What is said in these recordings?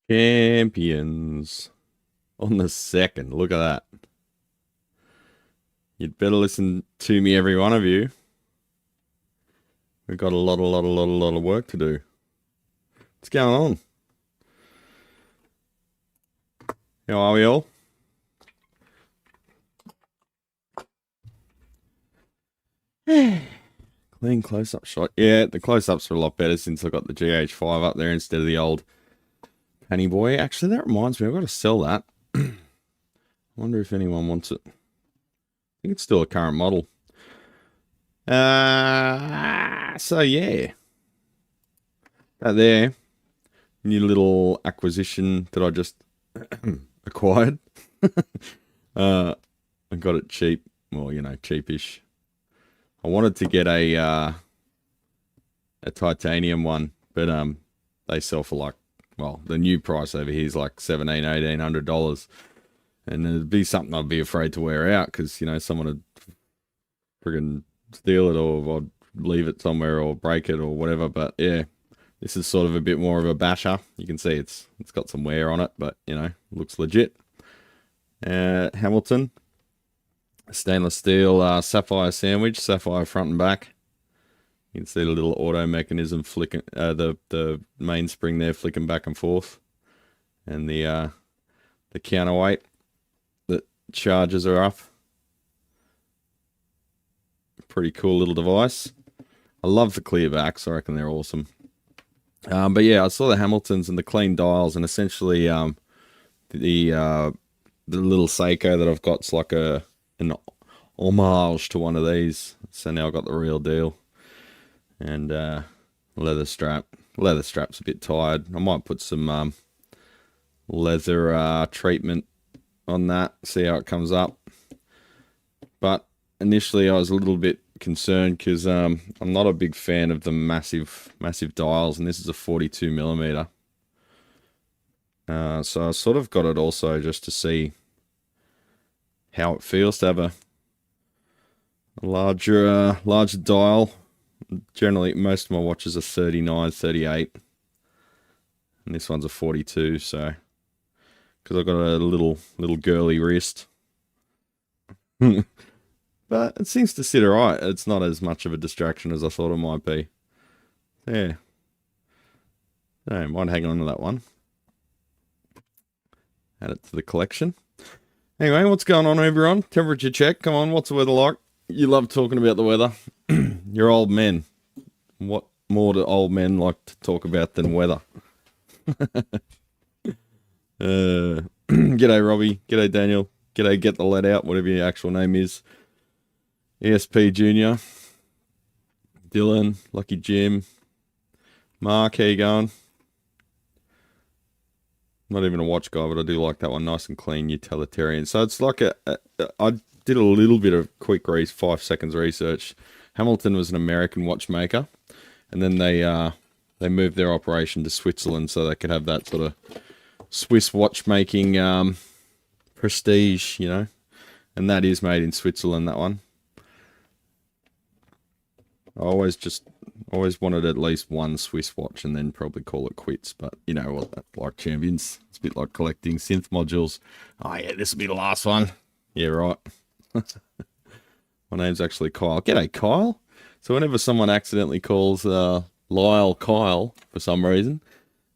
Champions on the second. Look at that. You'd better listen to me, every one of you. We've got a lot of work to do. What's going on? How are we all? Clean close-up shot. Yeah, the close-ups are a lot better since I got the GH5 up there instead of the old Penny Boy. Actually, that reminds me, I've got to sell that. I wonder if anyone wants it. I think it's still a current model. So yeah. That there. New little acquisition that I just acquired. I got it cheap. Well, you know, cheapish. I wanted to get a titanium one, but they sell for like, well, the new price over here is like $1,700–$1,800, and it'd be something I'd be afraid to wear out because, you know, someone would friggin' steal it, or I'd leave it somewhere or break it or whatever. But yeah, this is sort of a bit more of a basher. You can see it's got some wear on it, but you know, looks legit. Hamilton. Stainless steel sapphire sandwich, sapphire front and back. You can see the little auto mechanism flicking, the mainspring there flicking back and forth, and the counterweight that charges her up. Pretty cool little device. I love the clear backs. I reckon they're awesome. But yeah, I saw the Hamiltons and the clean dials, and essentially the little Seiko that I've got's like an homage to one of these. So now I've got the real deal. And leather strap. Leather strap's a bit tired. I might put some leather treatment on that, see how it comes up. But initially I was a little bit concerned because I'm not a big fan of the massive dials, and this is a 42mm. So I sort of got it also just to see how it feels to have a larger dial. Generally, most of my watches are 39, 38, and this one's a 42. So, because I've got a little girly wrist, but it seems to sit alright. It's not as much of a distraction as I thought it might be. Yeah, I might hang on to that one. Add it to the collection. Anyway, what's going on, everyone? Temperature check. Come on, what's the weather like? You love talking about the weather. You're old men. What more do old men like to talk about than weather? G'day, Robbie. G'day, Daniel. G'day, Get the Lead Out, whatever your actual name is. ESP Junior. Dylan. Lucky Jim. Mark, how you going? Not even a watch guy, but I do like that one. Nice and clean, utilitarian. So it's like I did a little bit of quick 5 seconds research. Hamilton was an American watchmaker, and then they moved their operation to Switzerland so they could have that sort of Swiss watchmaking prestige, you know. And that is made in Switzerland, that one. I always wanted at least one Swiss watch and then probably call it quits. But you know what, like Champions, it's a bit like collecting synth modules. Oh yeah, this will be the last one. Yeah, right. My name's actually Kyle. G'day, Kyle. So whenever someone accidentally calls Lyle Kyle for some reason,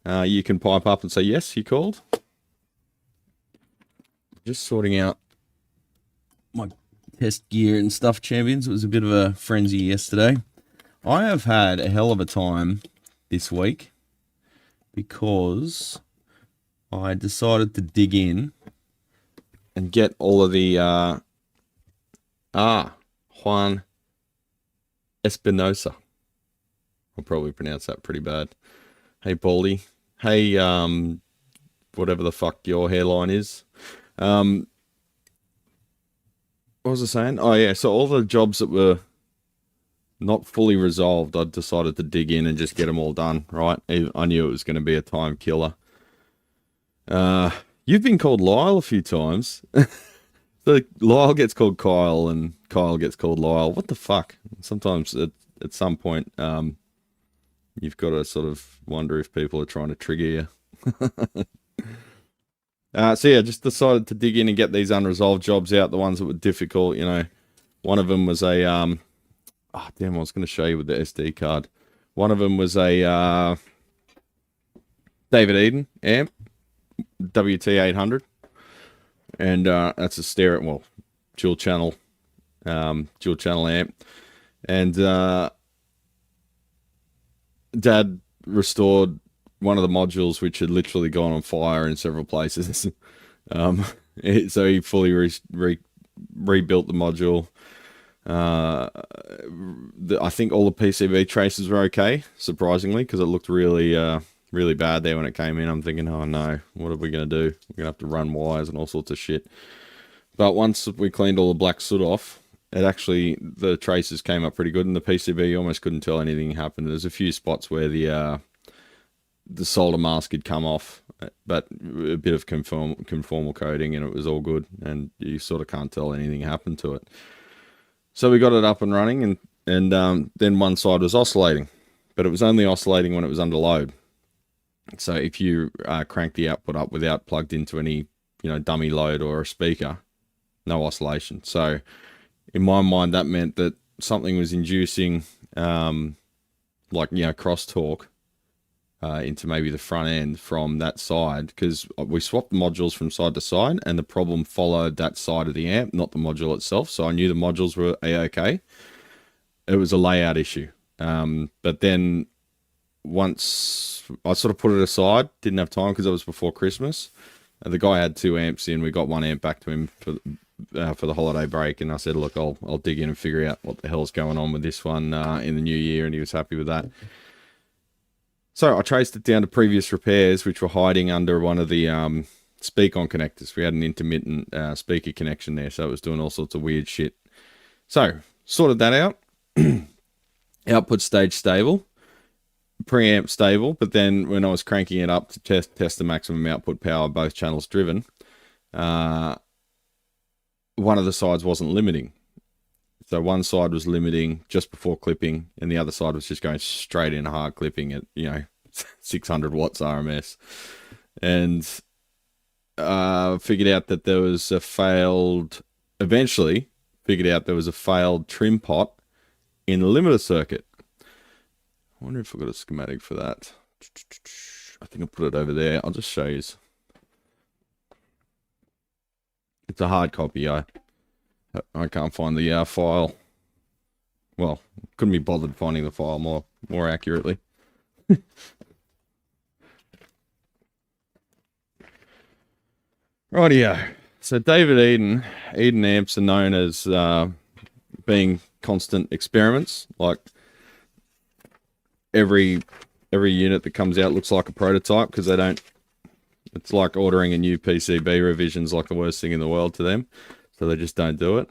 you can pipe up and say, yes, you called. Just sorting out my test gear and stuff, Champions. It was a bit of a frenzy yesterday. I have had a hell of a time this week because I decided to dig in and get all of the Juan Espinosa. I'll probably pronounce that pretty bad. Hey, Baldy. Hey, whatever the fuck your hairline is. What was I saying? Oh, yeah, so all the jobs that were not fully resolved, I decided to dig in and just get them all done, right? I knew it was going to be a time killer. You've been called Lyle a few times. So Lyle gets called Kyle and Kyle gets called Lyle. What the fuck? Sometimes at some point, you've got to sort of wonder if people are trying to trigger you. So yeah, just decided to dig in and get these unresolved jobs out, the ones that were difficult. You know, one of them was a oh damn, I was going to show you with the SD card. One of them was a David Eden amp, WT800, and that's a stereo, well, dual channel amp, and Dad restored one of the modules which had literally gone on fire in several places. So he fully rebuilt the module. I think all the PCB traces were okay, surprisingly, because it looked really really bad there when it came in. I'm thinking, oh no, what are we going to do? We're going to have to run wires and all sorts of shit. But once we cleaned all the black soot off, it actually, the traces came up pretty good, and the PCB, you almost couldn't tell anything happened. There's a few spots where the solder mask had come off, but a bit of conformal coating, and it was all good, and you sort of can't tell anything happened to it. So we got it up and running, and then one side was oscillating, but it was only oscillating when it was under load. So if you crank the output up without plugged into any, you know, dummy load or a speaker, no oscillation. So in my mind, that meant that something was inducing, like, you know, crosstalk into maybe the front end from that side, because we swapped the modules from side to side, and the problem followed that side of the amp, not the module itself. So I knew the modules were a-okay. It was a layout issue. But then once I sort of put it aside, didn't have time because it was before Christmas. The guy had 2 amps in. We got 1 amp back to him for the holiday break, and I said, look, I'll dig in and figure out what the hell's going on with this one in the new year, and he was happy with that. So I traced it down to previous repairs, which were hiding under one of the speak-on connectors. We had an intermittent speaker connection there, so it was doing all sorts of weird shit. So sorted that out. Output stage stable, preamp stable, but then when I was cranking it up to test the maximum output power, both channels driven, one of the sides wasn't limiting. So one side was limiting just before clipping, and the other side was just going straight in hard clipping at, you know, 600 watts RMS. And figured out that there was a failed trim pot in the limiter circuit. I wonder if I've got a schematic for that. I think I'll put it over there. I'll just show you. It's a hard copy. I can't find the file. Well, couldn't be bothered finding the file more accurately. Rightio. So David Eden amps are known as being constant experiments. Like every unit that comes out looks like a prototype, because they don't. It's like ordering a new PCB revision's like the worst thing in the world to them. So they just don't do it.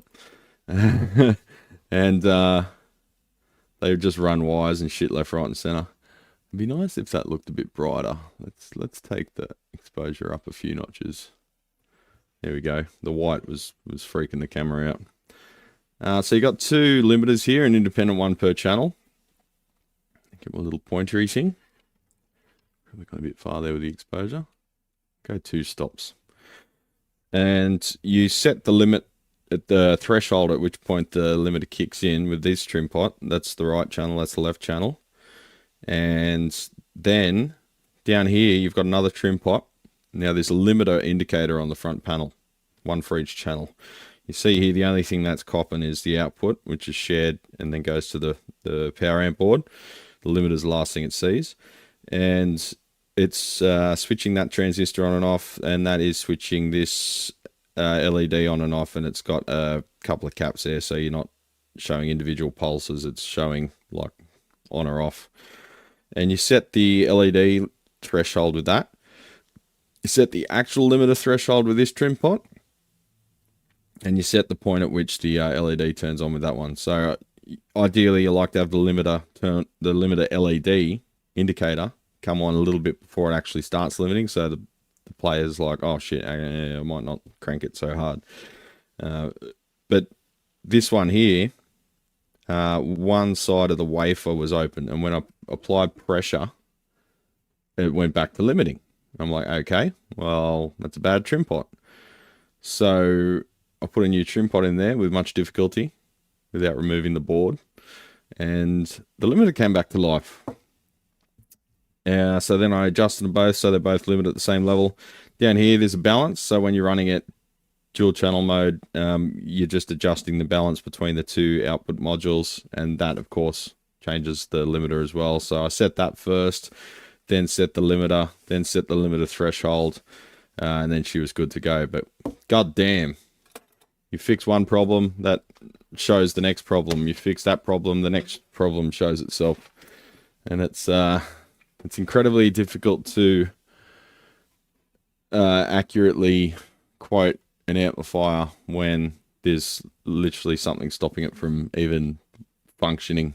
And they just run wires and shit left, right, and center. It'd be nice if that looked a bit brighter. Let's take the exposure up a few notches. There we go. The white was freaking the camera out. So you got 2 limiters here, an independent one per channel. Get my little pointery thing. Probably got a bit far there with the exposure. Go 2 stops. And you set the limit at the threshold at which point the limiter kicks in with this trim pot. That's the right channel, that's the left channel. And then down here you've got another trim pot. Now there's a limiter indicator on the front panel, one for each channel. You see here the only thing that's copping is the output, which is shared and then goes to the power amp board. The limiter is the last thing it sees. And it's switching that transistor on and off, and that is switching this LED on and off, and it's got a couple of caps there, so you're not showing individual pulses, it's showing like on or off. And you set the LED threshold with that. You set the actual limiter threshold with this trim pot, and you set the point at which the LED turns on with that one. So ideally you like to have the limiter LED indicator come on a little bit before it actually starts limiting, so the player's like, oh shit, I might not crank it so hard. But this one here, one side of the wafer was open, and when I applied pressure, it went back to limiting. I'm like, okay, well, that's a bad trim pot. So I put a new trim pot in there with much difficulty without removing the board. And the limiter came back to life. So then I adjusted them both so they're both limited at the same level. Down here, there's a balance. So when you're running it dual channel mode, you're just adjusting the balance between the two output modules. And that, of course, changes the limiter as well. So I set that first, then set the limiter, then set the limiter threshold, and then she was good to go. But god damn, you fix one problem, that shows the next problem. You fix that problem, the next problem shows itself. And it's incredibly difficult to accurately quote an amplifier when there's literally something stopping it from even functioning,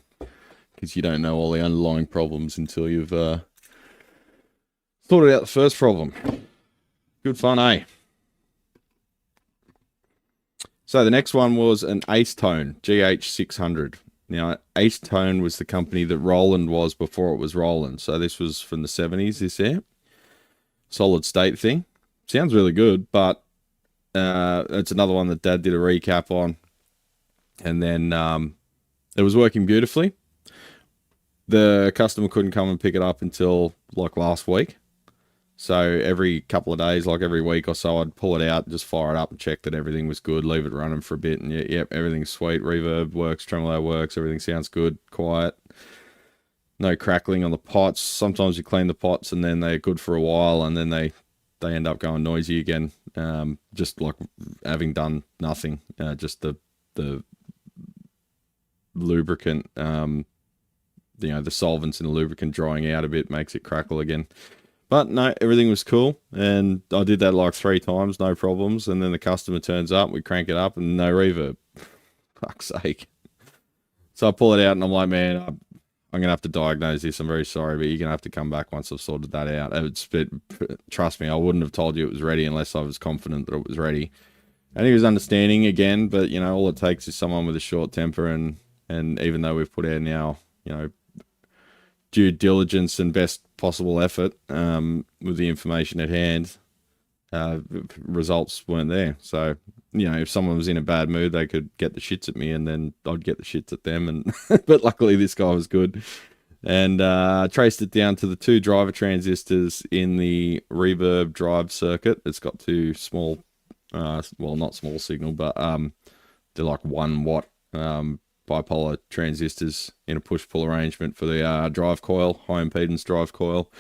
because you don't know all the underlying problems until you've sorted out the first problem. Good fun, eh? So the next one was an Acetone GH600. Now, Acetone was the company that Roland was before it was Roland. So this was from the 70s, this amp. Solid state thing. Sounds really good, but it's another one that Dad did a recap on. And then it was working beautifully. The customer couldn't come and pick it up until like last week. So every couple of days, like every week or so, I'd pull it out, just fire it up and check that everything was good, leave it running for a bit, and yep, everything's sweet. Reverb works, tremolo works, everything sounds good, quiet. No crackling on the pots. Sometimes you clean the pots and then they're good for a while and then they end up going noisy again. Just like having done nothing. Just the lubricant, the solvents in the lubricant drying out a bit makes it crackle again. But no, everything was cool, and I did that like 3 times, no problems, and then the customer turns up, we crank it up, and no reverb. Fuck's sake. So I pull it out, and I'm like, man, I'm going to have to diagnose this. I'm very sorry, but you're going to have to come back once I've sorted that out. Trust me, I wouldn't have told you it was ready unless I was confident that it was ready. And he was understanding again, but, all it takes is someone with a short temper, and even though we've put in our, due diligence and best possible effort with the information at hand, results weren't there. So, if someone was in a bad mood, they could get the shits at me and then I'd get the shits at them. And but luckily this guy was good. And traced it down to the 2 driver transistors in the reverb drive circuit. It's got 2 small, well, not small signal, but they're like 1 watt bipolar transistors in a push-pull arrangement for the drive coil, high impedance drive coil.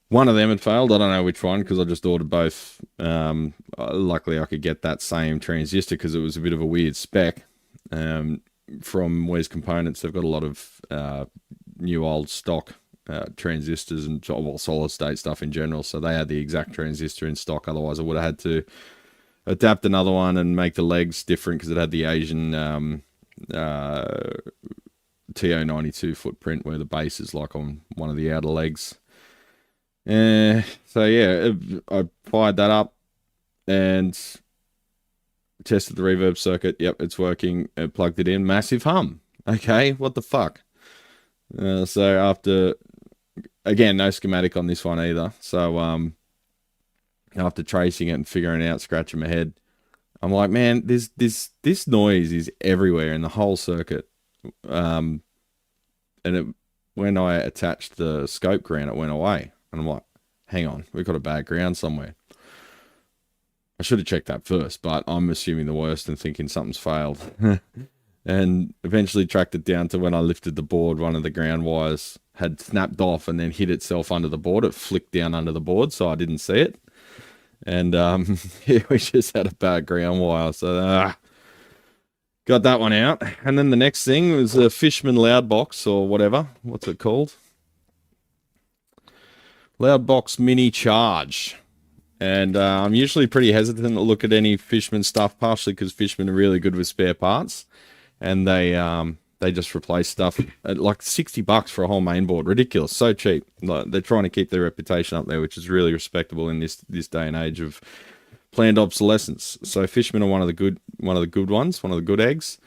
One of them had failed. I don't know which one because I just ordered both. Luckily, I could get that same transistor because it was a bit of a weird spec. From Wes Components, they've got a lot of new old stock transistors and solid state stuff in general. So they had the exact transistor in stock. Otherwise, I would have had to adapt another one and make the legs different because it had the Asian TO92 footprint where the base is like on one of the outer legs. So yeah, I fired that up and tested the reverb circuit. Yep, it's working. I plugged it in. Massive hum. Okay, what the fuck? So after, again, no schematic on this one either. So after tracing it and figuring it out, scratching my head, I'm like, man, this noise is everywhere in the whole circuit. And when I attached the scope ground, it went away. And I'm like, hang on, we've got a bad ground somewhere. I should have checked that first, but I'm assuming the worst and thinking something's failed. And eventually tracked it down to when I lifted the board, one of the ground wires had snapped off and then hit itself under the board. It flicked down under the board, so I didn't see it. And yeah, we just had a bad ground wire, so got that one out. And then the next thing was a Fishman Loudbox or whatever. What's it called? Loudbox Mini Charge. And I'm usually pretty hesitant to look at any Fishman stuff, partially because Fishman are really good with spare parts, and they just replace stuff at like $60 for a whole mainboard. Ridiculous, so cheap. Like, they're trying to keep their reputation up there, which is really respectable in this day and age of planned obsolescence. So Fishman are one of the good ones, one of the good eggs.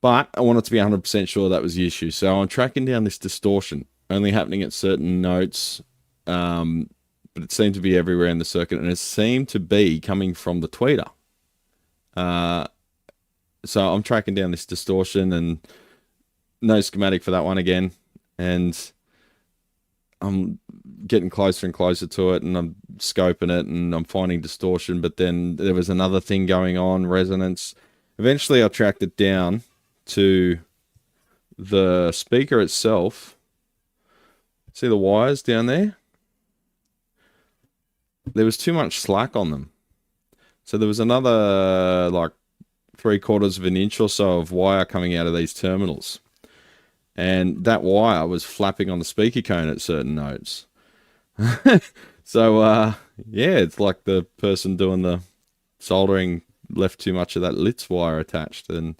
But I wanted to be 100% sure that was the issue. So I'm tracking down this distortion, only happening at certain notes, but it seemed to be everywhere in the circuit, and it seemed to be coming from the tweeter. So I'm tracking down this distortion, and no schematic for that one again, and I'm getting closer and closer to it, and I'm scoping it, and I'm finding distortion, but then there was another thing going on, resonance. Eventually I tracked it down to the speaker itself. See the wires down there? There was too much slack on them. So there was another like 3/4 of an inch or so of wire coming out of these terminals. And that wire was flapping on the speaker cone at certain notes. So, yeah, it's like the person doing the soldering left too much of that Litz wire attached. And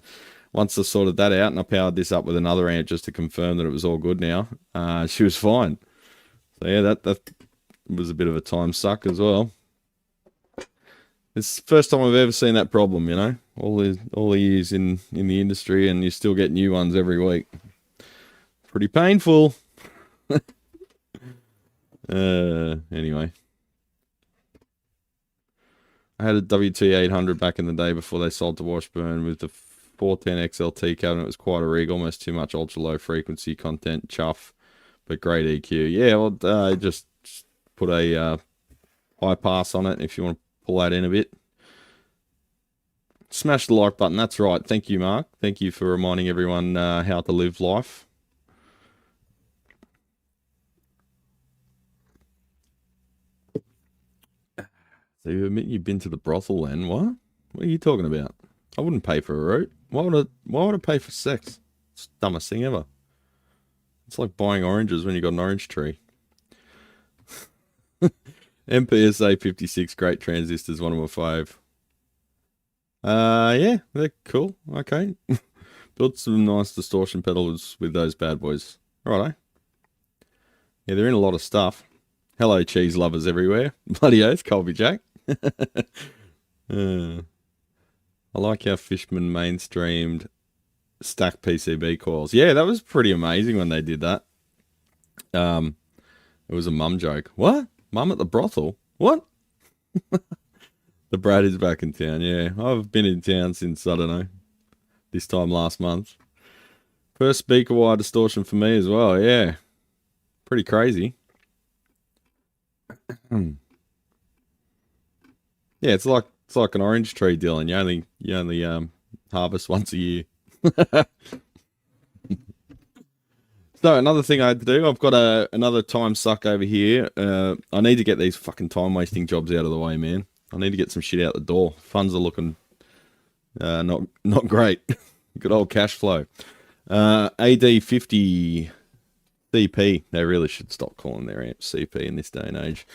once I sorted that out and I powered this up with another amp just to confirm that it was all good now, she was fine. So, yeah, that was a bit of a time suck as well. It's the first time I've ever seen that problem, you know, all the years in the industry, and you still get new ones every week. Pretty painful. Anyway. I had a WT800 back in the day before they sold to Washburn with the 410 XLT cabinet. It was quite a rig, almost too much ultra low frequency content, chuff, but great EQ. Yeah, well, just put a high pass on it if you want to pull that in a bit. Smash the like button. That's right. Thank you, Mark. Thank you for reminding everyone how to live life. So you admit you've been to the brothel then? What? What are you talking about? I wouldn't pay for a root. Why would I pay for sex? It's the dumbest thing ever. It's like buying oranges when you got an orange tree. MPSA 56, great transistors, one of my fave. Yeah, they're cool. Okay. Built some nice distortion pedals with those bad boys. Righto. Yeah, they're in a lot of stuff. Hello, cheese lovers everywhere. Bloody oath, Colby Jack. I like how Fishman mainstreamed stacked PCB coils. Yeah, that was pretty amazing when they did that. It was a mum joke. What? Mum at the brothel? What? The Brad is back in town, yeah. I've been in town since, I don't know, this time last month. First speaker wire distortion for me as well, yeah. Pretty crazy. Yeah, it's like an orange tree, Dylan. You only harvest once a year. So another thing I had to do, I've got another time suck over here. I need to get these fucking time wasting jobs out of the way, man. I need to get some shit out the door. Funds are looking not great. Good old cash flow. AD50 CP. They really should stop calling their amp CP in this day and age.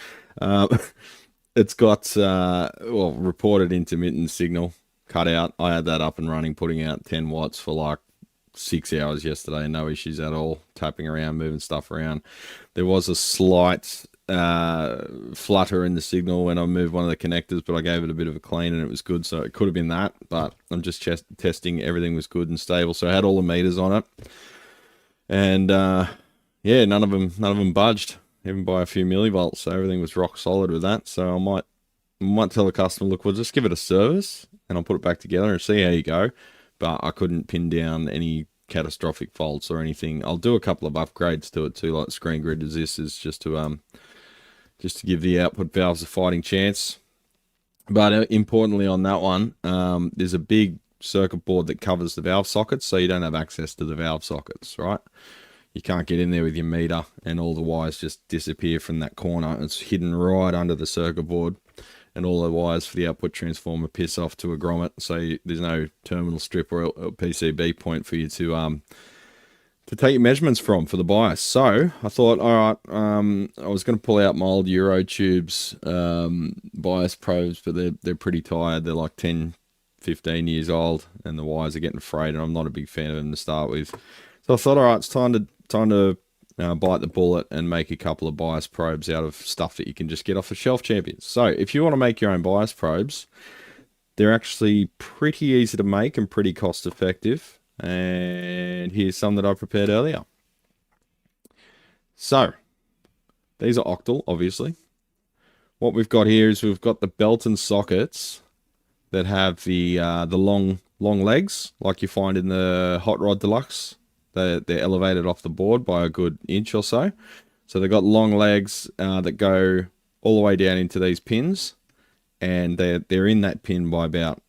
It's got, well, reported intermittent signal cut out. I had that up and running, putting out 10 watts for like 6 hours yesterday. No issues at all. Tapping around, moving stuff around. There was a slight flutter in the signal when I moved one of the connectors, but I gave it a bit of a clean and it was good. So it could have been that, but I'm just testing. Everything was good and stable. So I had all the meters on it. And, yeah, none of them budged, even by a few millivolts. So everything was rock solid with that. So I might tell the customer, look, we'll just give it a service and I'll put it back together and see how you go. But I couldn't pin down any catastrophic faults or anything. I'll do a couple of upgrades to it too, like screen grid resistors, just to give the output valves a fighting chance. But importantly on that one, there's a big circuit board that covers the valve sockets, so you don't have access to the valve sockets, right? You can't get in there with your meter and all the wires just disappear from that corner. It's hidden right under the circuit board, and all the wires for the output transformer piss off to a grommet, so there's no terminal strip or PCB point for you to take your measurements from for the bias. So I thought, all right, I was going to pull out my old Euro tubes bias probes, but they're pretty tired. They're like 10, 15 years old, and the wires are getting frayed, and I'm not a big fan of them to start with. So I thought, all right, it's time to bite the bullet and make a couple of bias probes out of stuff that you can just get off the shelf, champions. So if you want to make your own bias probes, they're actually pretty easy to make and pretty cost effective. And here's some that I prepared earlier. So these are octal, obviously. what we've got here is we've got the Belton sockets that have the long legs, like you find in the Hot Rod Deluxe. They're elevated off the board by a good inch or so. So they've got long legs that go all the way down into these pins, and they're in that pin by about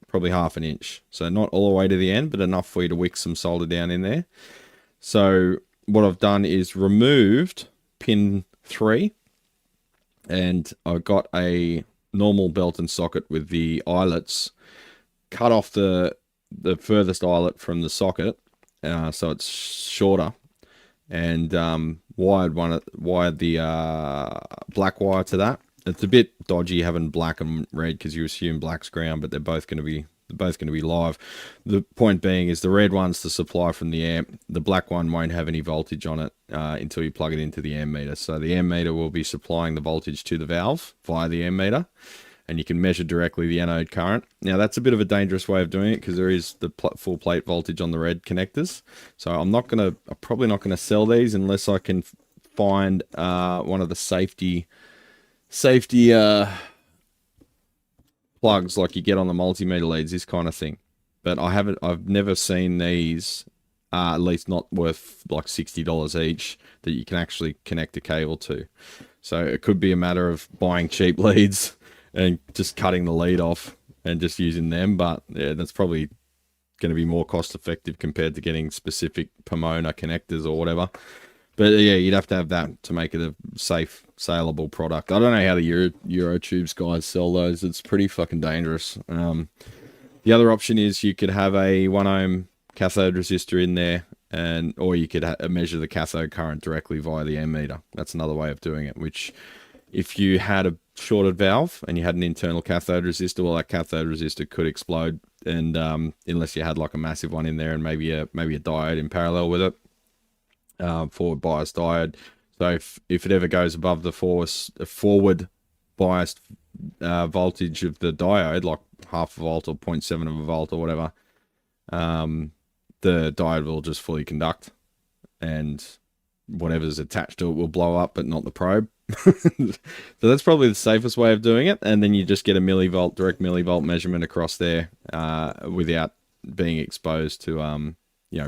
probably ½ inch. So not all the way to the end, but enough for you to wick some solder down in there. So what I've done is removed pin 3, and I've got a normal Belton socket with the eyelets, cut off the furthest eyelet from the socket, so it's shorter, and wired the black wire to that. It's a bit dodgy having black and red because you assume black's ground, but they're both going to be live. The point being is the red one's the supply from the amp. The black one won't have any voltage on it until you plug it into the amp meter. So the amp meter will be supplying the voltage to the valve via the amp meter, and you can measure directly the anode current. Now that's a bit of a dangerous way of doing it because there is the full plate voltage on the red connectors. So I'm probably not gonna sell these unless I can find one of the safety plugs like you get on the multimeter leads, this kind of thing. But I've never seen these, at least not worth like $60 each, that you can actually connect a cable to. So it could be a matter of buying cheap leads and just cutting the lead off and just using them. But yeah, that's probably going to be more cost effective compared to getting specific Pomona connectors or whatever. But yeah, you'd have to have that to make it a safe, saleable product. I don't know how the Eurotubes guys sell those. It's pretty fucking dangerous. The other option is you could have a 1 ohm cathode resistor in there, or you could measure the cathode current directly via the amp meter. That's another way of doing it, which if you had a shorted valve and you had an internal cathode resistor, well, that cathode resistor could explode, and unless you had like a massive one in there and maybe a diode in parallel with it. Forward bias diode. So if it ever goes above the forward biased voltage of the diode, like ½ volt or 0.7 of a volt or whatever, the diode will just fully conduct, and whatever's attached to it will blow up, but not the probe. So that's probably the safest way of doing it. And then you just get a direct millivolt measurement across there without being exposed to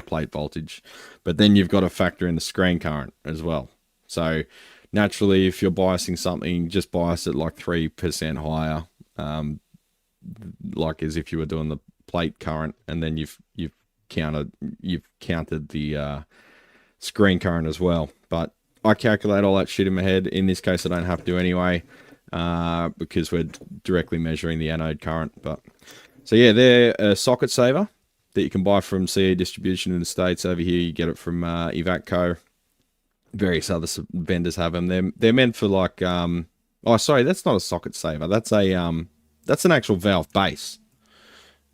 plate voltage. But then you've got to factor in the screen current as well. So naturally, if you're biasing something, just bias it like 3% higher, like as if you were doing the plate current, and then you've counted the screen current as well. But I calculate all that shit in my head. In this case, I don't have to anyway, because we're directly measuring the anode current. But so yeah, they're a socket saver that you can buy from CE Distribution in the States. Over here, you get it from Evacco. Various other vendors have them. They're meant for like oh, sorry, that's not a socket saver. That's an actual valve base.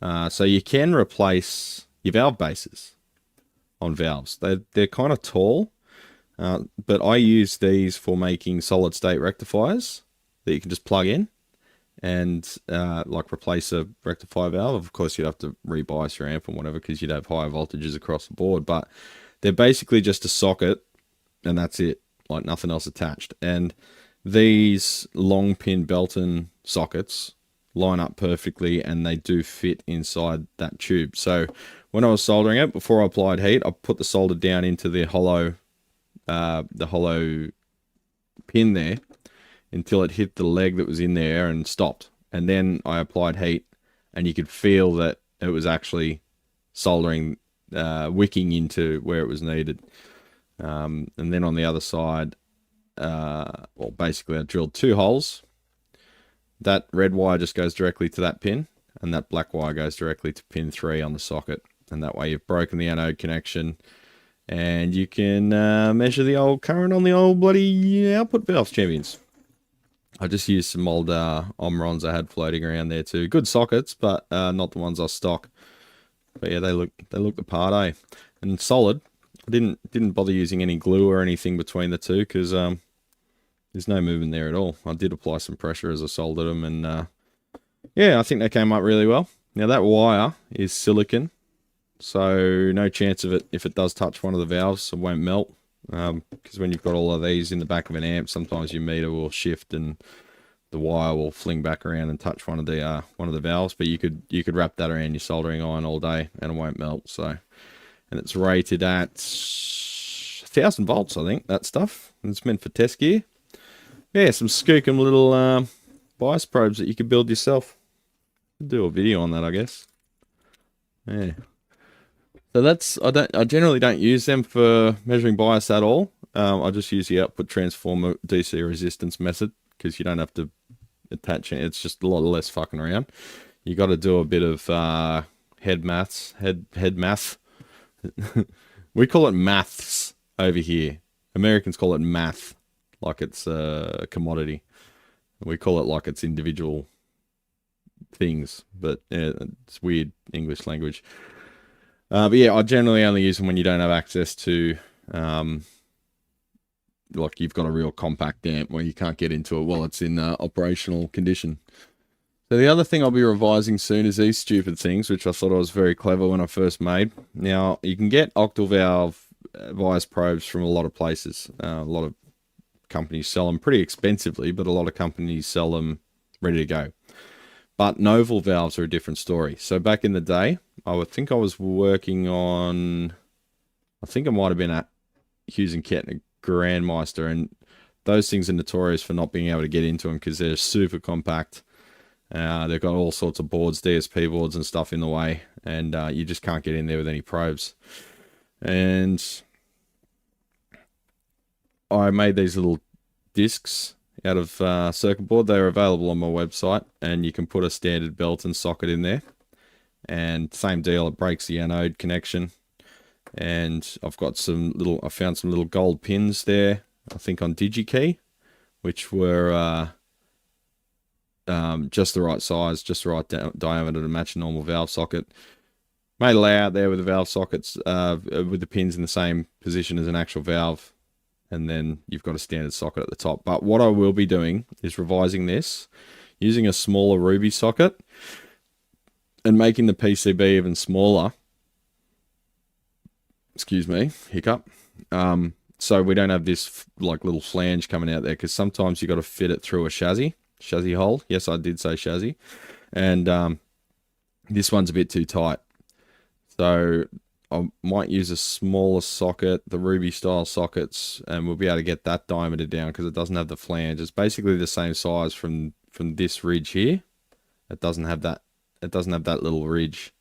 So you can replace your valve bases on valves. They're kind of tall, but I use these for making solid state rectifiers that you can just plug in and like replace a rectifier valve. Of course, you'd have to rebias your amp and whatever because you'd have higher voltages across the board, but they're basically just a socket and that's it, like nothing else attached. And these long pin Belton sockets line up perfectly and they do fit inside that tube. So when I was soldering it, before I applied heat, I put the solder down into the hollow pin there until it hit the leg that was in there and stopped. And then I applied heat and you could feel that it was actually soldering, wicking into where it was needed. And then on the other side, well, basically I drilled 2 holes. That red wire just goes directly to that pin, and that black wire goes directly to pin 3 on the socket. And that way you've broken the anode connection, and you can measure the old current on the old bloody output valves, champions. I just used some old Omrons I had floating around there too. Good sockets, but not the ones I stock. But yeah, they look the part, eh? And solid. I didn't bother using any glue or anything between the two because there's no movement there at all. I did apply some pressure as I soldered them, and yeah, I think they came up really well. Now that wire is silicon, so no chance of it, if it does touch one of the valves, it won't melt. Because when you've got all of these in the back of an amp, sometimes your meter will shift and the wire will fling back around and touch one of the valves. But you could wrap that around your soldering iron all day and it won't melt. So, and it's rated at 1000 volts, I think, that stuff. And it's meant for test gear. Yeah, some skookum little bias probes that you could build yourself. I'll do a video on that, I guess. Yeah. So that's, I generally don't use them for measuring bias at all. I just use the output transformer DC resistance method because you don't have to attach it. It's just a lot less fucking around. You got to do a bit of head math. We call it maths over here. Americans call it math, like it's a commodity. We call it like it's individual things, but yeah, it's weird English language. But yeah, I generally only use them when you don't have access to, like you've got a real compact amp where you can't get into it while it's in operational condition. So the other thing I'll be revising soon is these stupid things, which I thought I was very clever when I first made. Now, you can get octal valve bias probes from a lot of places. A lot of companies sell them pretty expensively, but a lot of companies sell them ready to go. But Novel valves are a different story. So back in the day, I would think I was working on, I think it might have been at Hughes and Kettner Grandmeister, and those things are notorious for not being able to get into them because they're super compact. They've got all sorts of boards, DSP boards and stuff in the way, and you just can't get in there with any probes. And I made these little discs out of circuit board. They're available on my website, and you can put a standard belt and socket in there. And same deal, it breaks the anode connection. And I've got I found some little gold pins there, I think on DigiKey, which were just the right size, just the right diameter to match a normal valve socket. Made a layout there with the valve sockets, with the pins in the same position as an actual valve. And then you've got a standard socket at the top. But what I will be doing is revising this using a smaller Ruby socket and making the PCB even smaller. Excuse me, hiccup. So we don't have this like little flange coming out there, because sometimes you got to fit it through a chassis hole. Yes, I did say chassis. And this one's a bit too tight. So I might use a smaller socket, the Ruby style sockets, and we'll be able to get that diameter down because it doesn't have the flange. It's basically the same size from this ridge here. It doesn't have that. It doesn't have that little ridge,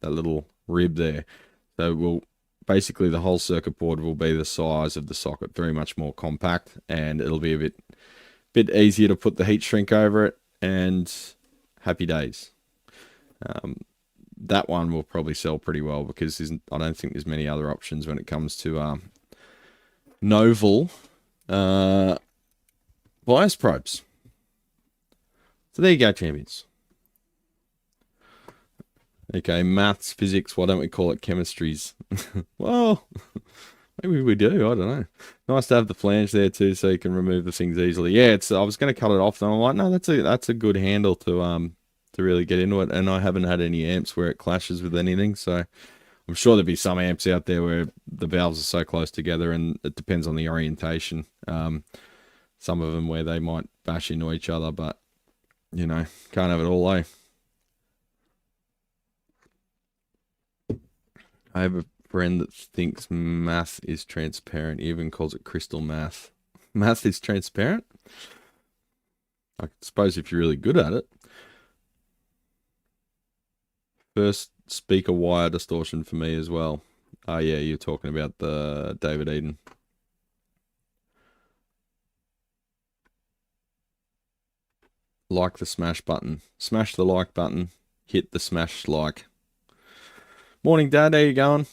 that little rib there. So basically the whole circuit board will be the size of the socket, very much more compact, and it'll be a bit easier to put the heat shrink over it, and happy days. That one will probably sell pretty well because I don't think there's many other options when it comes to Novel bias probes. So there you go, champions. Okay, maths, physics, why don't we call it chemistries? Well, maybe we do, I don't know. Nice to have the flange there too, so you can remove the things easily. Yeah, I was going to cut it off, then I'm like, no, that's a good handle to really get into it, and I haven't had any amps where it clashes with anything, so I'm sure there'll be some amps out there where the valves are so close together, and it depends on the orientation. Some of them where they might bash into each other, but, you know, can't have it all, eh? I have a friend that thinks math is transparent. He even calls it crystal math. Math is transparent? I suppose if you're really good at it. First speaker wire distortion for me as well. Oh yeah, you're talking about the David Eden. Like the smash button. Smash the like button. Hit the smash like. Morning, Dad. How you going?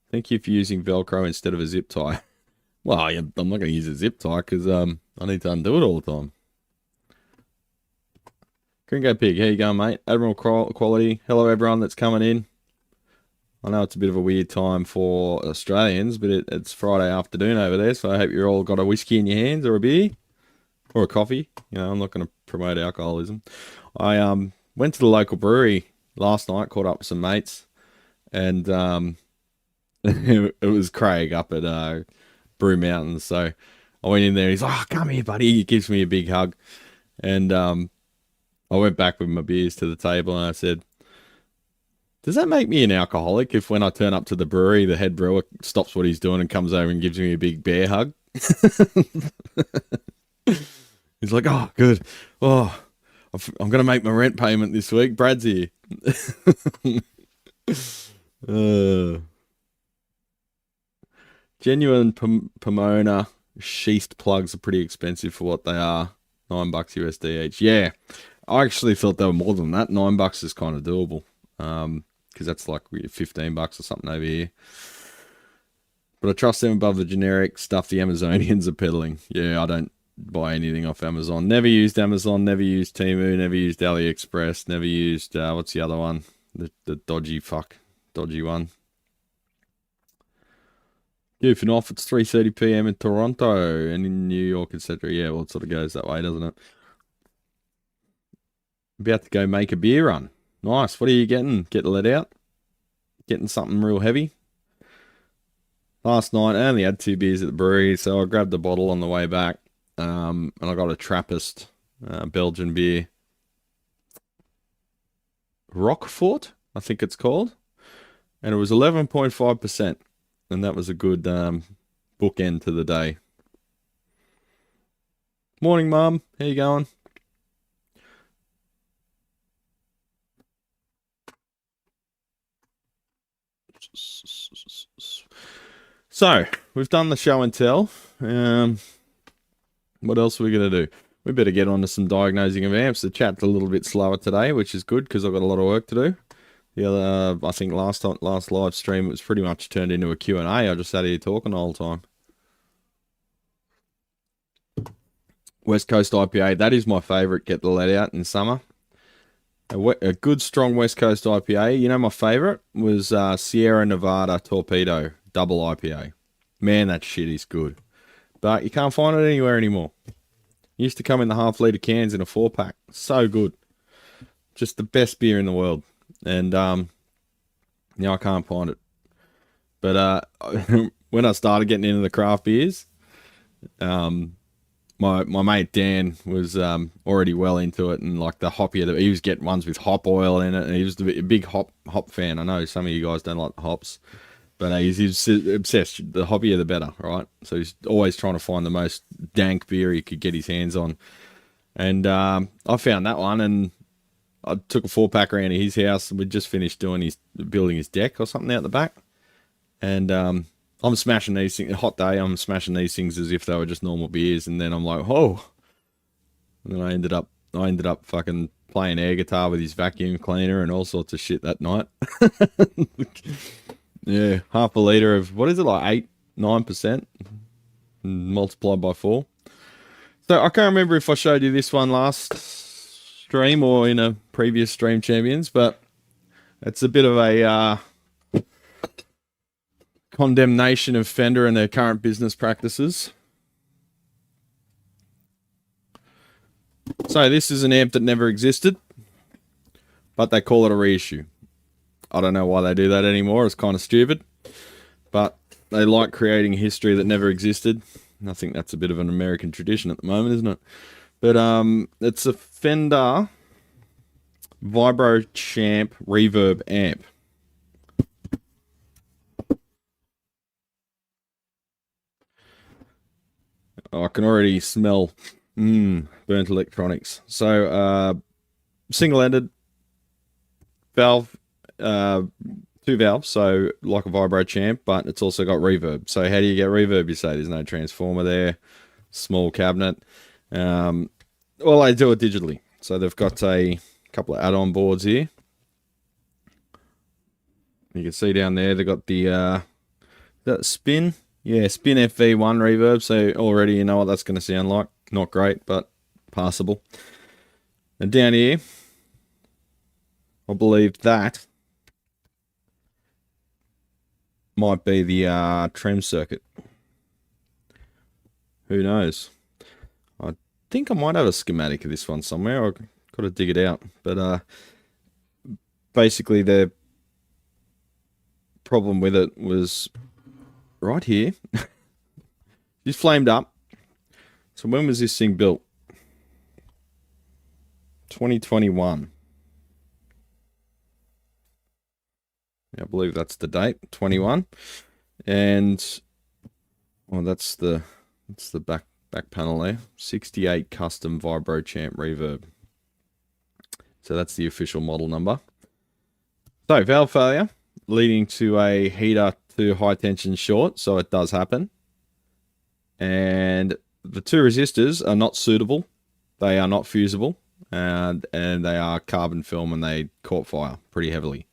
Thank you for using Velcro instead of a zip tie. Well, I'm not going to use a zip tie because I need to undo it all the time. Gringo Pig, how you going, mate? Admiral Quality. Hello, everyone that's coming in. I know it's a bit of a weird time for Australians, but it's Friday afternoon over there, so I hope you're all got a whiskey in your hands or a beer or a coffee. You know, I'm not going to promote alcoholism. I went to the local brewery last night, caught up with some mates, and it was Craig up at Brew Mountains, so I went in there. He's like, "Oh, come here, buddy." He gives me a big hug, and I went back with my beers to the table, and I said, "Does that make me an alcoholic if when I turn up to the brewery, the head brewer stops what he's doing and comes over and gives me a big bear hug?" He's like, "Oh, good. Oh, I'm going to make my rent payment this week. Brad's here." Genuine Pomona sheathed plugs are pretty expensive for what they are. $9 USD each. Yeah, I actually thought they were more than that. $9 is kind of doable. Because that's like $15 or something over here. But I trust them above the generic stuff the Amazonians are peddling. Yeah, I don't buy anything off Amazon. Never used Amazon, never used Temu, never used AliExpress, never used, what's the other one? The dodgy one. Goofing off, it's 3:30 PM in Toronto and in New York, etc. Yeah, well, it sort of goes that way, doesn't it? About to go make a beer run. Nice. What are you getting? Get the lead out? Getting something real heavy? Last night, I only had 2 beers at the brewery, so I grabbed a bottle on the way back. And I got a Trappist Belgian beer. Roquefort, I think it's called. And it was 11.5%. And that was a good bookend to the day. Morning, Mum. How you going? So, we've done the show and tell. What else are we going to do? We better get on to some diagnosing of amps. The chat's a little bit slower today, which is good because I've got a lot of work to do. The other, I think last live stream, it was pretty much turned into a Q&A. I just sat here talking the whole time. West Coast IPA, that is my favourite. Get the lead out in summer. A good, strong West Coast IPA. You know, my favourite was Sierra Nevada Torpedo Double IPA. Man, that shit is good. But you can't find it anywhere anymore. It used to come in the half-litre cans in a 4-pack. So good. Just the best beer in the world. And, yeah, I can't find it. But when I started getting into the craft beers, my mate Dan was already well into it, and like the hoppier, he was getting ones with hop oil in it, and he was a big hop fan. I know some of you guys don't like the hops, but he's obsessed. The hoppier the better, right? So he's always trying to find the most dank beer he could get his hands on. And I found that one, and I took a 4-pack around to his house. We'd just finished building his deck or something out the back, and I'm smashing these things. Hot day, I'm smashing these things as if they were just normal beers, and then I'm like, oh. And then I ended up fucking playing air guitar with his vacuum cleaner and all sorts of shit that night. Yeah, half a litre of, what is it, like 9% multiplied by 4. So I can't remember if I showed you this one last stream or in a previous Stream Champions, but it's a bit of a condemnation of Fender and their current business practices. So this is an amp that never existed, but they call it a reissue. I don't know why they do that anymore. It's kind of stupid, but they like creating history that never existed. I think that's a bit of an American tradition at the moment, isn't it? But it's a Fender Vibro Champ reverb amp. Oh, I can already smell burnt electronics. So single-ended valve, 2 valves, so like a Vibro Champ, but it's also got reverb. So how do you get reverb? You say there's no transformer there, small cabinet. Well, they do it digitally. So they've got a couple of add-on boards here. You can see down there they've got the that Spin. Yeah, Spin FV1 reverb. So already you know what that's going to sound like. Not great, but passable. And down here, I believe that might be the trem circuit. Who knows? I think I might have a schematic of this one somewhere. I've got to dig it out. But basically the problem with it was right here. Just flamed up. So when was this thing built? 2021. I believe that's the date, 21. And well, that's the back panel there. 68 custom Vibro Champ reverb. So that's the official model number. So valve failure leading to a heater to high tension short, so it does happen. And the two resistors are not suitable. They are not fusible, and they are carbon film, and they caught fire pretty heavily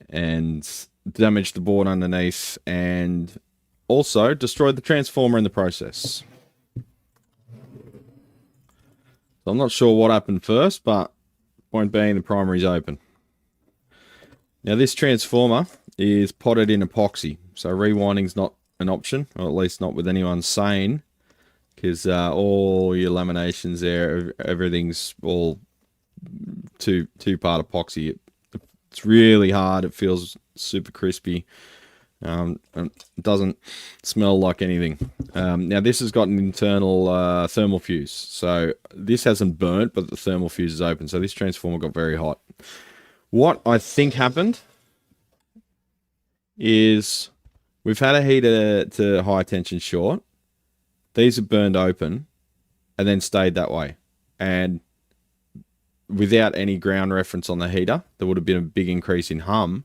and damaged the board underneath, and also destroyed the transformer in the process. So I'm not sure what happened first, but point being, the primary's open. Now this transformer is potted in epoxy, so rewinding's not an option, or at least not with anyone sane, because all your laminations there, everything's all two-part epoxy. It's really hard. It feels super crispy. And it doesn't smell like anything. Now this has got an internal thermal fuse, so this hasn't burnt, but the thermal fuse is open, so this transformer got very hot. What I think happened is we've had a heater to high tension short. These have burned open and then stayed that way. And without any ground reference on the heater, there would have been a big increase in hum,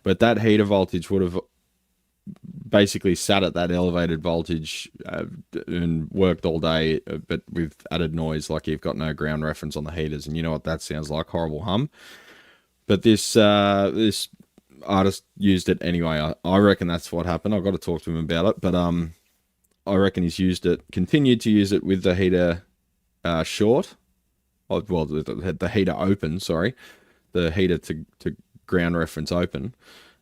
but that heater voltage would have basically sat at that elevated voltage and worked all day, but with added noise, like you've got no ground reference on the heaters, and you know what that sounds like, horrible hum. But this this artist used it anyway. I reckon that's what happened. I've got to talk to him about it, but I reckon he's used it, continued to use it with the heater short. Well, the heater open, sorry. The heater to ground reference open.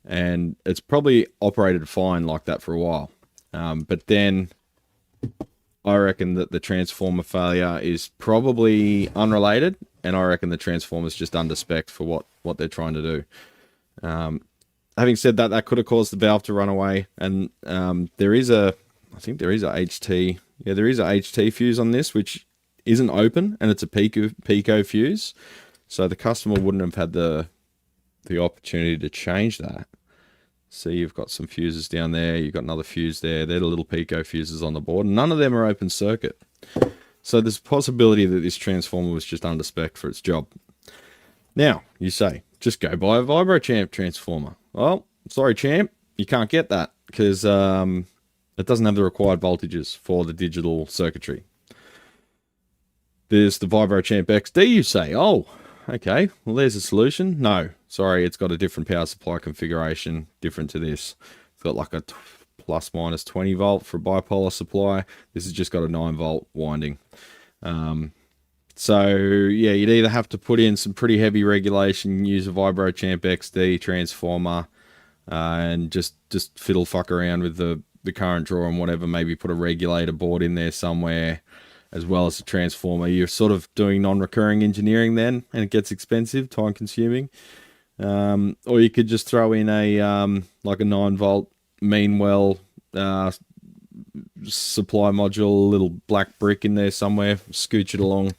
And it's probably operated fine like that for a while. But then I reckon that the transformer failure is probably unrelated, and I reckon the transformer's just under spec for what they're trying to do. Having said that, that could have caused the valve to run away, and there is a HT, yeah, there is a HT fuse on this, which isn't open, and it's a Pico fuse, so the customer wouldn't have had the opportunity to change that. So you've got some fuses down there, you've got another fuse there, they're the little Pico fuses on the board, and none of them are open circuit. So there's a possibility that this transformer was just under spec for its job. Now, you say, just go buy a Vibro Champ transformer. Well, sorry Champ, you can't get that, because it doesn't have the required voltages for the digital circuitry. There's the Vibro Champ XD, you say. Oh, okay, well there's a solution. No, sorry, it's got a different power supply configuration, different to this. It's got like a plus minus 20 volt for a bipolar supply. This has just got a 9 volt winding. So yeah, you'd either have to put in some pretty heavy regulation, use a Vibro Champ XD transformer, and just fiddle fuck around with the current draw and whatever, maybe put a regulator board in there somewhere, as well as a transformer. You're sort of doing non-recurring engineering then, and it gets expensive, time consuming. Or you could just throw in a like a 9 volt Meanwell supply module, a little black brick in there somewhere, scooch it along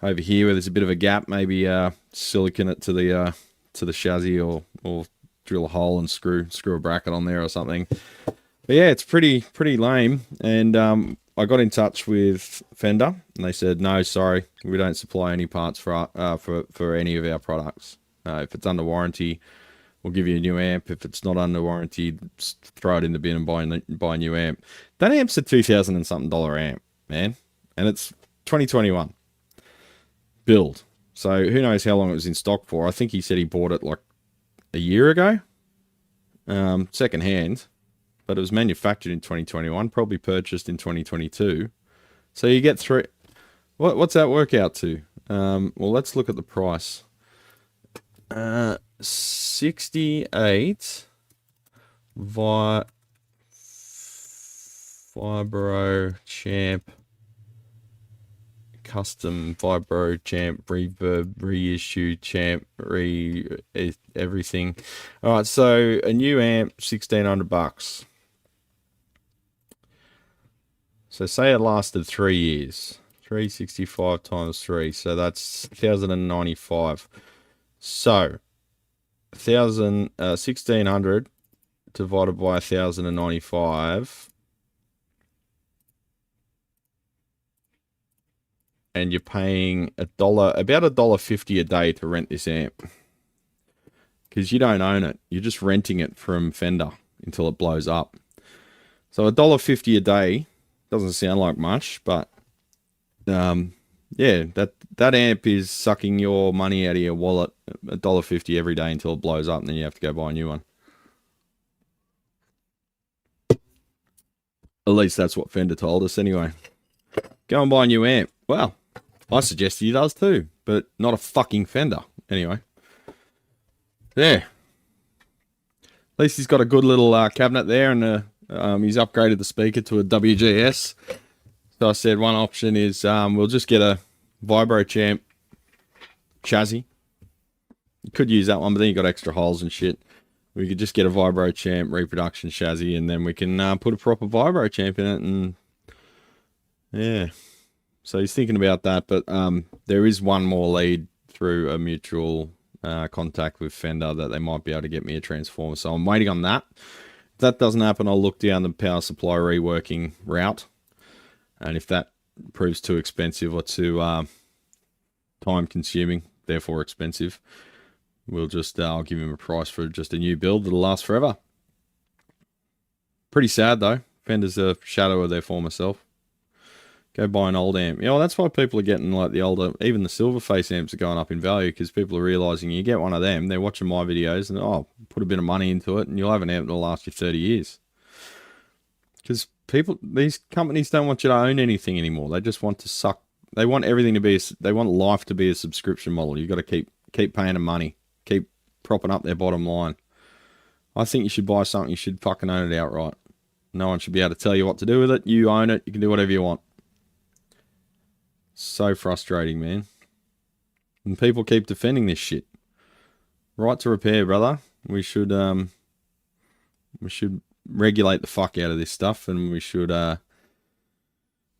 over here where there's a bit of a gap, maybe silicon it to the chassis, or drill a hole and screw a bracket on there or something. But yeah, it's pretty lame. And I got in touch with Fender, and they said, no, sorry, we don't supply any parts for any of our products. If it's under warranty, we'll give you a new amp. If it's not under warranty, just throw it in the bin and buy a new amp. That amp's a $2,000 and something amp, man, and it's 2021 build. So who knows how long it was in stock for? I think he said he bought it like a year ago, second hand. But it was manufactured in 2021, probably purchased in 2022. So you get through. What's that work out to? Well, let's look at the price. 68 Vibro Champ, custom Vibro Champ, reverb, reissue Champ, everything. All right, so a new amp, $1,600. So say it lasted 3 years. 365 times 3, so that's 1,095. So 1,600 divided by 1,095, and you're paying about $1.50 a day to rent this amp, because you don't own it. You're just renting it from Fender until it blows up. So $1.50 a day doesn't sound like much, but yeah, that amp is sucking your money out of your wallet, $1.50 every day until it blows up, and then you have to go buy a new one. At least that's what Fender told us anyway. Go and buy a new amp. Well, I suggest he does too, but not a fucking Fender. Anyway. Yeah. At least he's got a good little cabinet there, and he's upgraded the speaker to a WGS. So I said one option is we'll just get a Vibro Champ chassis. You could use that one, but then you got extra holes and shit. We could just get a Vibro Champ reproduction chassis, and then we can put a proper Vibro Champ in it, and yeah. So he's thinking about that, but there is one more lead through a mutual contact with Fender that they might be able to get me a transformer. So I'm waiting on that. If that doesn't happen, I'll look down the power supply reworking route. And if that proves too expensive or too time consuming, therefore expensive, we'll just I'll give him a price for just a new build that'll last forever. Pretty sad though. Fender's a shadow of their former self. Go buy an old amp. You know, that's why people are getting like the older, even the silver face amps are going up in value, because people are realizing you get one of them, they're watching my videos and put a bit of money into it and you'll have an amp that'll last you 30 years. Because these companies don't want you to own anything anymore. They just want to suck. They want everything to be. They want life to be a subscription model. You've got to keep paying them money, keep propping up their bottom line. I think you should buy something. You should fucking own it outright. No one should be able to tell you what to do with it. You own it. You can do whatever you want. So frustrating, man. And people keep defending this shit. Right to repair, brother. We should regulate the fuck out of this stuff, and we should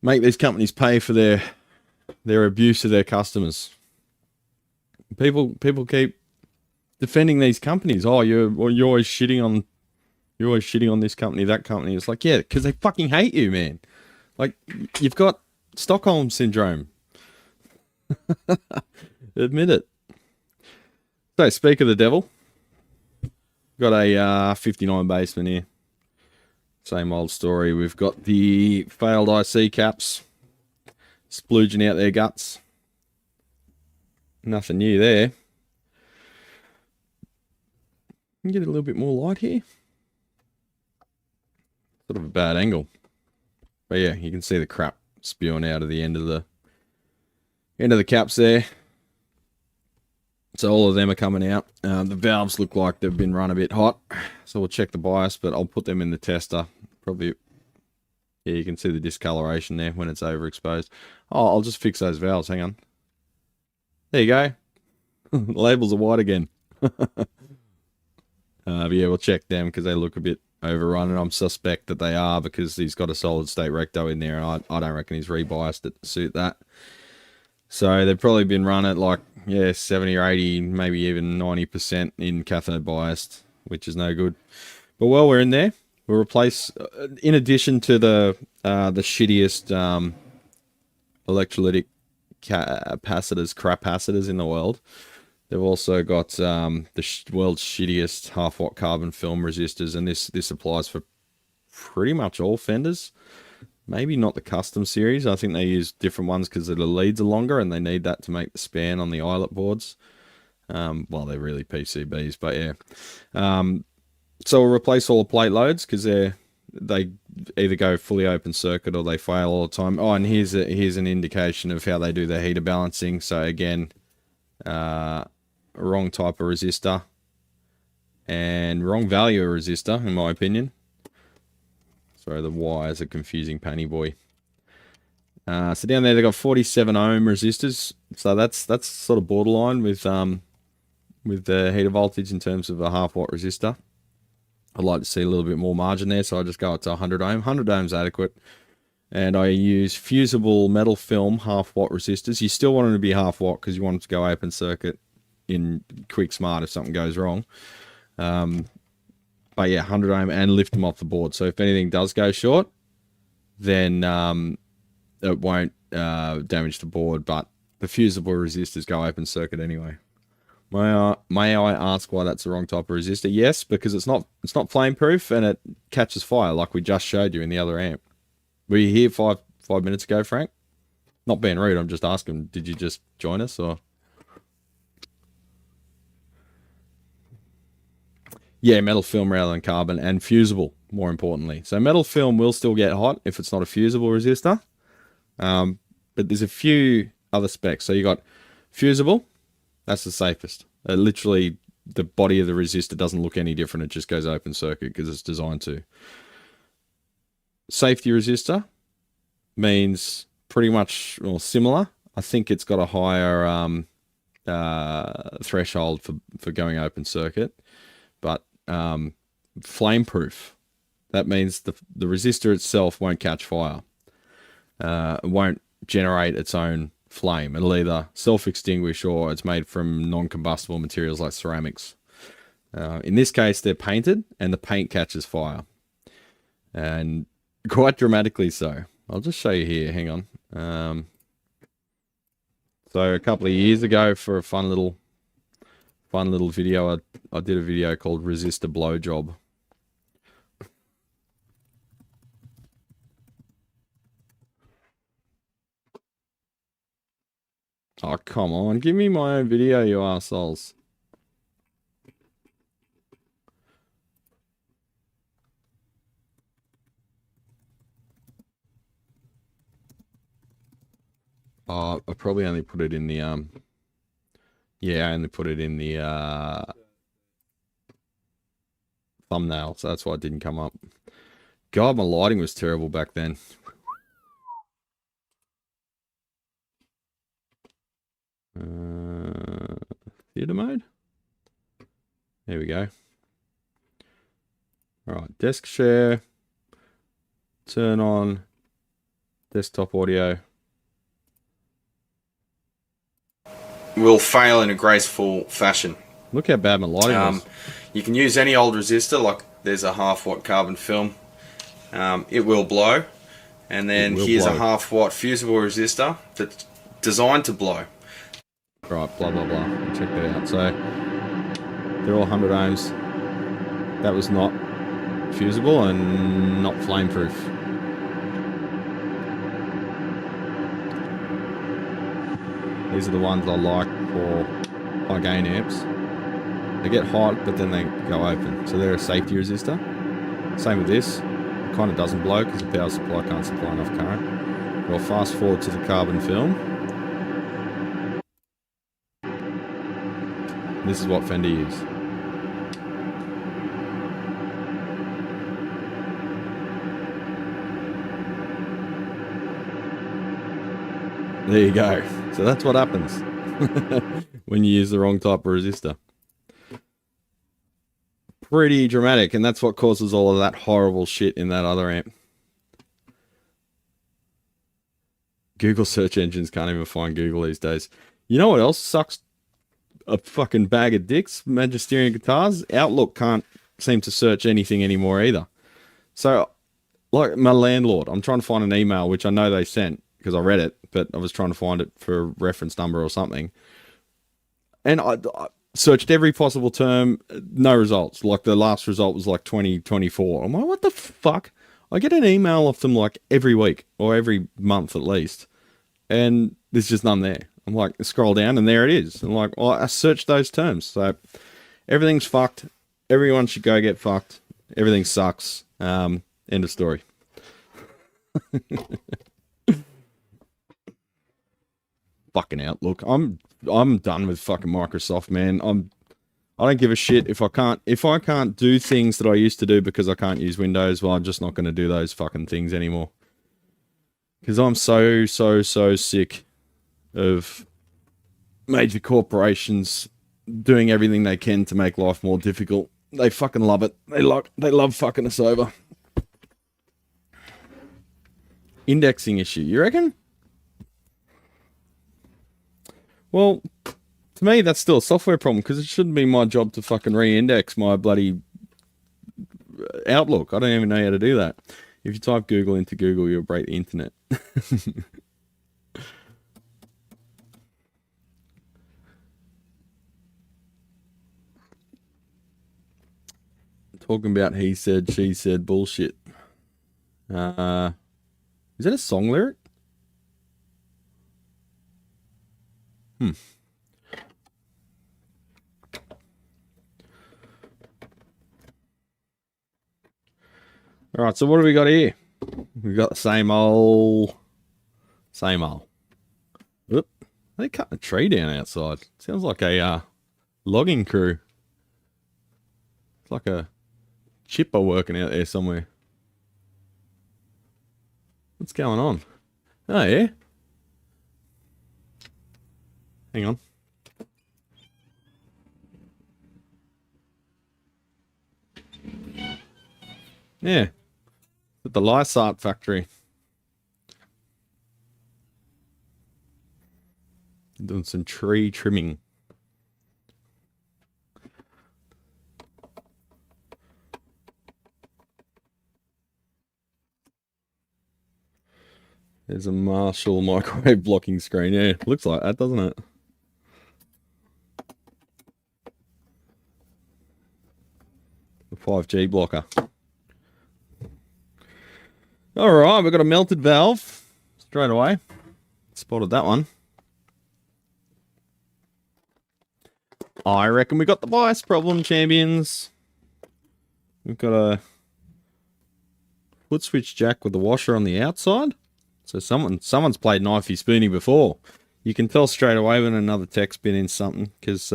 make these companies pay for their abuse of their customers. People keep defending these companies. Oh, you're always shitting on this company, that company. It's like, yeah, because they fucking hate you, man. Like, you've got Stockholm syndrome. Admit it. So, speak of the devil. Got a 59 basement here. Same old story. We've got the failed IC caps splooging out their guts. Nothing new there. Can you get a little bit more light here? Sort of a bad angle. But yeah, you can see the crap spewing out of the end of the caps there. So all of them are coming out. The valves look like they've been run a bit hot. So we'll check the bias, but I'll put them in the tester. Probably, yeah, you can see the discoloration there when it's overexposed. Oh, I'll just fix those valves. Hang on. There you go. The labels are white again. But yeah, we'll check them because they look a bit overrun, and I'm suspect that they are because he's got a solid state recto in there, and I don't reckon he's rebiased it to suit that. So they've probably been run at like, yeah, 70 or 80, maybe even 90% in cathode biased, which is no good. But while we're in there, we'll replace, in addition to the shittiest electrolytic capacitors in the world, they've also got the world's shittiest half-watt carbon film resistors, and this applies for pretty much all Fenders. Maybe not the custom series. I think they use different ones because the leads are longer and they need that to make the span on the eyelet boards. Well, they're really PCBs, but yeah. So we'll replace all the plate loads because they either go fully open circuit or they fail all the time. Oh, and here's an indication of how they do their heater balancing. So again, wrong type of resistor and wrong value of resistor, in my opinion. Sorry, the wires are confusing Panny Boy. So down there they've got 47 ohm resistors. So that's sort of borderline with the heater voltage in terms of a half-watt resistor. I'd like to see a little bit more margin there, so I just go up to 100 ohm. 100 ohms adequate. and I use fusible metal film half-watt resistors. You still want them to be half-watt because you want them to go open circuit in quick smart if something goes wrong. But yeah, 100 ohm, and lift them off the board. So if anything does go short, then it won't damage the board, but the fusible resistors go open circuit anyway. May I ask why that's the wrong type of resistor? Yes, because it's not flame proof and it catches fire like we just showed you in the other amp. Were you here five minutes ago, Frank? Not being rude, I'm just asking, did you just join us or? Yeah, metal film rather than carbon, and fusible, more importantly. So metal film will still get hot if it's not a fusible resistor. But there's a few other specs. So you got fusible, that's the safest. Literally, the body of the resistor doesn't look any different. It just goes open circuit because it's designed to. Safety resistor means pretty much similar. I think it's got a higher threshold for going open circuit. But flame proof, that means the resistor itself won't catch fire. It won't generate its own flame. It'll either self-extinguish or it's made from non-combustible materials like ceramics. In this case, they're painted and the paint catches fire. And quite dramatically so. I'll just show you here. Hang on. So a couple of years ago, for a fun little video, I did a video called Resistor Blowjob. Oh, come on. Give me my own video, you arseholes. Oh, I probably only put it in the, yeah, I only put it in the, thumbnail, so that's why it didn't come up. God, my lighting was terrible back then. Theater mode. There we go. All right, desk share. Turn on desktop audio. Will fail in a graceful fashion. Look how bad my lighting was. You can use any old resistor, like there's a half-watt carbon film. It will blow. And then here's a half-watt fusible resistor that's designed to blow. Right, blah, blah, blah. Check that out. So, they're all 100 ohms. That was not fusible and not flame-proof. These are the ones I like for high gain amps. They get hot, but then they go open. So they're a safety resistor. Same with this. It kind of doesn't blow because the power supply can't supply enough current. Well, fast forward to the carbon film. This is what Fender use. There you go. So that's what happens when you use the wrong type of resistor. Pretty dramatic, and that's what causes all of that horrible shit in that other amp. Google search engines can't even find Google these days. You know what else sucks a fucking bag of dicks? Magisterium guitars. Outlook can't seem to search anything anymore either. So, like my landlord, I'm trying to find an email, which I know they sent because I read it, but I was trying to find it for a reference number or something. And I searched every possible term, no results. Like the last result was like 2024. I'm like, what the fuck? I get an email off them like every week or every month at least, and there's just none there. I'm like, scroll down and there it is. I'm like, well, I searched those terms. So everything's fucked. Everyone should go get fucked. Everything sucks. End of story. Fucking Outlook. I'm done with fucking Microsoft, man. I don't give a shit if I can't do things that I used to do because I can't use Windows. Well, I'm just not going to do those fucking things anymore. Because I'm so sick of major corporations doing everything they can to make life more difficult. They fucking love it. They love fucking us over. indexing issue, you reckon? Well, to me, that's still a software problem, because it shouldn't be my job to fucking re-index my bloody Outlook. I don't even know how to do that. If you type Google into Google, you'll break the internet. Talking about he said, she said bullshit. Is that a song lyric? Alright, so what do we got here? We've got the same old. Oop. They cutting a tree down outside. Sounds like a logging crew. It's like a chipper working out there somewhere. What's going on? Oh, yeah? Hang on. Yeah. At the Lysart factory. Doing some tree trimming. There's a Marshall microwave blocking screen. Yeah, looks like that, doesn't it? The 5G blocker. Alright, we've got a melted valve. Straight away. Spotted that one. I reckon we got the bias problem, champions. We've got a foot switch jack with the washer on the outside. So someone's played knifey spoony before. You can tell straight away when another tech's been in something, because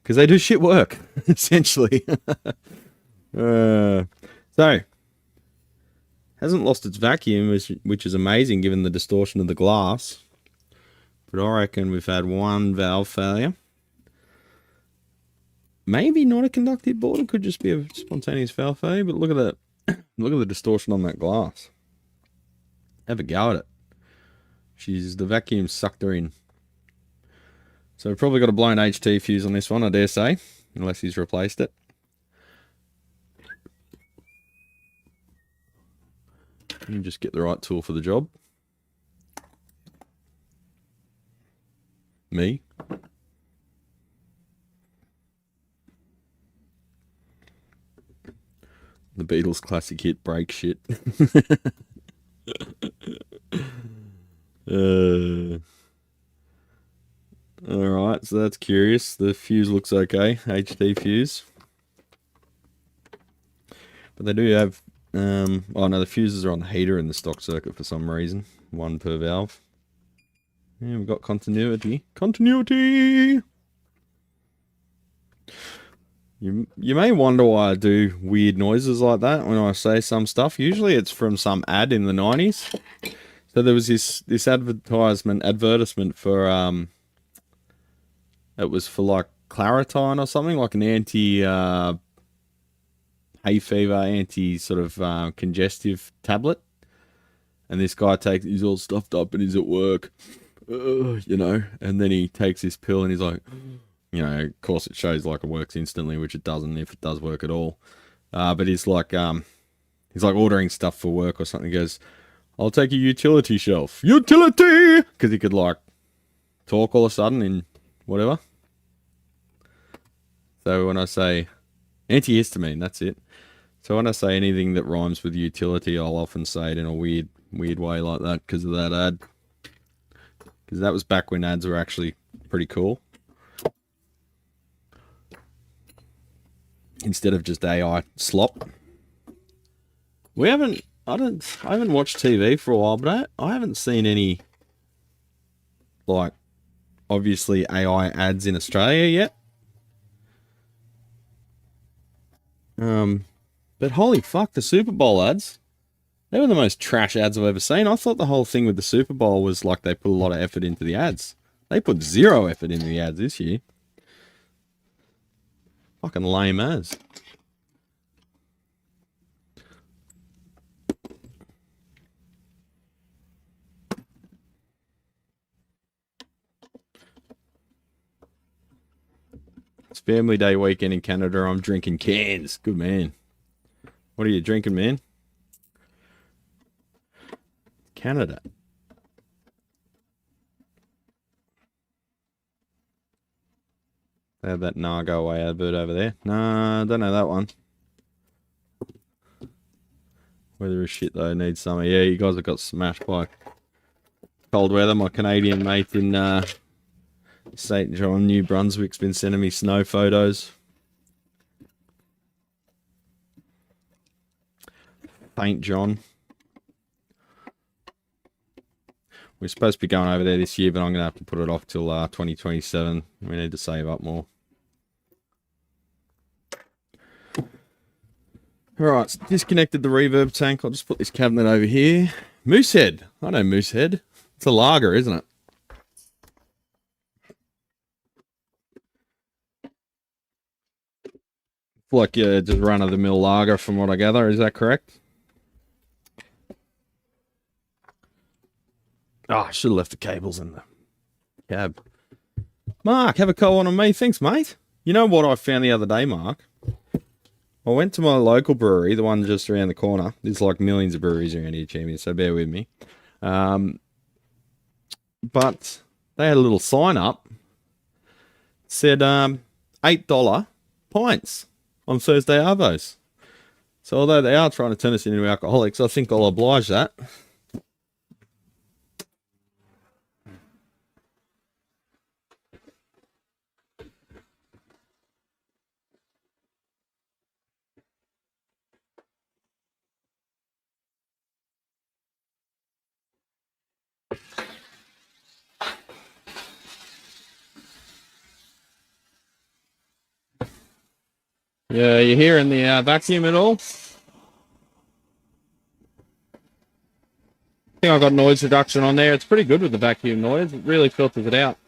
they do shit work, essentially. So hasn't lost its vacuum, which is amazing given the distortion of the glass. But I reckon we've had one valve failure. Maybe not a conductive board. It could just be a spontaneous valve failure. But look at that. Look at the distortion on that glass. Have a go at it. The vacuum sucked her in. So we've probably got a blown HT fuse on this one, I dare say. Unless he's replaced it. You just get the right tool for the job. Me. The Beatles classic hit Break Shit. Alright, so that's curious. The fuse looks okay. HT fuse. But they do have... oh no, the fuses are on the heater in the stock circuit for some reason. One per valve. Yeah, we've got continuity. Continuity! You may wonder why I do weird noises like that when I say some stuff. Usually it's from some ad in the 90s. So there was this advertisement for it was for like Claritine or something, like an anti hay fever, anti sort of congestive tablet. And this guy he's all stuffed up and he's at work, you know, and then he takes this pill and he's like, you know, of course it shows like it works instantly, which it doesn't if it does work at all. But he's like ordering stuff for work or something. He goes, I'll take a utility shelf. Utility! Because he could like talk all of a sudden in whatever. So when I say antihistamine, that's it. So when I say anything that rhymes with utility, I'll often say it in a weird way like that because of that ad. Because that was back when ads were actually pretty cool. Instead of just AI slop. I haven't watched TV for a while, but I haven't seen any, like, obviously AI ads in Australia yet. But holy fuck, the Super Bowl ads. They were the most trash ads I've ever seen. I thought the whole thing with the Super Bowl was like they put a lot of effort into the ads. They put zero effort into the ads this year. Fucking lame as. It's family day weekend in Canada. I'm drinking cans. Good man. What are you drinking, man? Canada. They have that Nah Go Away advert over there. Nah, I don't know that one. Weather is shit though, needs summer. Yeah, you guys have got smashed by cold weather. My Canadian mate in St. John, New Brunswick's been sending me snow photos. St. John. We're supposed to be going over there this year, but I'm going to have to put it off till 2027. We need to save up more. Alright, disconnected the reverb tank. I'll just put this cabinet over here. Moosehead. I know Moosehead. It's a lager, isn't it? Like just run-of-the-mill lager from what I gather. Is that correct? Oh, I should have left the cables in the cab. Mark, have a call on me. Thanks, mate. You know what I found the other day, Mark? I went to my local brewery, the one just around the corner. There's like millions of breweries around here, champion, so bear with me. But they had a little sign up. Said $8 pints on Thursday Arvos. So although they are trying to turn us into alcoholics, I think I'll oblige that. Yeah, you hearing the vacuum at all? I think I've got noise reduction on there. It's pretty good with the vacuum noise. It really filters it out.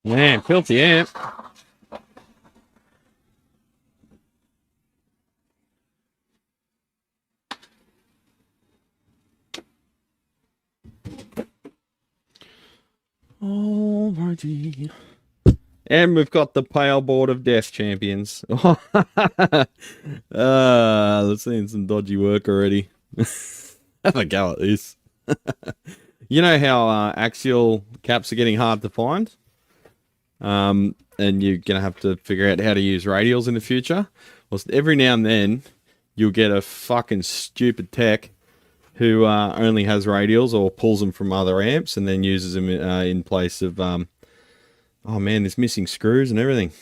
Man, filthy amp. Alrighty. And we've got the pale board of death, champions. Let's see some dodgy work already. Have a go at this. You know how axial caps are getting hard to find? And you're going to have to figure out how to use radials in the future. Well, every now and then, you'll get a fucking stupid tech who only has radials or pulls them from other amps and then uses them in place of... oh man, there's missing screws and everything.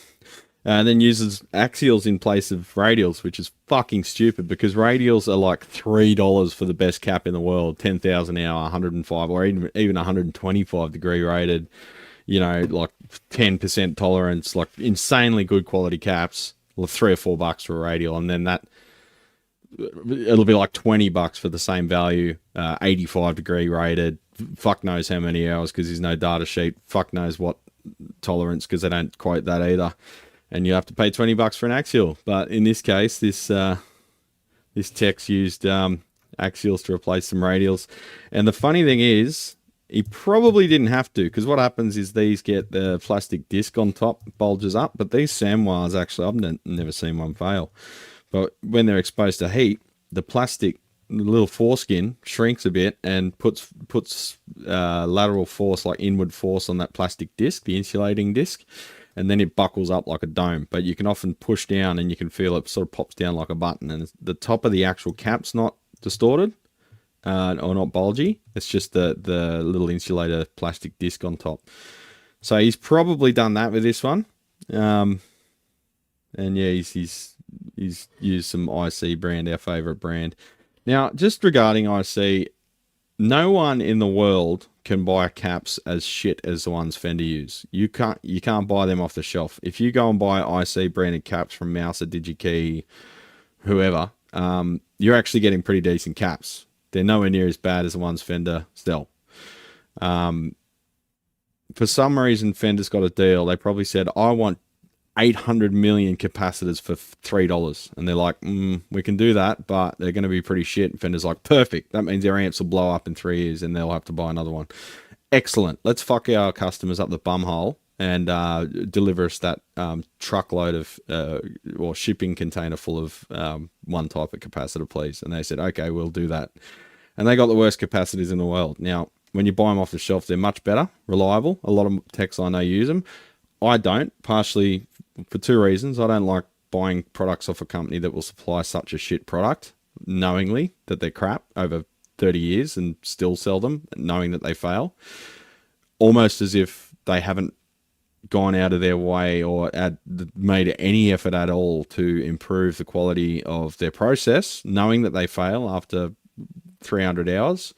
And then uses axials in place of radials, which is fucking stupid because radials are like $3 for the best cap in the world. 10,000 hour, 105 or even 125 degree rated. You know, like 10% tolerance, like insanely good quality caps. Well, $3 or $4 for a radial, and then that it'll be like $20 for the same value. 85 degree rated. Fuck knows how many hours because there's no data sheet. Fuck knows what tolerance because they don't quote that either. And you have to pay $20 for an axial. But in this case, this tech's used axials to replace some radials. And the funny thing is, he probably didn't have to, because what happens is these get the plastic disc on top, bulges up, but these Samwars actually, I've never seen one fail. But when they're exposed to heat, the plastic, the little foreskin shrinks a bit and puts lateral force, like inward force on that plastic disc, the insulating disc, and then it buckles up like a dome. But you can often push down and you can feel it sort of pops down like a button, and the top of the actual cap's not distorted. Or not bulgy. It's just the little insulator plastic disc on top. So he's probably done that with this one. And yeah, he's used some IC brand, our favorite brand. Now, just regarding IC, no one in the world can buy caps as shit as the ones Fender use. You can't buy them off the shelf. If you go and buy IC branded caps from Mouser, DigiKey, whoever, you're actually getting pretty decent caps. They're nowhere near as bad as the ones Fender sell. For some reason, Fender's got a deal. They probably said, I want 800 million capacitors for $3. And they're like, we can do that, but they're going to be pretty shit. And Fender's like, perfect. That means their amps will blow up in 3 years and they'll have to buy another one. Excellent. Let's fuck our customers up the bumhole and deliver us that truckload of, or shipping container full of one type of capacitor, please. And they said, okay, we'll do that. And they got the worst capacitors in the world. Now, when you buy them off the shelf, they're much better, reliable. A lot of techs I know use them. I don't, partially for 2 reasons. I don't like buying products off a company that will supply such a shit product, knowingly that they're crap over 30 years and still sell them, knowing that they fail. Almost as if they haven't gone out of their way or made any effort at all to improve the quality of their process, knowing that they fail after 300 hours.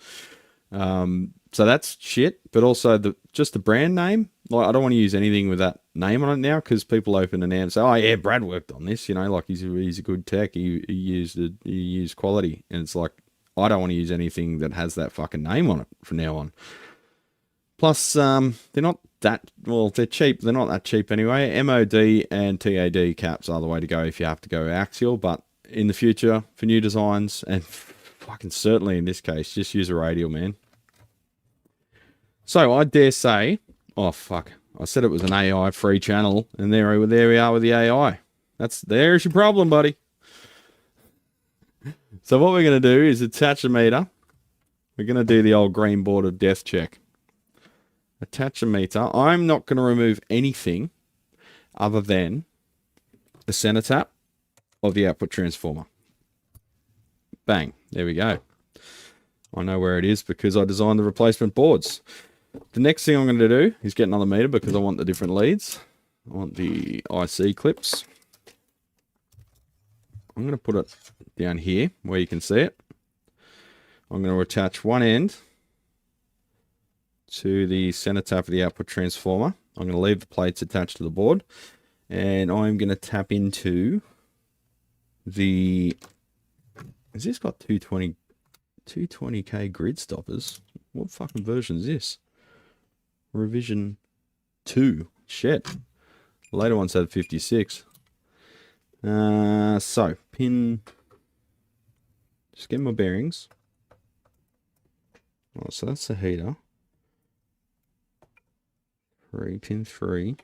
So that's shit, but also just the brand name. Like, I don't want to use anything with that name on it now, because people open an amp and say, oh yeah, Brad worked on this, you know, like he's a good tech, he used quality. And it's like, I don't want to use anything that has that fucking name on it from now on. Plus, they're not that, well, they're cheap. They're not that cheap anyway. MOD and TAD caps are the way to go if you have to go axial, but in the future, for new designs, and fucking certainly in this case, just use a radial, man. So I dare say, oh fuck, I said it was an AI free channel, and there we are with the AI. There's your problem, buddy. So what we're going to do is attach a meter. We're going to do the old green board of death check. Attach a meter. I'm not going to remove anything other than the center tap of the output transformer. Bang. There we go. I know where it is because I designed the replacement boards. The next thing I'm going to do is get another meter because I want the different leads. I want the IC clips. I'm going to put it down here where you can see it. I'm going to attach one end to the center tap of the output transformer. I'm going to leave the plates attached to the board, and I'm going to tap into the, has this got 220k grid stoppers? What fucking version is this? Revision 2. Shit. Later ones had 56. So pin, just get my bearings. Oh, so that's the heater. Pin 3.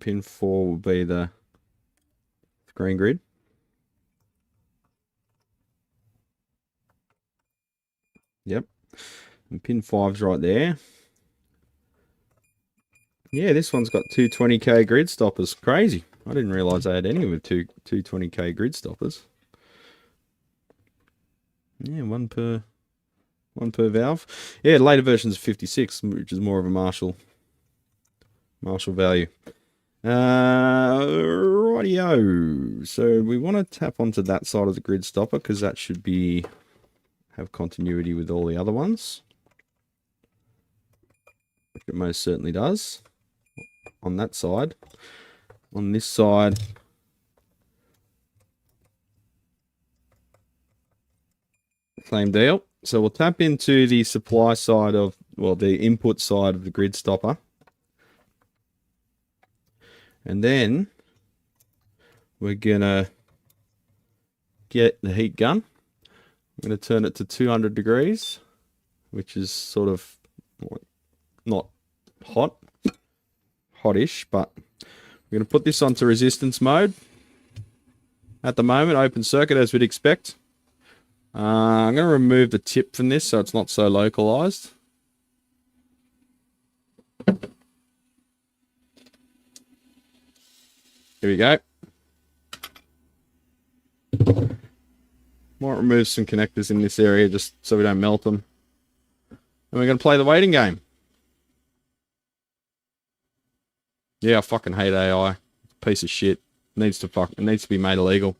Pin 4 will be the green grid. Yep. And pin 5's right there. Yeah, this one's got 220k grid stoppers. Crazy. I didn't realize they had any with 220k grid stoppers. Yeah, one per valve. Yeah, later versions of 56, which is more of a Marshall value. Rightio. So we want to tap onto that side of the grid stopper because that should have continuity with all the other ones, which it most certainly does. On that side. On this side, same deal. So we'll tap into the supply side of, well, the input side of the grid stopper. And then we're going to get the heat gun. I'm going to turn it to 200 degrees, which is sort of not hot-ish, but we're going to put this onto resistance mode. At the moment, open circuit as we'd expect. I'm going to remove the tip from this so it's not so localized. Here we go. Might remove some connectors in this area just so we don't melt them. And we're going to play the waiting game. Yeah, I fucking hate AI. Piece of shit. It needs to be made illegal.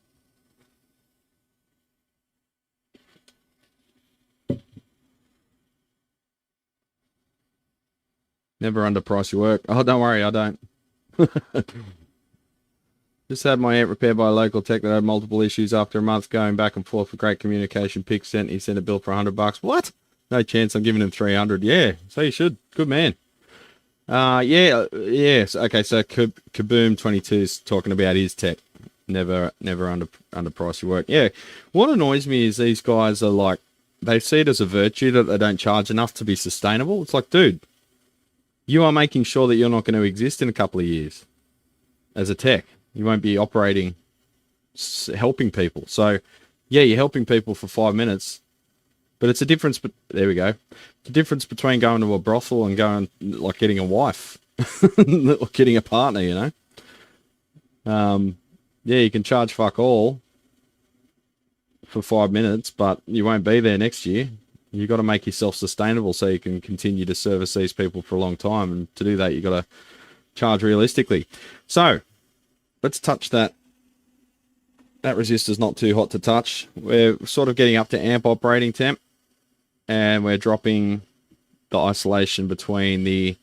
Never underprice your work. Oh, don't worry, I don't. Just had my amp repaired by a local tech that had multiple issues after a month going back and forth for great communication. Pick sent, he sent a bill for $100. What? No chance I'm giving him 300. Yeah, so you should. Good man. Yes. Okay, so Kaboom 22 is talking about his tech. Never underprice your work. Yeah. What annoys me is these guys are like, they see it as a virtue that they don't charge enough to be sustainable. It's like, dude, you are making sure that you're not going to exist in a couple of years as a tech. You won't be operating, helping people. So, yeah, you're helping people for 5 minutes, but it's a difference. But there we go. The difference between going to a brothel and going, like, getting a wife or getting a partner, you know. Yeah, you can charge fuck all for 5 minutes, but you won't be there next year. You got to make yourself sustainable so you can continue to service these people for a long time. And to do that, you got to charge realistically. So let's touch that. That resistor's not too hot to touch. We're sort of getting up to amp operating temp, and we're dropping the isolation between the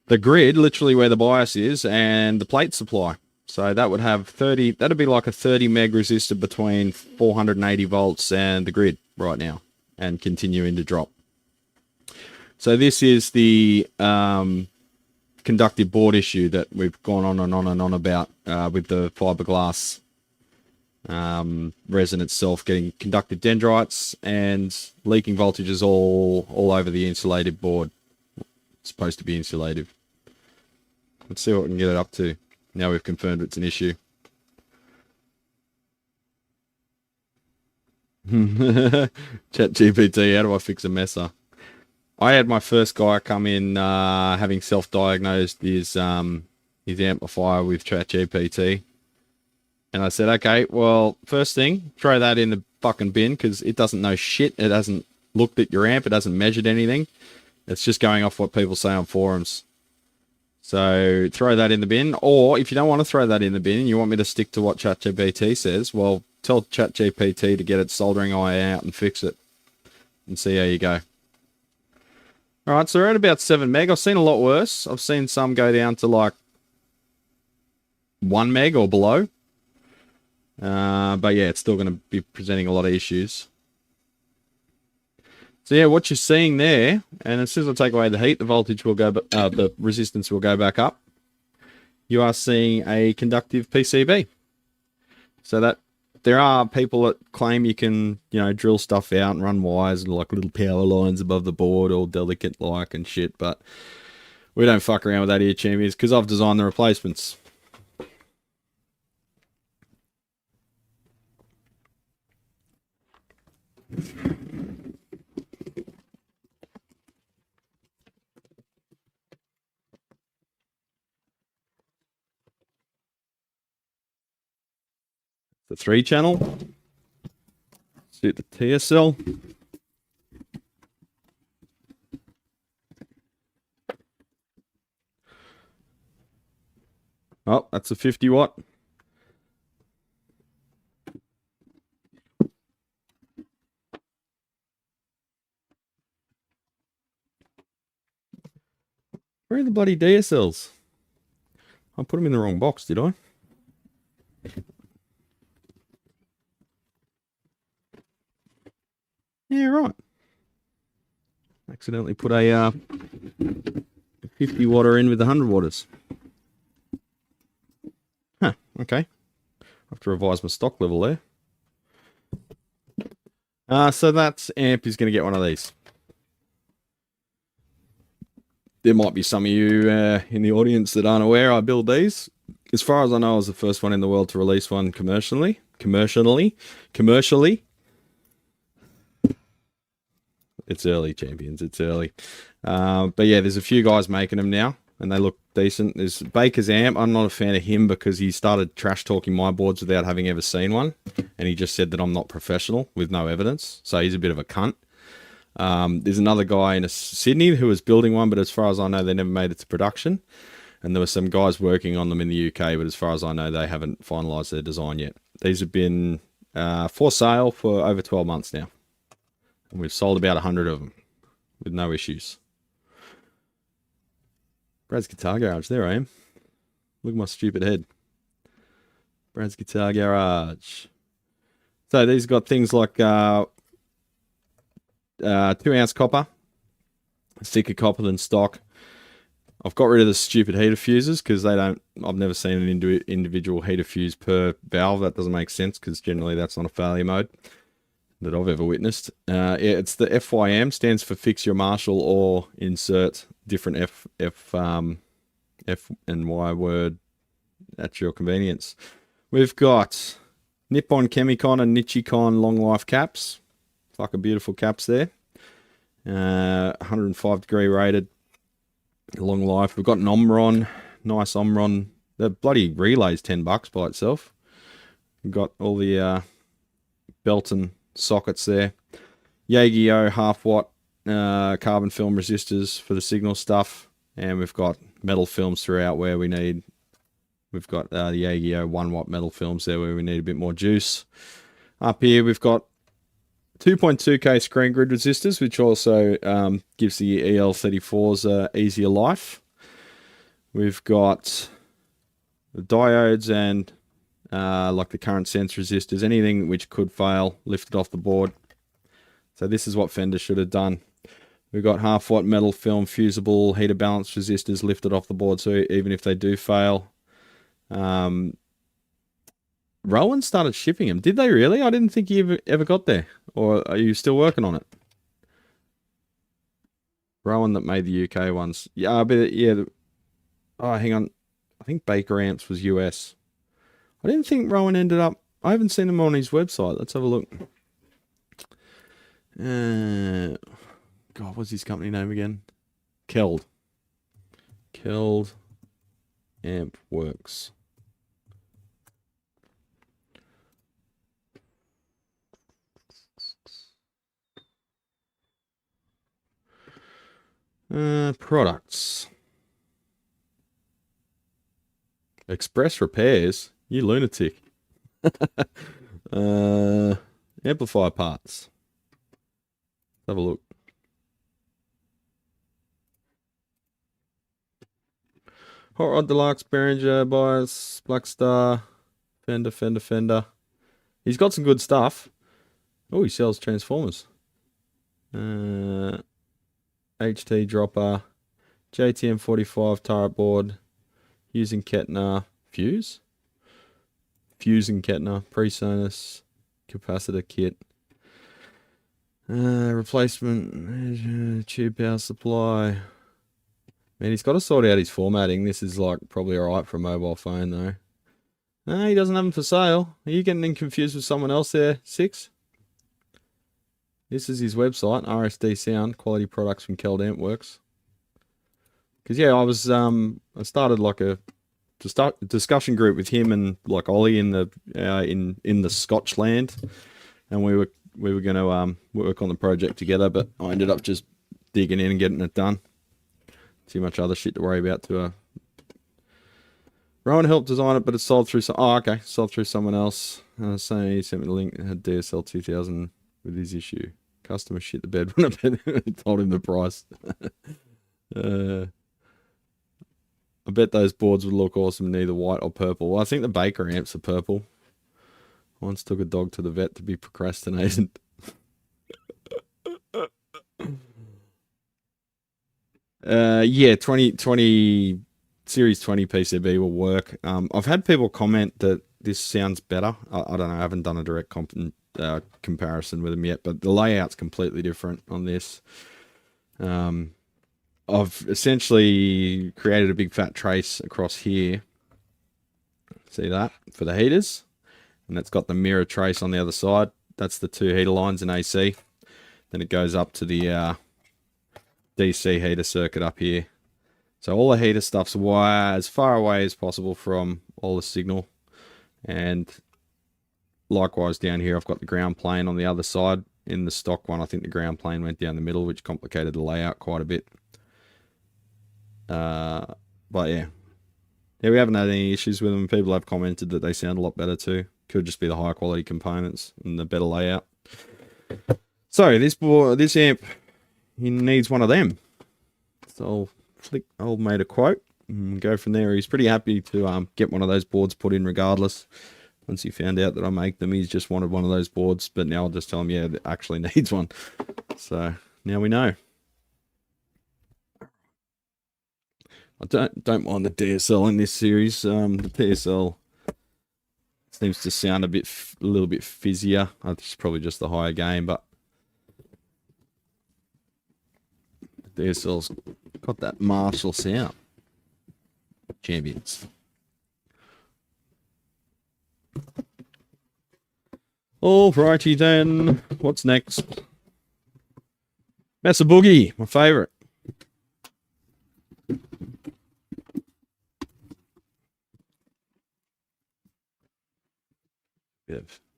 grid, literally where the bias is, and the plate supply. So that would have 30, that'd be like a 30 meg resistor between 480 volts and the grid right now, and continuing to drop. So this is the conductive board issue that we've gone on and on and on about with the fiberglass resin itself getting conductive dendrites and leaking voltages all over the insulated board. It's supposed to be insulative. Let's see what we can get it up to. Now we've confirmed it's an issue. ChatGPT, how do I fix a messer? I had my first guy come in having self-diagnosed his amplifier with ChatGPT. And I said, okay, well, first thing, throw that in the fucking bin because it doesn't know shit. It hasn't looked at your amp. It hasn't measured anything. It's just going off what people say on forums. So throw that in the bin. Or if you don't want to throw that in the bin and you want me to stick to what ChatGPT says, well, tell ChatGPT to get its soldering iron out and fix it and see how you go. All right, so we're at about 7 meg. I've seen a lot worse. I've seen some go down to like 1 meg or below. But yeah, it's still going to be presenting a lot of issues. So yeah, what you're seeing there, and as soon as I take away the heat, the voltage will go, the resistance will go back up. You are seeing a conductive PCB. So that there are people that claim you can, you know, drill stuff out and run wires and like little power lines above the board, all delicate like and shit. But we don't fuck around with that here, champions, because I've designed the replacements. The 3-channel. Suit the TSL. Oh, that's a 50 watt. Where are the bloody DSLs? I put them in the wrong box, did I? Yeah, right. Accidentally put a 50 watter in with the 100 watters. Huh, okay. I have to revise my stock level there. So that amp is going to get one of these. There might be some of you in the audience that aren't aware I build these. As far as I know, I was the first one in the world to release one commercially. It's early, champions. It's early. But yeah, there's a few guys making them now, and they look decent. There's Baker's amp. I'm not a fan of him because he started trash talking my boards without having ever seen one, and he just said that I'm not professional with no evidence. So he's a bit of a cunt. There's another guy in Sydney who was building one, but as far as I know, they never made it to production. And there were some guys working on them in the UK, but as far as I know, they haven't finalised their design yet. These have been for sale for over 12 months now. And we've sold about 100 of them with no issues. Brad's Guitar Garage, there I am. Look at my stupid head. Brad's Guitar Garage. So these got things like 2-ounce copper, thicker copper than stock. I've got rid of the stupid heater fuses because they don't. I've never seen an individual heater fuse per valve. That doesn't make sense because generally that's not a failure mode that I've ever witnessed. Yeah, it's the FYM, stands for fix your Marshall or insert different F and Y word at your convenience. We've got Nippon Chemicon and Nichicon long life caps. Fucking beautiful caps there. 105 degree rated, long life. We've got an Omron, nice Omron. The bloody relay's $10 by itself. We've got all the belt and sockets there. GO half watt carbon film resistors for the signal stuff, and we've got metal films throughout where we need. We've got the GO 1 watt metal films there where we need a bit more juice. Up here we've got 2.2K screen grid resistors, which also gives the EL34s easier life. We've got the diodes and like the current sense resistors, anything which could fail, lifted off the board. So this is what Fender should have done. We've got half watt metal film fusible heater balance resistors lifted off the board, so even if they do fail. Rowan started shipping them. Did they really? I didn't think you ever got there. Or are you still working on it? Rowan that made the UK ones. Yeah, but yeah. Oh, hang on. I think Baker Amps was US. I didn't think Rowan ended up. I haven't seen them on his website. Let's have a look. God, what's his company name again? Keld. Keld Amp Works. Products. Express repairs. You lunatic. Amplifier parts. Let's have a look. Rod Deluxe, Behringer, Bias, Blackstar, Fender. He's got some good stuff. Oh, he sells transformers. HT dropper, JTM 45 turret board, using Kettner fuse, fusing Kettner, PreSonus, capacitor kit, replacement tube power supply. Man, he's got to sort out his formatting. This is like probably alright for a mobile phone though. No, he doesn't have them for sale. Are you getting confused with someone else there, Six? This is his website, RSD Sound, quality products from Keld Amp Works. Because yeah, I started like a discussion group with him and like Ollie in the Scotch land, and we were going to work on the project together, but I ended up just digging in and getting it done. Too much other shit to worry about to Rowan helped design it, but it's sold through sold through someone else. Sony he sent me the link. It had DSL 2000 with his issue. Customer shit the bed when I told him the price. I bet those boards would look awesome in either white or purple. Well, I think the Baker amps are purple. Once took a dog to the vet to be procrastinated. Yeah, 2020 Series 20 PCB will work. I've had people comment that this sounds better. I don't know. I haven't done a direct comparison with them yet, but the layout's completely different on this. I've essentially created a big fat trace across here. See that? For the heaters. And it's got the mirror trace on the other side. That's the two heater lines in AC. Then it goes up to the DC heater circuit up here. So all the heater stuff's as far away as possible from all the signal. And likewise down here I've got the ground plane on the other side. In the stock one I think the ground plane went down the middle, which complicated the layout quite a bit. But yeah, we haven't had any issues with them. People have commented that they sound a lot better too. Could just be the higher quality components and the better layout. So this amp, he needs one of them. So I'll flick old mate a quote and go from there. He's pretty happy to get one of those boards put in regardless. Once he found out that I make them, he's just wanted one of those boards. But now I'll just tell him, yeah, it actually needs one. So now we know. I don't mind the DSL in this series. The PSL seems to sound a little bit fizzier. It's probably just the higher gain, but the DSL's got that Marshall sound. Champions. Alrighty then. What's next? Mesa Boogie, my favourite.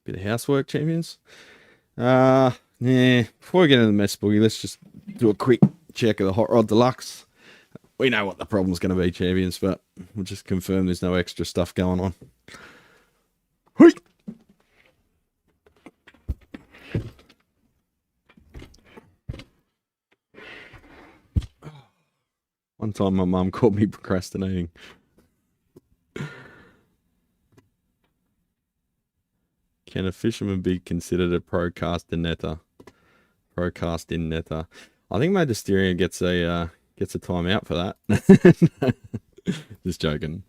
Bit of housework, champions. Yeah. Before we get into the Mesa Boogie, let's just do a quick check of the Hot Rod Deluxe. We know what the problem's going to be, champions, but we'll just confirm there's no extra stuff going on. Hui! One time my mum called me procrastinating. Can a fisherman be considered a pro castanetter? Pro castanetter. I think Magisterium gets a timeout for that. Just joking.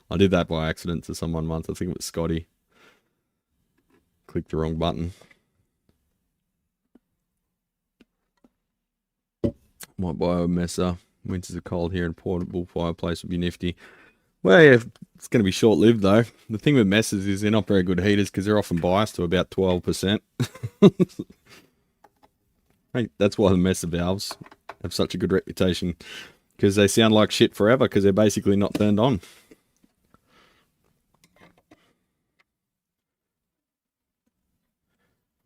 I did that by accident to someone once. I think it was Scotty. Clicked the wrong button. Might buy a Mesa. Winters are cold here and portable fireplace would be nifty. Well, yeah, it's going to be short-lived though. The thing with Mesas is they're not very good heaters because they're often biased to about 12%. That's why the Mesa valves have such a good reputation, because they sound like shit forever because they're basically not turned on.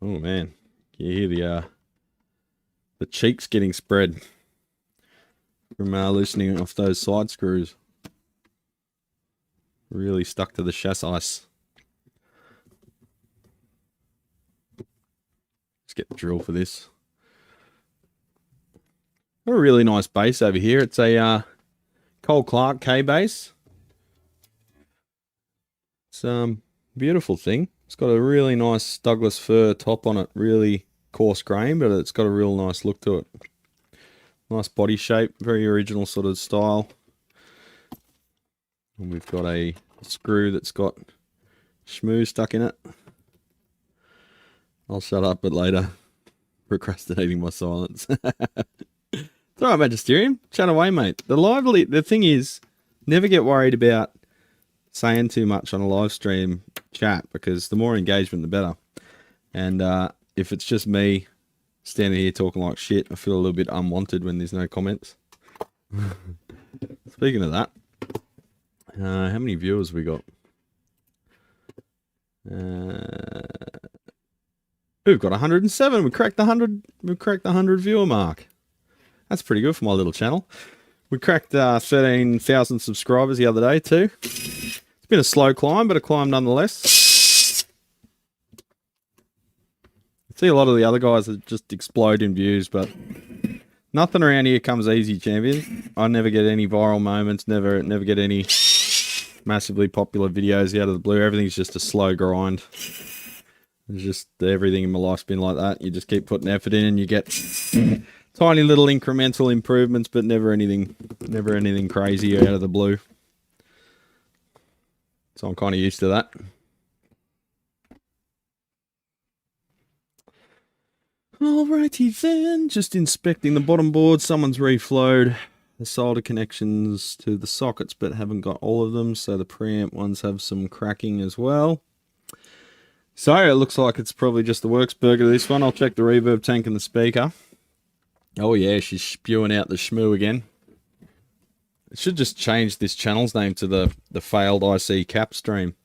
Oh man, you hear the cheeks getting spread from loosening off those side screws. Really stuck to the chassis. Let's get the drill for this. Got a really nice bass over here. It's a Cole Clark K bass. It's a beautiful thing. It's got a really nice Douglas fir top on it. Really coarse grain, but it's got a real nice look to it. Nice body shape, very original sort of style. And we've got a screw that's got schmoo stuck in it. I'll shut up, but later, procrastinating my silence. It's alright, Magisterium. Chat away, mate. The thing is, never get worried about saying too much on a live stream chat, because the more engagement, the better. And if it's just me standing here talking like shit, I feel a little bit unwanted when there's no comments. Speaking of that, how many viewers we got? We've got 107. We cracked the 100. We cracked the 100 viewer mark. That's pretty good for my little channel. We cracked 13,000 subscribers the other day too. It's been a slow climb, but a climb nonetheless. I see a lot of the other guys that just explode in views, but nothing around here comes easy, champion. I never get any viral moments. Never get any massively popular videos out of the blue. Everything's just a slow grind. It's just everything in my life's been like that. You just keep putting effort in and you get tiny little incremental improvements, but never anything crazy out of the blue. So I'm kind of used to that. Alrighty then, just inspecting the bottom board. Someone's reflowed the solder connections to the sockets, but haven't got all of them, so the preamp ones have some cracking as well. So it looks like it's probably just the works burger, this one. I'll check the reverb tank and the speaker. Oh yeah, she's spewing out the schmoo again. It should just change this channel's name to the failed IC cap stream.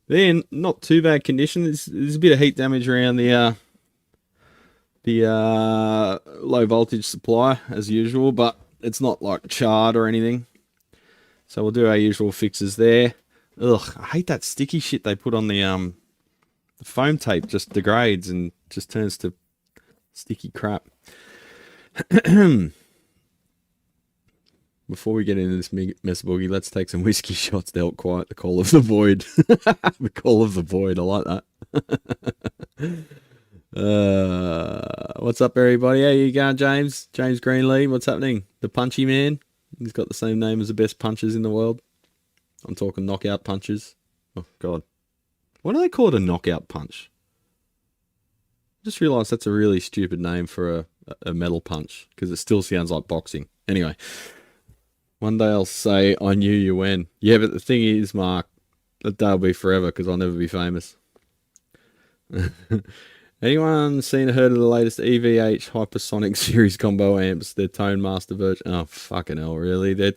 They're in not too bad condition. There's a bit of heat damage around the low voltage supply as usual, but it's not like charred or anything. So we'll do our usual fixes there. Ugh, I hate that sticky shit they put on the foam tape. Just degrades and just turns to sticky crap. Before we get into this Mesa Boogie, let's take some whiskey shots to help quiet the call of the void. The call of the void, I like that. What's up, everybody? How you going, James? James Greenlee, what's happening? The Punchy Man. He's got the same name as the best punchers in the world. I'm talking knockout punches. Oh, God. Why do they call it a knockout punch? I just realised that's a really stupid name for a metal punch, because it still sounds like boxing. Anyway, one day I'll say, I knew you when. Yeah, but the thing is, Mark, that day will be forever, because I'll never be famous. Anyone seen or heard of the latest EVH Hypersonic series combo amps? They're Tone Master version. Oh, fucking hell, really? The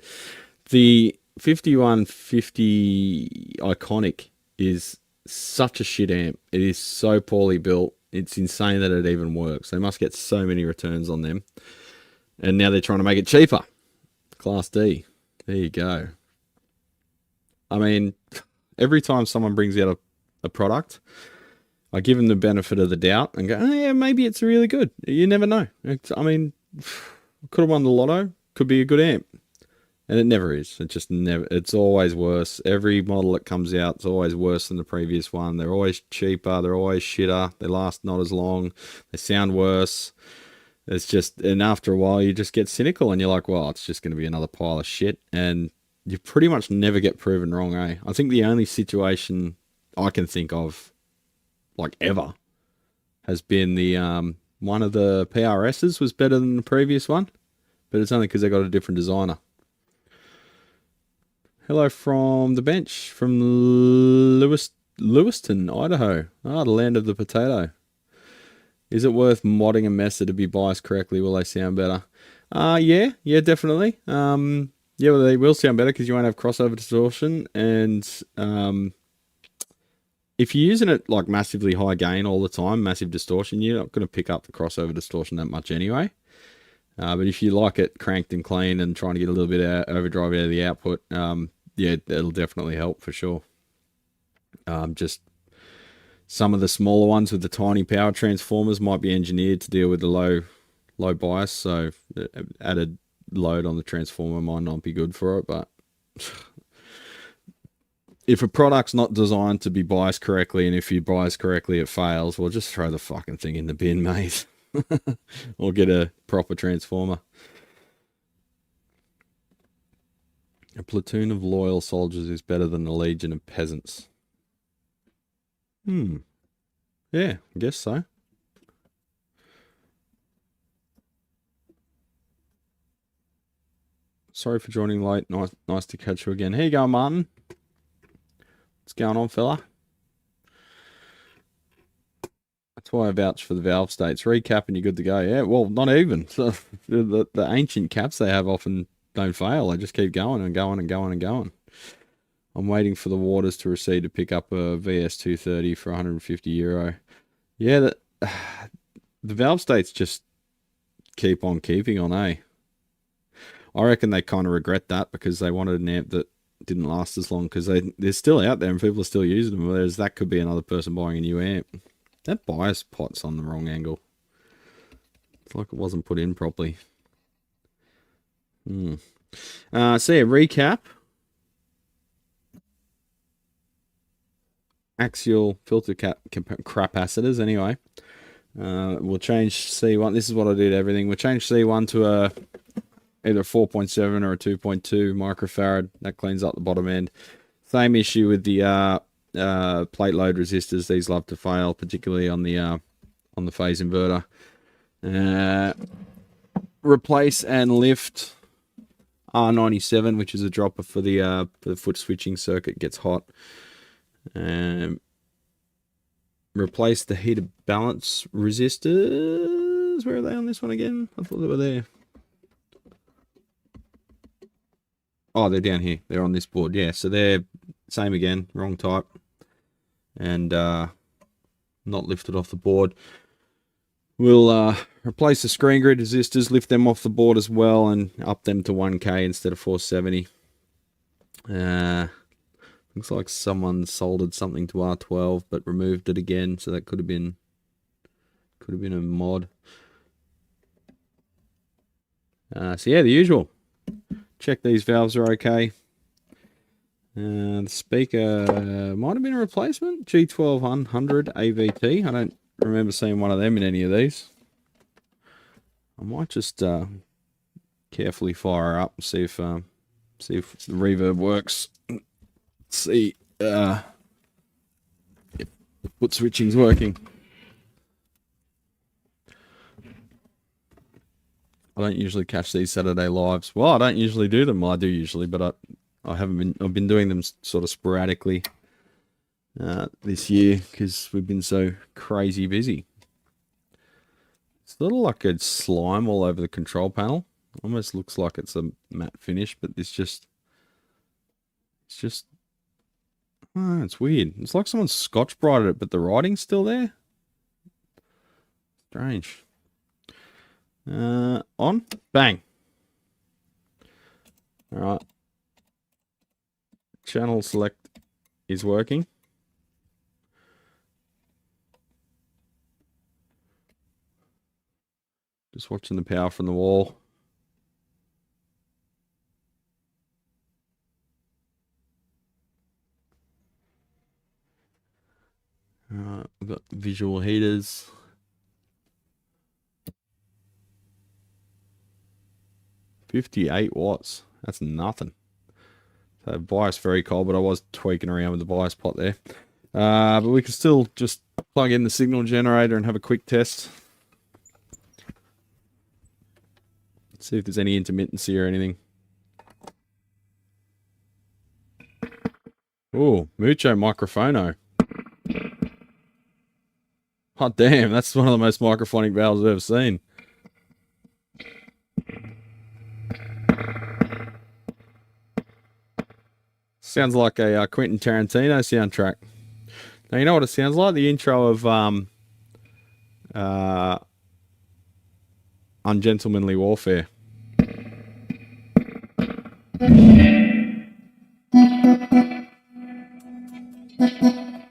5150 Iconic is such a shit amp. It is so poorly built. It's insane that it even works. They must get so many returns on them. And now they're trying to make it cheaper. Class D. There you go. I mean, every time someone brings out a product, I give them the benefit of the doubt and go, oh yeah, maybe it's really good. You never know. I mean, could have won the lotto. Could be a good amp. And it never is. It just never. It's always worse. Every model that comes out is always worse than the previous one. They're always cheaper. They're always shitter. They last not as long. They sound worse. It's just, and after a while you just get cynical and you're like, well, it's just going to be another pile of shit. And you pretty much never get proven wrong, eh? I think the only situation I can think of, like ever, has been the one of the PRSs was better than the previous one, but it's only because they got a different designer. Hello from the bench from Lewiston, Idaho. Ah, the land of the potato. Is it worth modding a Mesa to be biased correctly? Will they sound better? Yeah, definitely. Yeah, well, they will sound better because you won't have crossover distortion, and if you're using it like massively high gain all the time, massive distortion, you're not going to pick up the crossover distortion that much anyway. But if you like it cranked and clean and trying to get a little bit of overdrive out of the output, yeah, it'll definitely help for sure. Just some of the smaller ones with the tiny power transformers might be engineered to deal with the low bias, so added load on the transformer might not be good for it, but if a product's not designed to be biased correctly, and if you bias correctly it fails, well, just throw the fucking thing in the bin, mate. Or get a proper transformer. A platoon of loyal soldiers is better than a legion of peasants. Yeah, I guess so. Sorry for joining late. Nice to catch you again. Here you go, Martin. What's going on, fella? That's why I vouch for the valve states. Recap and you're good to go. Yeah, well, not even. So the ancient caps they have often don't fail. They just keep going and going and going and going. I'm waiting for the waters to recede to pick up a VS230 for €150. Yeah, the valve states just keep on keeping on, eh? I reckon they kind of regret that because they wanted an amp that didn't last as long, because they're still out there and people are still using them, whereas that could be another person buying a new amp. That bias pot's on the wrong angle. It's like it wasn't put in properly. So yeah, recap. Axial filter capacitors anyway. We'll change C1. This is what I did everything. We'll change C1 to either a 4.7 or a 2.2 microfarad. That cleans up the bottom end. Same issue with the plate load resistors. These love to fail, particularly on the phase inverter. Replace and lift R97, which is a dropper for the foot switching circuit. Gets hot. Replace the heater balance resistors. Where are they on this one again? I thought they were there. Oh, they're down here. They're on this board. Yeah, so they're same again. Wrong type. And not lifted off the board. We'll replace the screen grid resistors, lift them off the board as well, and up them to 1K instead of 470. Looks like someone soldered something to R12 but removed it again, so that could have been a mod. So yeah, the usual. Check these valves are okay. The speaker might have been a replacement. G1200 AVT. I don't remember seeing one of them in any of these. I might just carefully fire up and see if the reverb works. See if the foot switching's working. I don't usually catch these Saturday lives. Well, I don't usually do them. Well, I do usually, but I haven't been. I've been doing them sort of sporadically this year because we've been so crazy busy. It's a little like a slime all over the control panel. Almost looks like it's a matte finish, but it's just it's weird. It's like someone Scotch Brighted it, but the writing's still there. Strange. On, bang. All right. Channel select is working. Just watching the power from the wall. Alright, we've got visual heaters. $58. That's nothing. So bias very cold, but I was tweaking around with the bias pot there. But we can still just plug in the signal generator and have a quick test. See if there's any intermittency or anything. Oh, mucho microphono. Oh damn, that's one of the most microphonic valves I've ever seen. Sounds like a Quentin Tarantino soundtrack. Now you know what it sounds like? The intro of Ungentlemanly Warfare.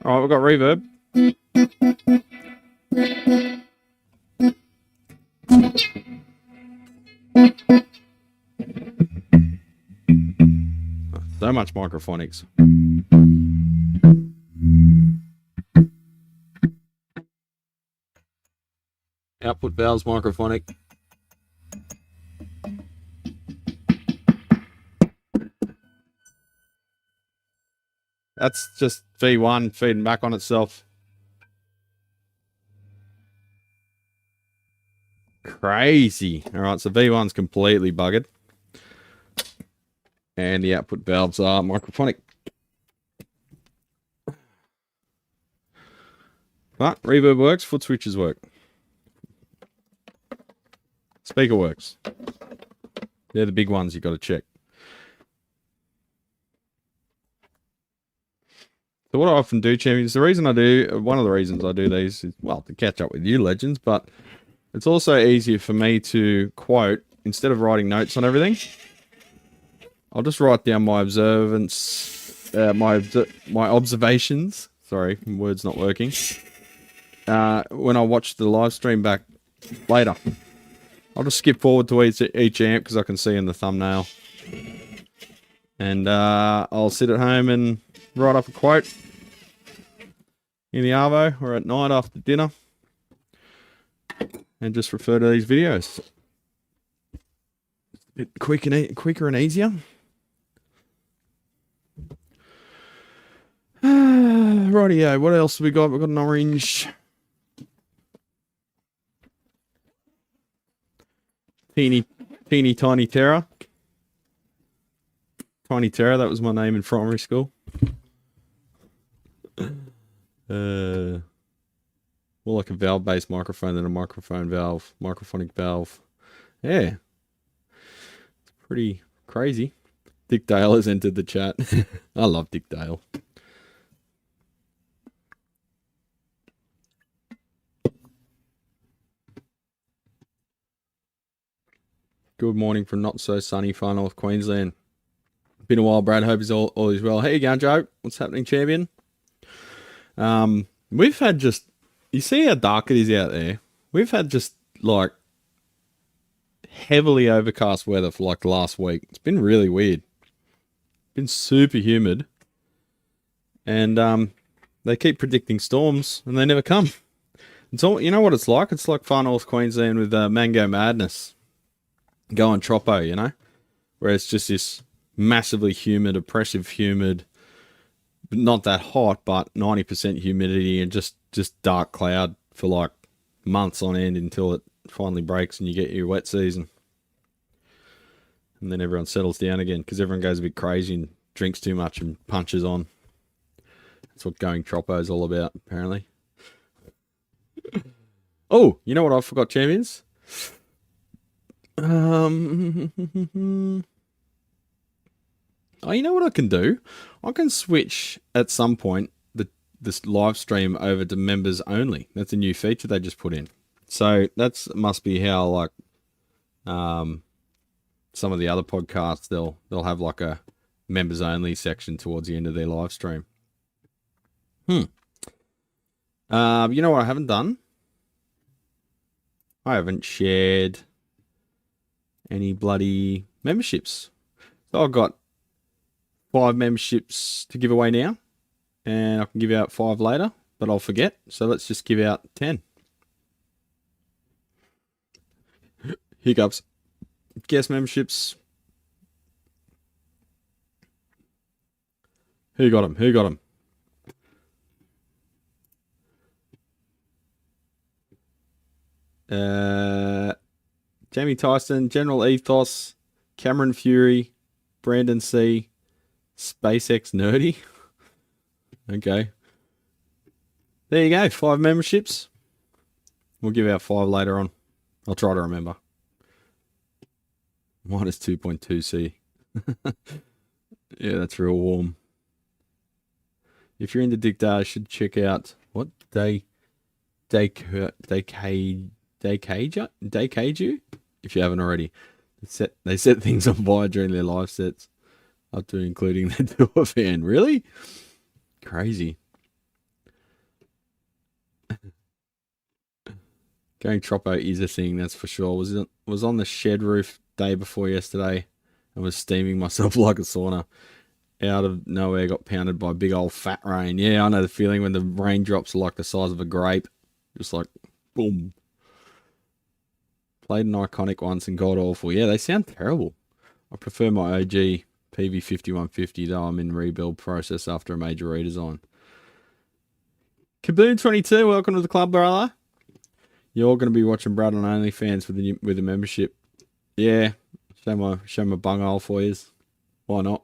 Alright, we've got reverb. So much microphonics. Output valves microphonic. That's just V1 feeding back on itself. Crazy. Alright, so V1's completely buggered. And the output valves are microphonic. But reverb works, foot switches work. Speaker works. They're the big ones you've got to check. So what I often do, champions, one of the reasons I do these is, well, to catch up with you legends, but it's also easier for me to quote, instead of writing notes on everything, I'll just write down my my observations. Sorry, word's not working. When I watch the live stream back later. I'll just skip forward to each amp because I can see in the thumbnail. And I'll sit at home and write up a quote in the Arvo or at night after dinner. And just refer to these videos. A bit quicker and easier. Rightio, what else have we got? We've got an orange. Teeny Tiny Terror. Tiny Terror, that was my name in primary school. More like a valve-based microphone than a microphone valve. Microphonic valve. Yeah. It's pretty crazy. Dick Dale has entered the chat. I love Dick Dale. Good morning from not so sunny far north Queensland. Been a while, Brad. Hope all is well. How you going, Joe? What's happening, champion? We've had just, you see how dark it is out there? We've had just like heavily overcast weather for like the last week. It's been really weird. Been super humid. And they keep predicting storms and they never come. It's all, you know what it's like? It's like Far North Queensland with Mango Madness. Going Troppo, you know? Where it's just this massively humid, oppressive humid, not that hot, but 90% humidity and just dark cloud for like months on end until it finally breaks and you get your wet season. And then everyone settles down again because everyone goes a bit crazy and drinks too much and punches on. That's what going Troppo is all about, apparently. Oh, you know what I forgot, champions? Oh, you know what I can do? I can switch at some point this live stream over to members only. That's a new feature they just put in. So that's must be how like some of the other podcasts they'll have like a members only section towards the end of their live stream. You know what I haven't done? I haven't shared any bloody memberships. So I've got 5 memberships to give away now, and I can give out 5 later, but I'll forget. So let's just give out 10. Hiccups. Guest memberships. Who got them? Who got them? Jamie Tyson, General Ethos, Cameron Fury, Brandon C, SpaceX Nerdy. Okay. There you go. 5 memberships. We'll give out 5 later on. I'll try to remember. Minus 2.2C. Yeah, that's real warm. If you're into Dick Dale, you should check out what Daycaju, if you haven't already. They set things on fire during their live sets, up to including the tour fan. Really? Crazy. Going Troppo is a thing, that's for sure. Was on the shed roof day before yesterday and was steaming myself like a sauna. Out of nowhere, got pounded by big old fat rain. Yeah, I know the feeling when the raindrops are like the size of a grape. Just like, boom. Played an iconic once and god awful. Yeah, they sound terrible. I prefer my OG PV5150 though I'm in rebuild process after a major redesign. Kaboom22, welcome to the club, brother. You're going to be watching Brad on OnlyFans with a membership. Yeah, show my bunghole for you. Why not?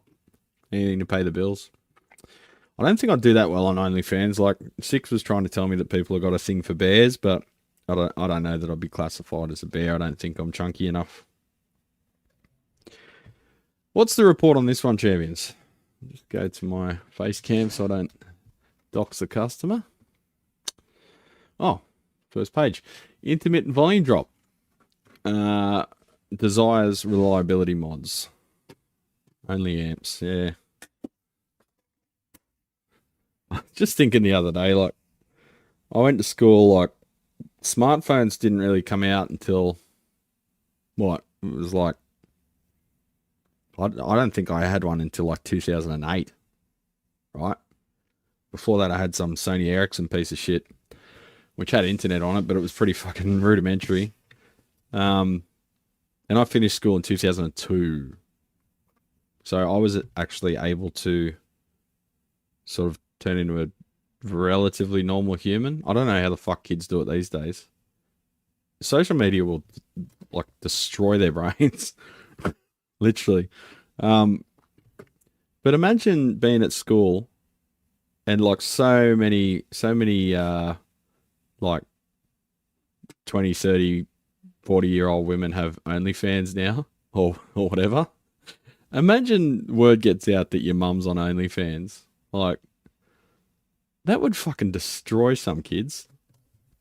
Anything to pay the bills. I don't think I'd do that well on OnlyFans. Like, Six was trying to tell me that people have got a thing for bears, but I don't know that I'd be classified as a bear. I don't think I'm chunky enough. What's the report on this one, champions? Just go to my face cam so I don't dox the customer. Oh, first page. Intermittent volume drop. Desires reliability mods. Only amps, yeah. Just thinking the other day, like, I went to school, like, smartphones didn't really come out until, what, it was like, I don't think I had one until like 2008, right? Before that I had some Sony Ericsson piece of shit, which had internet on it, but it was pretty fucking rudimentary. And I finished school in 2002. So I was actually able to sort of turn into a relatively normal human. I don't know how the fuck kids do it these days. Social media will like destroy their brains. Literally. But imagine being at school and like so many like 20, 30, 40-year-old women have OnlyFans now or whatever. Imagine word gets out that your mum's on OnlyFans. Like, that would fucking destroy some kids.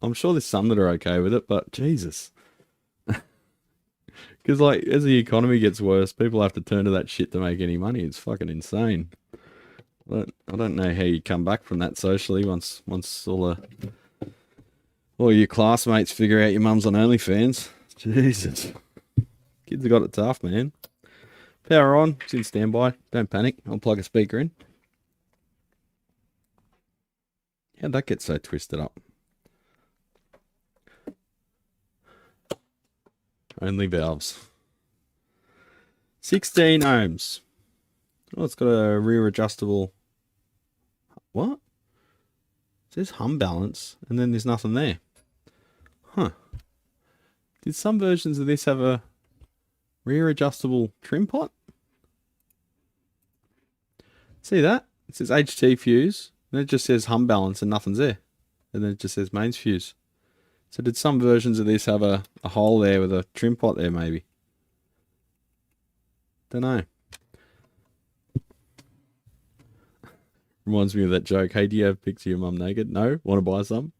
I'm sure there's some that are okay with it, but Jesus. Because, like, as the economy gets worse, people have to turn to that shit to make any money. It's fucking insane. But I don't know how you come back from that socially once all your classmates figure out your mum's on OnlyFans. Jesus. Kids have got it tough, man. Power on. It's in standby. Don't panic. I'll plug a speaker in. How'd that get so twisted up? only valves. 16 ohms. Oh, it's got a rear adjustable. What? It says hum balance, and then there's nothing there. Huh. Did some versions of this have a rear adjustable trim pot? See that? It says HT fuse, and it just says hum balance and nothing's there. And then it just says mains fuse. So did some versions of this have a hole there with a trim pot there maybe? Don't know. Reminds me of that joke. Hey, do you have pics of your mum naked? No? Want to buy some?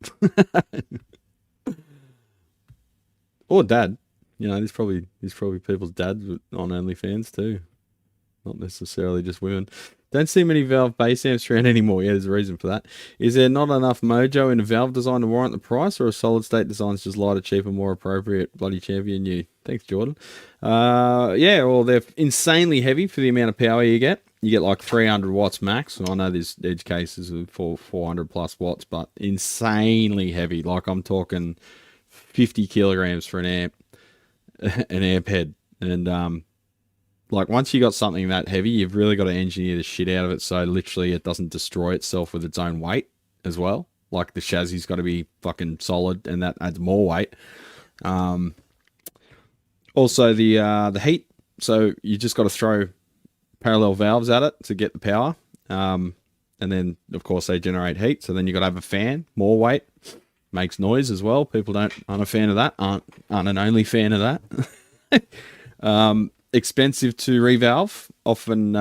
Or dad. You know, there's probably people's dads on OnlyFans too. Not necessarily just women. Don't see many valve bass amps around anymore. Yeah, there's a reason for that. Is there not enough mojo in a valve design to warrant the price, or a solid state design's just lighter, cheaper, more appropriate? Bloody champion you. Thanks, Jordan. Yeah, well, they're insanely heavy for the amount of power you get. You get like 300 watts max. I know there's edge cases for 400 plus watts, but insanely heavy. Like I'm talking 50 kilograms for an amp, an amp head. And like once you got something that heavy, you've really got to engineer the shit out of it so literally it doesn't destroy itself with its own weight as well. Like the chassis got to be fucking solid, and that adds more weight. Also the heat. So you just got to throw parallel valves at it to get the power. And then of course they generate heat. So then you got to have a fan, more weight, makes noise as well. People aren't a fan of that. Aren't an only fan of that. Expensive to revalve, often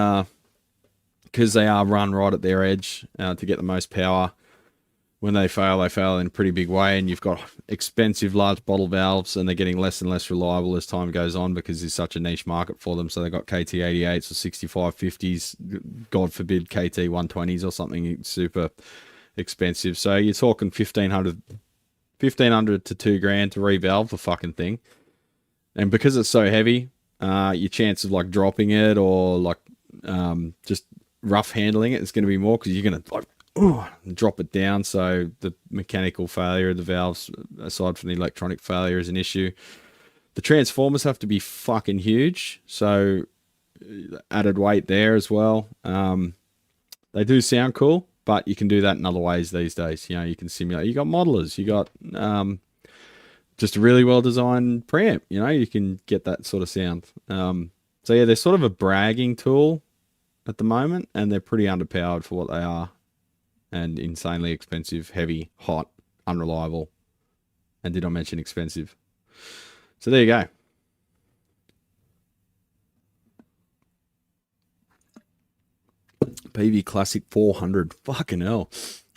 because they are run right at their edge to get the most power. When they fail in a pretty big way, and you've got expensive large bottle valves, and they're getting less and less reliable as time goes on because there's such a niche market for them. So they've got KT88s or 6550s, God forbid KT120s or something super expensive. So you're talking 1500 to $2,000 to revalve the fucking thing. And because it's so heavy, your chance of like dropping it or like just rough handling it is going to be more, because you're going to like drop it down. So the mechanical failure of the valves, aside from the electronic failure, is an issue. The transformers have to be fucking huge, so added weight there as well. They do sound cool, but you can do that in other ways these days. You know, you can simulate. You got modelers. You got just a really well designed preamp. You know, you can get that sort of sound. So yeah, they're sort of a bragging tool at the moment, and they're pretty underpowered for what they are, and insanely expensive, heavy, hot, unreliable. And did I mention expensive? So there you go. PV Classic 400. Fucking hell.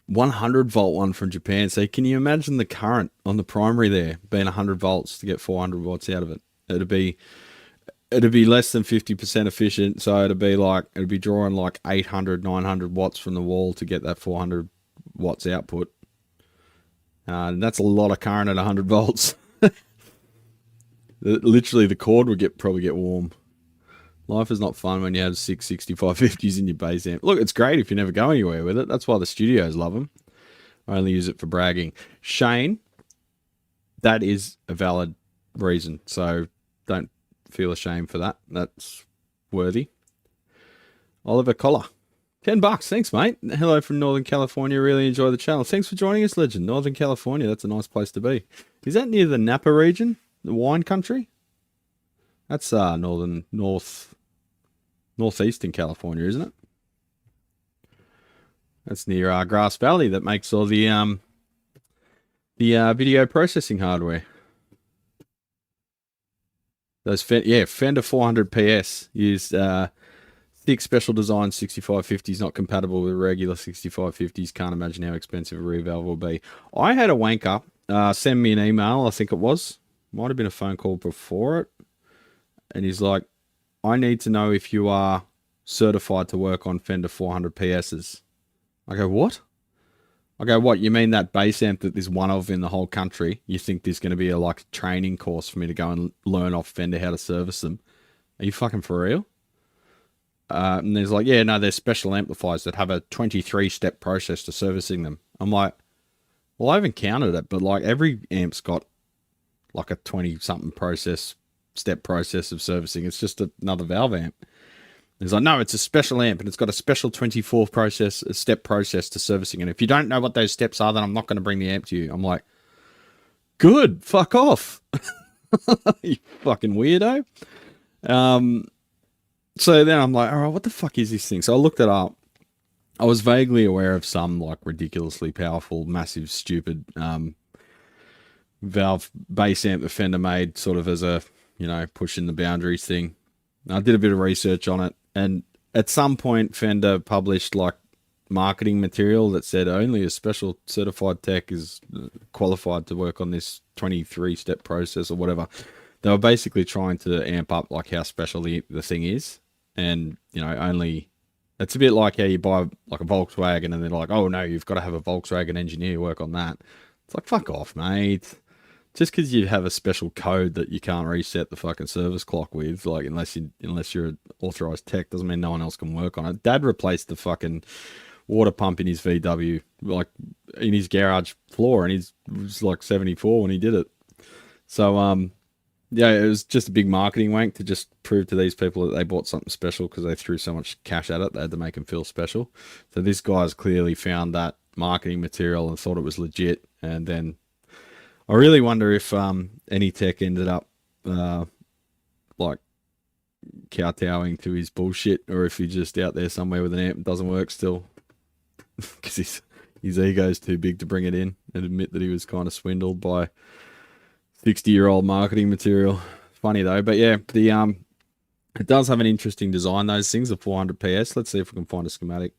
100 volt one from Japan. So can you imagine the current on the primary there being 100 volts to get 400 watts out of it? It'd be less than 50% efficient. So it'd be drawing like 800, 900 watts from the wall to get that 400 watts output. And that's a lot of current at 100 volts. Literally the cord would probably get warm. Life is not fun when you have 6 6550s in your bass amp. Look, it's great if you never go anywhere with it. That's why the studios love them. I only use it for bragging. Shane, that is a valid reason. So don't feel ashamed for that. That's worthy. Oliver Collar, $10. Thanks, mate. Hello from Northern California. Really enjoy the channel. Thanks for joining us, legend. Northern California, that's a nice place to be. Is that near the Napa region? The wine country? That's northeastern California, isn't it? That's near Grass Valley, that makes all the video processing hardware. Those Fender 400 PS used thick special design 6550s, not compatible with regular 6550s. Can't imagine how expensive a revalve will be. I had a wanker send me an email, I think it was. Might have been a phone call before it. And he's like, I need to know if you are certified to work on Fender 400 PSs. I go, what? I go, what? You mean that bass amp that there's one of in the whole country? You think there's going to be a training course for me to go and learn off Fender how to service them? Are you fucking for real? And there's like, yeah, no, there's special amplifiers that have a 23-step process to servicing them. I'm like, well, I haven't counted it, but like every amp's got like a 20-something process step process of servicing. It's just another valve amp. He's like, no, it's a special amp, and it's got a special 24 step process to servicing. And if you don't know what those steps are, then I'm not going to bring the amp to you. I'm like, good, fuck off. You fucking weirdo. So then I'm like, all right, what the fuck is this thing? So I looked it up. I was vaguely aware of some like ridiculously powerful, massive, stupid valve bass amp that Fender made sort of as a, you know, pushing the boundaries thing. I did a bit of research on it, and at some point Fender published like marketing material that said only a special certified tech is qualified to work on this 23-step process or whatever. They were basically trying to amp up like how special the thing is, and you know, only it's a bit like how you buy like a Volkswagen and they're like, oh no, you've got to have a Volkswagen engineer work on that. It's like, fuck off, mate. Just because you have a special code that you can't reset the fucking service clock with, like unless you're an authorized tech, doesn't mean no one else can work on it. Dad replaced the fucking water pump in his VW, like in his garage floor, and he was like 74 when he did it. So yeah, it was just a big marketing wank to just prove to these people that they bought something special because they threw so much cash at it. They had to make them feel special. So this guy's clearly found that marketing material and thought it was legit, and then I really wonder if any tech ended up like kowtowing to his bullshit, or if he's just out there somewhere with an amp that doesn't work still, because his ego's too big to bring it in and admit that he was kind of swindled by 60-year-old marketing material. Funny though, but yeah, the it does have an interesting design. Those things, the 400 PS. Let's see if we can find a schematic.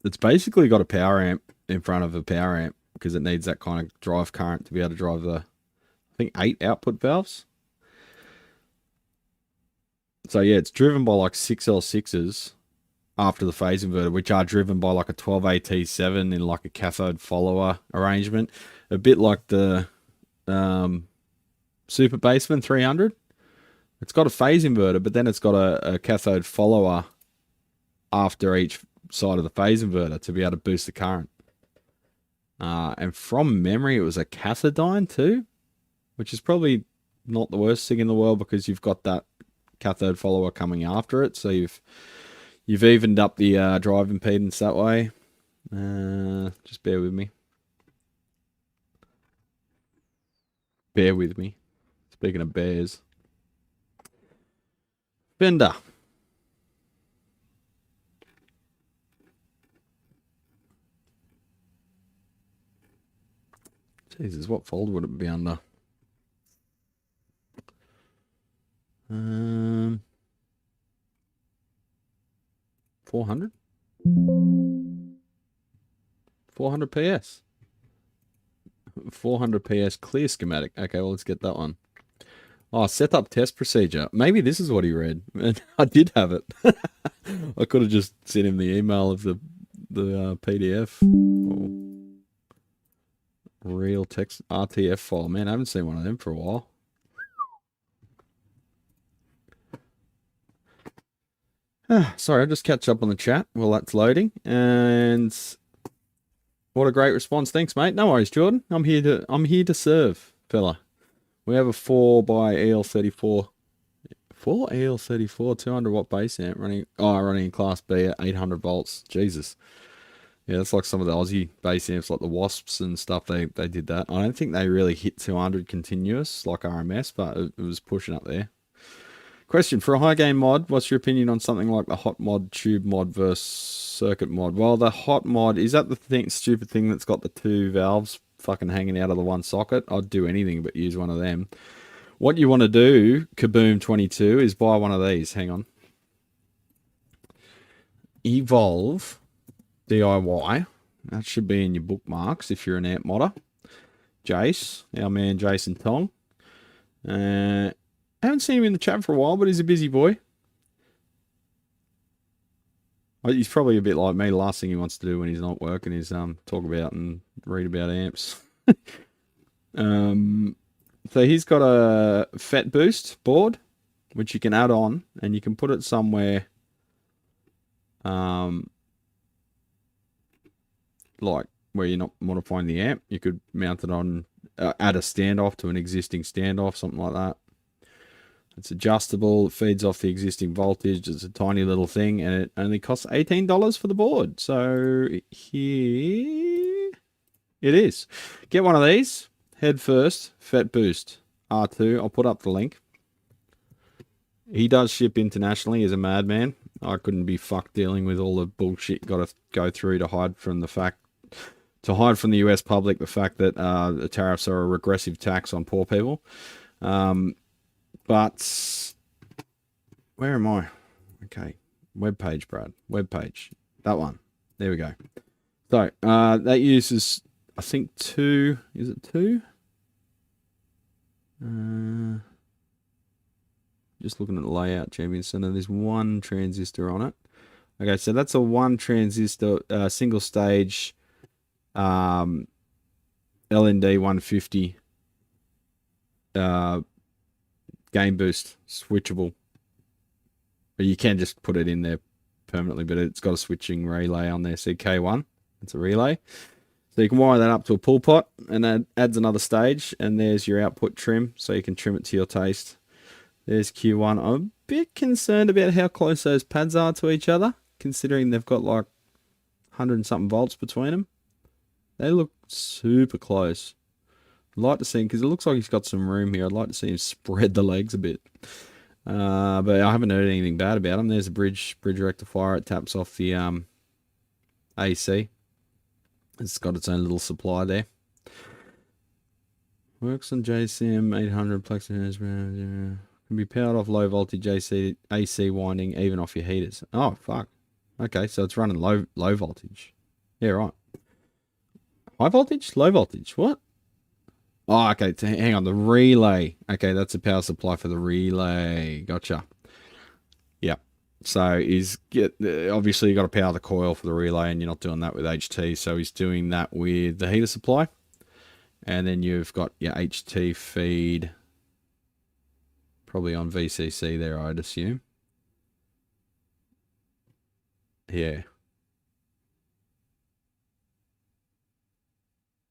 It's basically got a power amp in front of a power amp because it needs that kind of drive current to be able to drive the, I think, 8 output valves. So yeah, it's driven by like 6 L6s after the phase inverter, which are driven by like a 12AT7 in like a cathode follower arrangement, a bit like the Super Bassman 300. It's got a phase inverter, but then it's got a cathode follower after each side of the phase inverter to be able to boost the current. And from memory, it was a cathodiene too, which is probably not the worst thing in the world because you've got that cathode follower coming after it, so you've evened up the drive impedance that way. Just bear with me. Bear with me. Speaking of bears. Fender. Jesus, what folder would it be under? 400? 400 PS. 400 PS clear schematic. Okay, well, let's get that one. Oh, setup test procedure. Maybe this is what he read. I did have it. I could have just sent him the email of the PDF. Oh. Real text RTF file. Man, I haven't seen one of them for a while. Sorry, I'll just catch up on the chat while that's loading. And what a great response. Thanks, mate. No worries, Jordan. I'm here to serve, fella. We have a 4x EL34 200 watt bass amp running in class B at 800 volts. Jesus. Yeah, that's like some of the Aussie bass amps, like the Wasps and stuff. They did that. I don't think they really hit 200 continuous like RMS, but it was pushing up there. Question, for a high gain mod, what's your opinion on something like the hot mod, tube mod versus circuit mod? Well, the hot mod, is that the stupid thing that's got the 2 valves fucking hanging out of the one socket? I'd do anything but use one of them. What you want to do, Kaboom22, is buy one of these. Hang on. Evolve DIY. That should be in your bookmarks if you're an amp modder. Jace, our man Jason Tong. I haven't seen him in the chat for a while, but he's a busy boy. He's probably a bit like me. The last thing he wants to do when he's not working is talk about and read about amps. So he's got a Fat Boost board, which you can add on, and you can put it somewhere like where you're not modifying the amp. You could mount it on, add a standoff to an existing standoff, something like that. It's adjustable. It feeds off the existing voltage. It's a tiny little thing, and it only costs $18 for the board. So here it is. Get one of these. Head first. FET Boost R2. I'll put up the link. He does ship internationally. He's a madman. I couldn't be fucked dealing with all the bullshit got to go through to hide from the US public the fact that the tariffs are a regressive tax on poor people. But where am I? Okay, web page, Brad. Web page. That one. There we go. So that uses, I think, 2. Is it 2? Just looking at the layout, Champion Center. There's 1 transistor on it. Okay, so that's a 1 transistor single stage LND 150 gain boost, switchable. But you can just put it in there permanently, but it's got a switching relay on there. So K1, it's a relay. So you can wire that up to a pull pot, and that adds another stage, and there's your output trim, so you can trim it to your taste. There's Q1. I'm a bit concerned about how close those pads are to each other, considering they've got like 100 and something volts between them. They look super close. I'd like to see him, because it looks like he's got some room here. I'd like to see him spread the legs a bit. But I haven't heard anything bad about him. There's a bridge rectifier. It taps off the AC. It's got its own little supply there. Works on JCM 800 plexus. Can be powered off low voltage AC winding, even off your heaters. Oh, fuck. Okay, so it's running low voltage. Yeah, right. High voltage? Low voltage? What? Oh, okay. Hang on. The relay. Okay, that's a power supply for the relay. Gotcha. Yeah. So obviously you got to power the coil for the relay, and you're not doing that with HT. So he's doing that with the heater supply, and then you've got your HT feed, probably on VCC there, I'd assume. Yeah.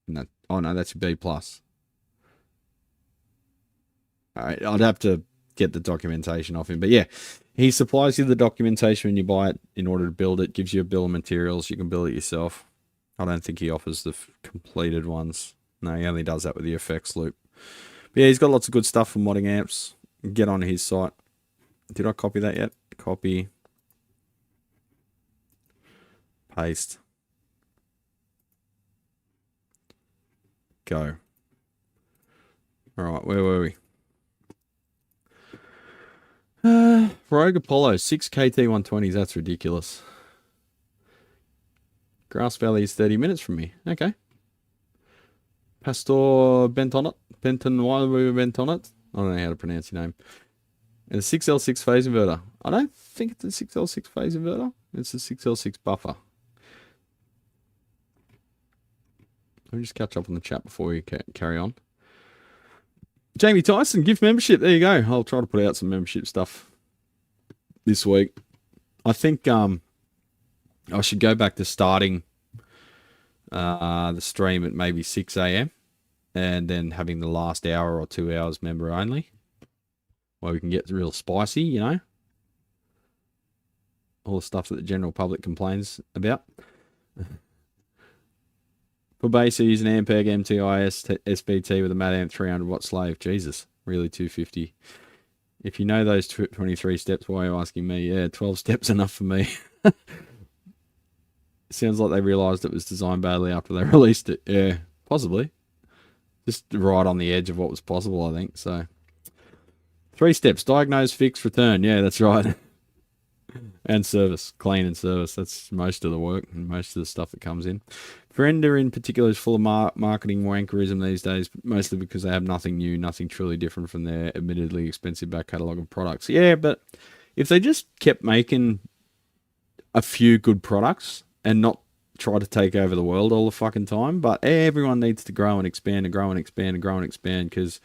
No. Oh no, that's B plus. All right, I'd have to get the documentation off him, but yeah, he supplies you the documentation when you buy it in order to build it. Gives you a bill of materials. You can build it yourself. I don't think he offers the completed ones. No, he only does that with the effects loop. But yeah, he's got lots of good stuff for modding amps. Get on his site. Did I copy that yet? Copy. Paste. Go. All right, where were we? Rogue Apollo, 6 KT120s, that's ridiculous. Grass Valley is 30 minutes from me. Okay. Pastor Benton bent on it. I don't know how to pronounce your name. And a 6L6 phase inverter. I don't think it's a 6L6 phase inverter. It's a 6L6 buffer. Let me just catch up on the chat before we carry on. Jamie Tyson, gift membership. There you go. I'll try to put out some membership stuff this week. I think I should go back to starting the stream at maybe 6 a.m. and then having the last hour or 2 hours member only, where we can get real spicy, you know. All the stuff that the general public complains about. For bass, I use an Ampeg MTIS SBT with a Mad Amp 300 watt slave. Jesus, really 250. If you know those 23 steps, why are you asking me? Yeah, 12 steps enough for me. Sounds like they realised it was designed badly after they released it. Yeah, possibly. Just right on the edge of what was possible, I think. So, 3 steps: diagnose, fix, return. Yeah, that's right. And service, clean and service. That's most of the work and most of the stuff that comes in. Fender in particular is full of marketing wankerism these days, mostly because they have nothing new, nothing truly different from their admittedly expensive back catalogue of products. Yeah, but if they just kept making a few good products and not try to take over the world all the fucking time, but everyone needs to grow and expand and grow and expand and grow and expand, because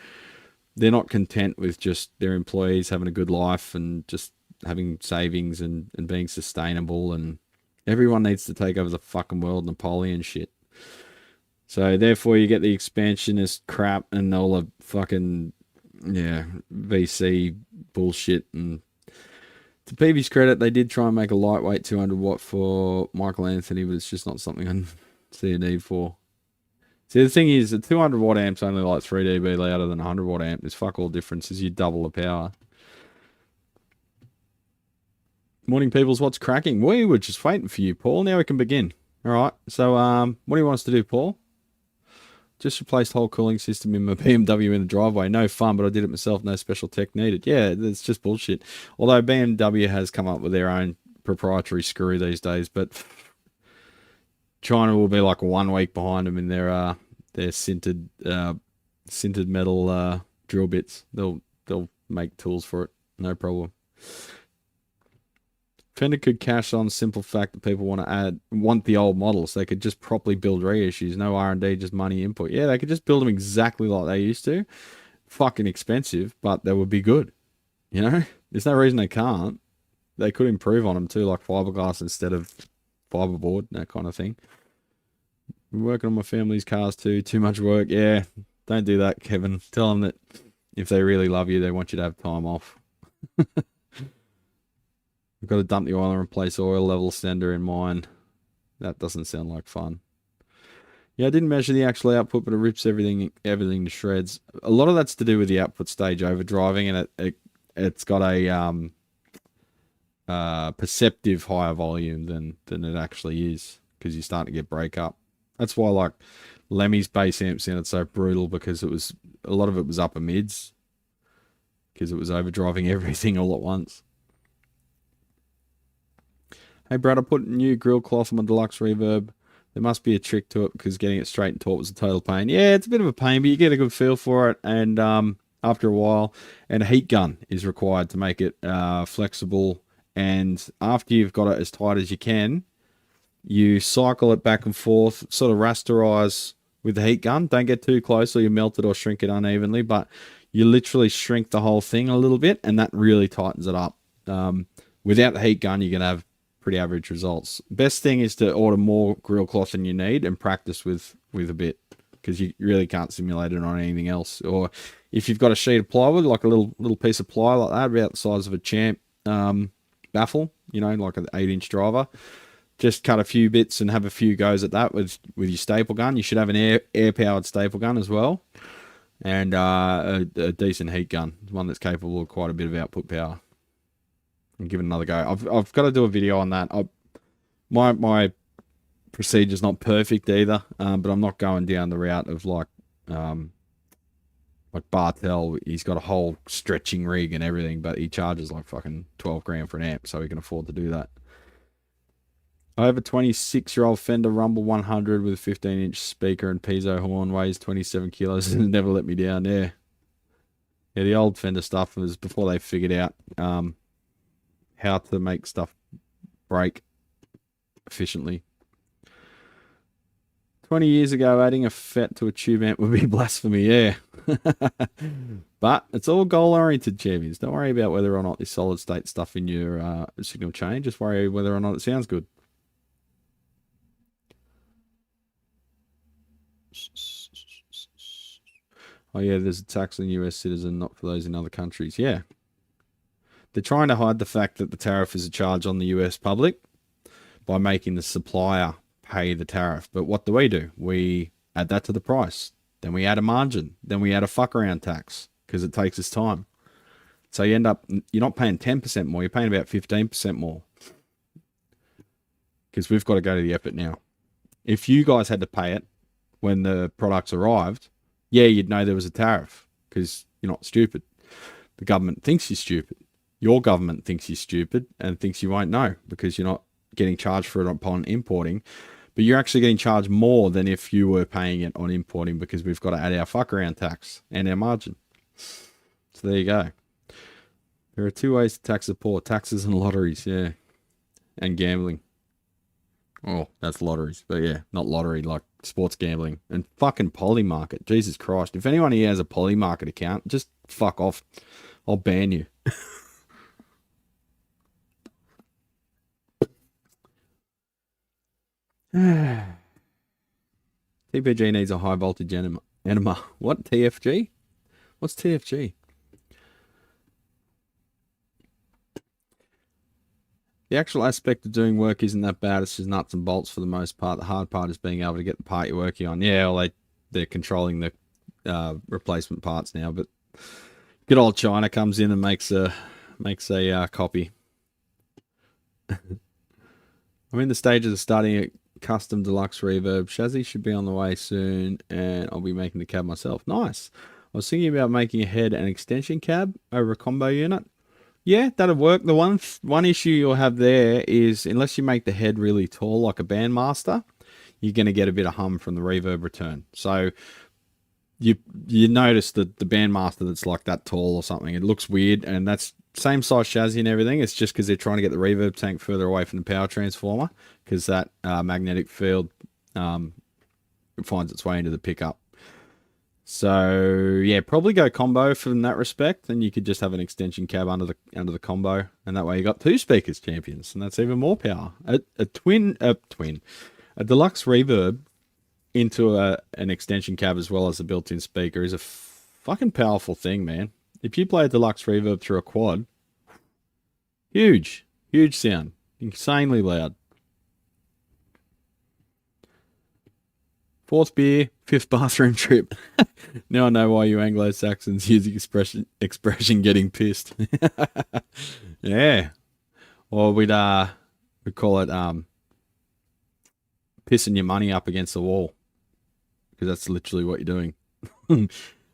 they're not content with just their employees having a good life and just having savings and being sustainable, and everyone needs to take over the fucking world, Napoleon shit. So therefore you get the expansionist crap and all the fucking, yeah, VC bullshit. And to PV's credit, they did try and make a lightweight 200 watt for Michael Anthony, but it's just not something I see a need for. See, the thing is, a 200 watt amp's only like 3 dB louder than a 100 watt amp. There's fuck all differences. You double the power. Morning, peoples. What's cracking? We were just waiting for you, Paul. Now we can begin. All right. So, what do you want us to do, Paul? Just replaced the whole cooling system in my BMW in the driveway. No fun, but I did it myself. No special tech needed. Yeah, it's just bullshit. Although BMW has come up with their own proprietary screw these days, but China will be like 1 week behind them in their sintered metal drill bits. They'll make tools for it. No problem. Fender could cash on the simple fact that people want the old models. They could just properly build reissues, no R&D, just money input. Yeah, they could just build them exactly like they used to. Fucking expensive, but they would be good. You know, there's no reason they can't. They could improve on them too, like fiberglass instead of fiberboard, that kind of thing. I'm working on my family's cars too. Too much work. Yeah, don't do that, Kevin. Tell them that if they really love you, they want you to have time off. We've got to dump the oil and replace oil level sender in mine. That doesn't sound like fun. Yeah, I didn't measure the actual output, but it rips everything to shreds. A lot of that's to do with the output stage overdriving, and it's got a perceptive higher volume than it actually is, because you're starting to get breakup. That's why like Lemmy's bass amp sounded so brutal, because a lot of it was upper mids, because it was overdriving everything all at once. Hey Brad, I put new grill cloth on my deluxe reverb. There must be a trick to it, because getting it straight and taut was a total pain. Yeah, it's a bit of a pain, but you get a good feel for it, and after a while, and a heat gun is required to make it flexible. And after you've got it as tight as you can, you cycle it back and forth, sort of rasterize with the heat gun. Don't get too close or you melt it or shrink it unevenly, but you literally shrink the whole thing a little bit, and that really tightens it up. Without the heat gun, you're going to have pretty average results. Best thing is to order more grill cloth than you need and practice with a bit, because you really can't simulate it on anything else. Or if you've got a sheet of plywood, like a little piece of ply like that, about the size of a Champ baffle, you know, like an 8-inch driver, just cut a few bits and have a few goes at that with your staple gun. You should have an air powered staple gun as well, and a decent heat gun, one that's capable of quite a bit of output power. And give it another go. I've got to do a video on that. My procedure's not perfect either, but I'm not going down the route of like Bartel. He's got a whole stretching rig and everything, but he charges like fucking 12 grand for an amp, so he can afford to do that. I have a 26-year-old Fender Rumble 100 with a 15-inch speaker and piezo horn, weighs 27 kilos, and never let me down. Yeah, the old Fender stuff was before they figured out how to make stuff break efficiently. 20 years ago, adding a FET to a tube amp would be blasphemy, yeah. But it's all goal-oriented, champions. Don't worry about whether or not there's solid-state stuff in your signal chain. Just worry whether or not it sounds good. Oh, yeah, there's a tax on US citizen, not for those in other countries. Yeah. They're trying to hide the fact that the tariff is a charge on the US public by making the supplier pay the tariff. But what do? We add that to the price. Then we add a margin. Then we add a fuck around tax, because it takes us time. So you end up, you're not paying 10% more, you're paying about 15% more. Because we've got to go to the effort now. If you guys had to pay it when the products arrived, yeah, you'd know there was a tariff, because you're not stupid. The government thinks you're stupid. Your government thinks you're stupid and thinks you won't know, because you're not getting charged for it upon importing. But you're actually getting charged more than if you were paying it on importing, because we've got to add our fuck around tax and our margin. So there you go. There are two ways to tax the poor: taxes and lotteries, yeah. And gambling. Oh, that's lotteries. But yeah, not lottery, like sports gambling. And fucking Polymarket. Jesus Christ. If anyone here has a Polymarket account, just fuck off. I'll ban you. TPG needs a high voltage enema. What? TFG? What's TFG? The actual aspect of doing work isn't that bad. It's just nuts and bolts for the most part. The hard part is being able to get the part you're working on. Yeah, well, they're controlling the replacement parts now, but good old China comes in and makes a copy. I'm in the stages of starting a custom deluxe reverb. Chassis should be on the way soon, and I'll be making the cab myself. Nice. I was thinking about making a head and extension cab over a combo unit. Yeah, that'll work. The one issue you'll have there is, unless you make the head really tall like a Bandmaster, you're going to get a bit of hum from the reverb return. So you notice that the Bandmaster that's like that tall or something, it looks weird, and that's same size chassis and everything. It's just because they're trying to get the reverb tank further away from the power transformer, because that magnetic field finds its way into the pickup. So yeah, probably go combo from that respect. Then you could just have an extension cab under the combo, and that way you got 2 speakers, champions, and that's even more power. A deluxe reverb into an extension cab as well as a built-in speaker is a fucking powerful thing, man. If you play a deluxe reverb through a quad, huge sound, insanely loud. 4th beer, 5th bathroom trip. Now I know why you Anglo-Saxons use the expression getting pissed. Yeah. Or we'd call it pissing your money up against the wall, because that's literally what you're doing.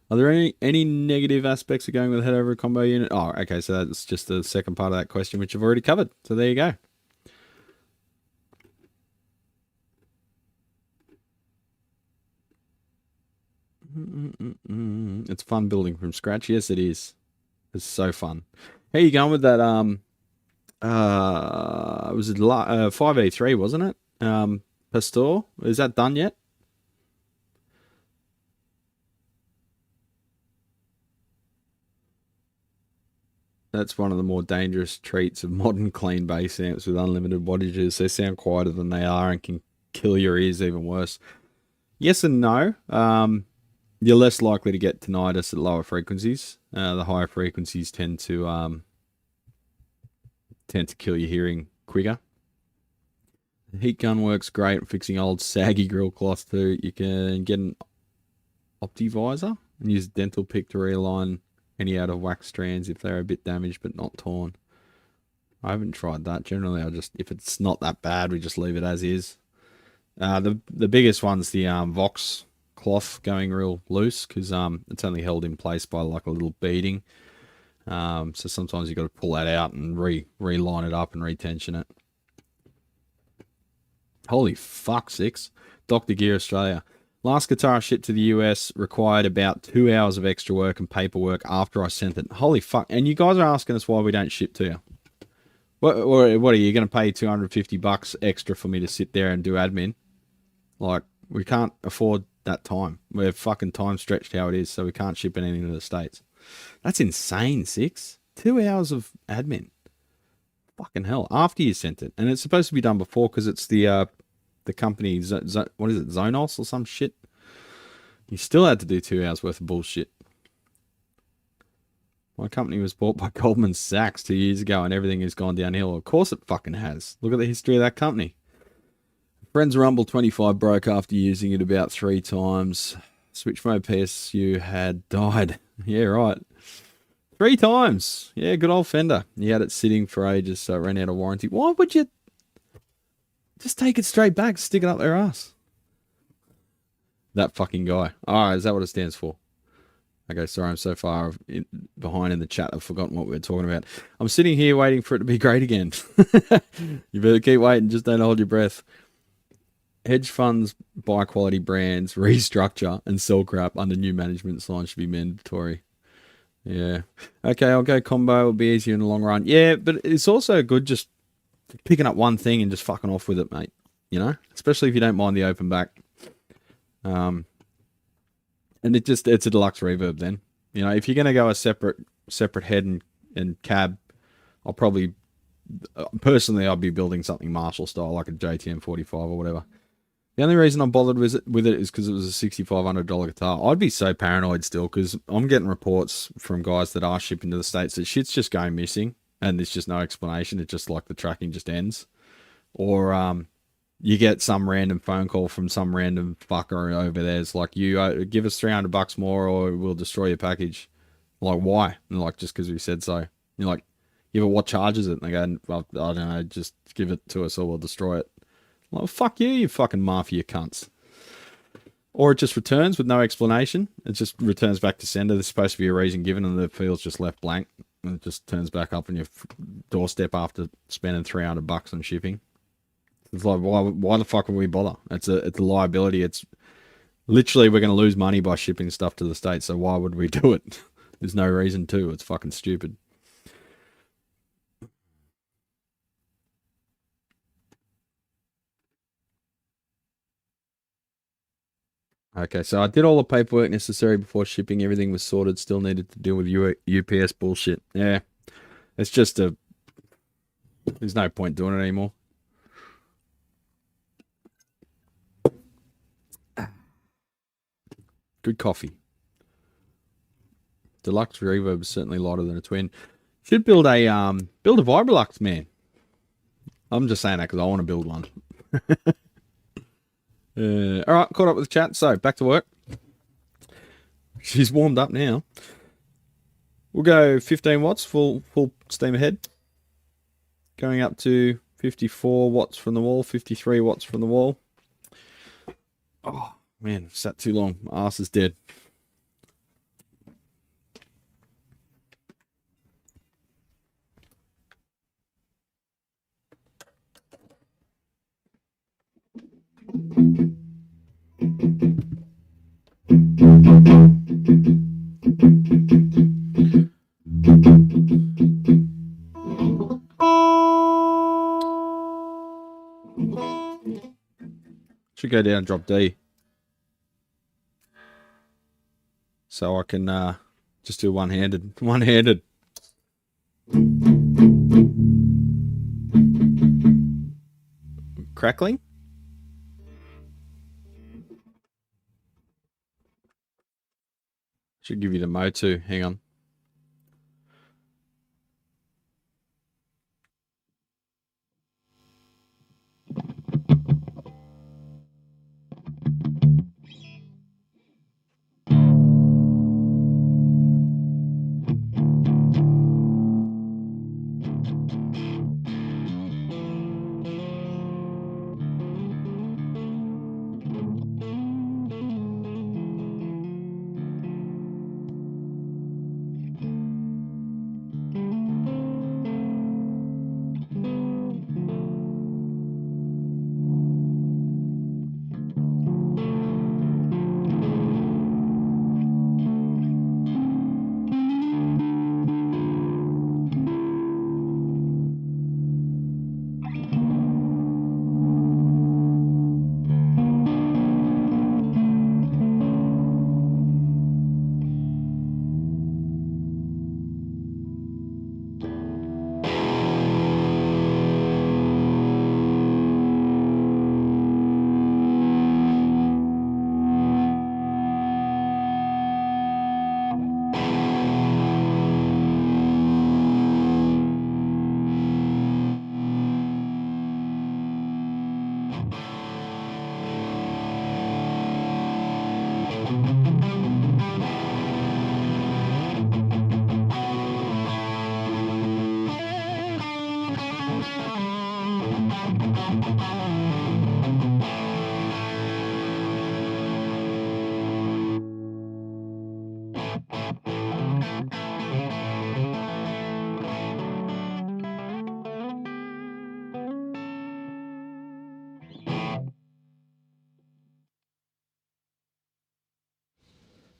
Are there any negative aspects of going with a head over a combo unit? Oh, okay, so that's just the second part of that question, which I've already covered. So there you go. It's fun building from scratch. Yes, it is. It's so fun. How you going with that? Was it 5E3, wasn't it? Pastor, is that done yet? That's one of the more dangerous traits of modern clean bass amps with unlimited wattages. They sound quieter than they are and can kill your ears even worse. Yes and no. You're less likely to get tinnitus at lower frequencies. The higher frequencies tend to kill your hearing quicker. The heat gun works great at fixing old saggy grill cloth too. You can get an optivisor and use a dental pick to realign any out of wax strands if they're a bit damaged but not torn. I haven't tried that. Generally, if it's not that bad, we just leave it as is. The biggest one's the Vox cloth going real loose, because it's only held in place by like a little beading. So sometimes you got to pull that out and reline it up and retension it. Holy fuck, 6. Dr. Gear Australia. Last guitar shipped to the US required about 2 hours of extra work and paperwork after I sent it. Holy fuck. And you guys are asking us why we don't ship to you. What are you going to pay $250 extra for me to sit there and do admin? Like, we can't afford that time. We're fucking time stretched how it is, so we can't ship anything to the States. That's insane, 6. 2 hours of admin. Fucking hell. After you sent it. And it's supposed to be done before, because it's the company, what is it, Zonos or some shit? You still had to do 2 hours worth of bullshit. My company was bought by Goldman Sachs 2 years ago and everything has gone downhill. Of course it fucking has. Look at the history of that company. Friend's Rumble 25 broke after using it about 3 times. Switch mode PSU had died. Yeah, right. 3 times. Yeah, good old Fender. He had it sitting for ages, so it ran out of warranty. Why would you just take it straight back, stick it up their ass? That fucking guy. Alright, is that what it stands for? Okay, sorry, I'm so far behind in the chat, I've forgotten what we were talking about. I'm sitting here waiting for it to be great again. You better keep waiting, just don't hold your breath. Hedge funds buy quality brands, restructure, and sell crap under new management sign should be mandatory. Yeah. Okay, I'll go combo. It'll be easier in the long run. Yeah, but it's also good just picking up one thing and just fucking off with it, mate. You know? Especially if you don't mind the open back. And it's a deluxe reverb then. You know, if you're going to go a separate head and cab, I'll probably... Personally, I'd be building something Marshall style, like a JTM 45 or whatever. The only reason I'm bothered with it is because it was a $6,500 guitar. I'd be so paranoid still because I'm getting reports from guys that are shipping to the States that shit's just going missing and there's just no explanation. It's just like the tracking just ends. Or you get some random phone call from some random fucker over there. It's like, you give us $300 more or we'll destroy your package. Like, why? And like, just because we said so. You're like, yeah, but what charges it? And they go, well, I don't know, just give it to us or we'll destroy it. Well, fuck you fucking mafia cunts. Or it just returns with no explanation. It just returns back to sender. There's supposed to be a reason given and the field's just left blank. And it just turns back up on your doorstep after spending $300 on shipping. It's like, why the fuck would we bother? It's a liability. It's literally, we're going to lose money by shipping stuff to the States. So why would we do it? There's no reason to. It's fucking stupid. Okay, so I did all the paperwork necessary before shipping. Everything was sorted. Still needed to deal with UPS bullshit. Yeah, it's just there's no point doing it anymore. Good coffee. Deluxe reverb is certainly lighter than a twin. Should build a Vibrolux, man. I'm just saying that because I want to build one. All right, caught up with the chat. So back to work. She's warmed up now. We'll go 15 watts, full steam ahead. Going up to 54 watts from the wall, 53 watts from the wall. Oh man, sat too long. My ass is dead. Should go down and drop D. So I can just do one-handed. One-handed. Crackling? Should give you the mo too. Hang on.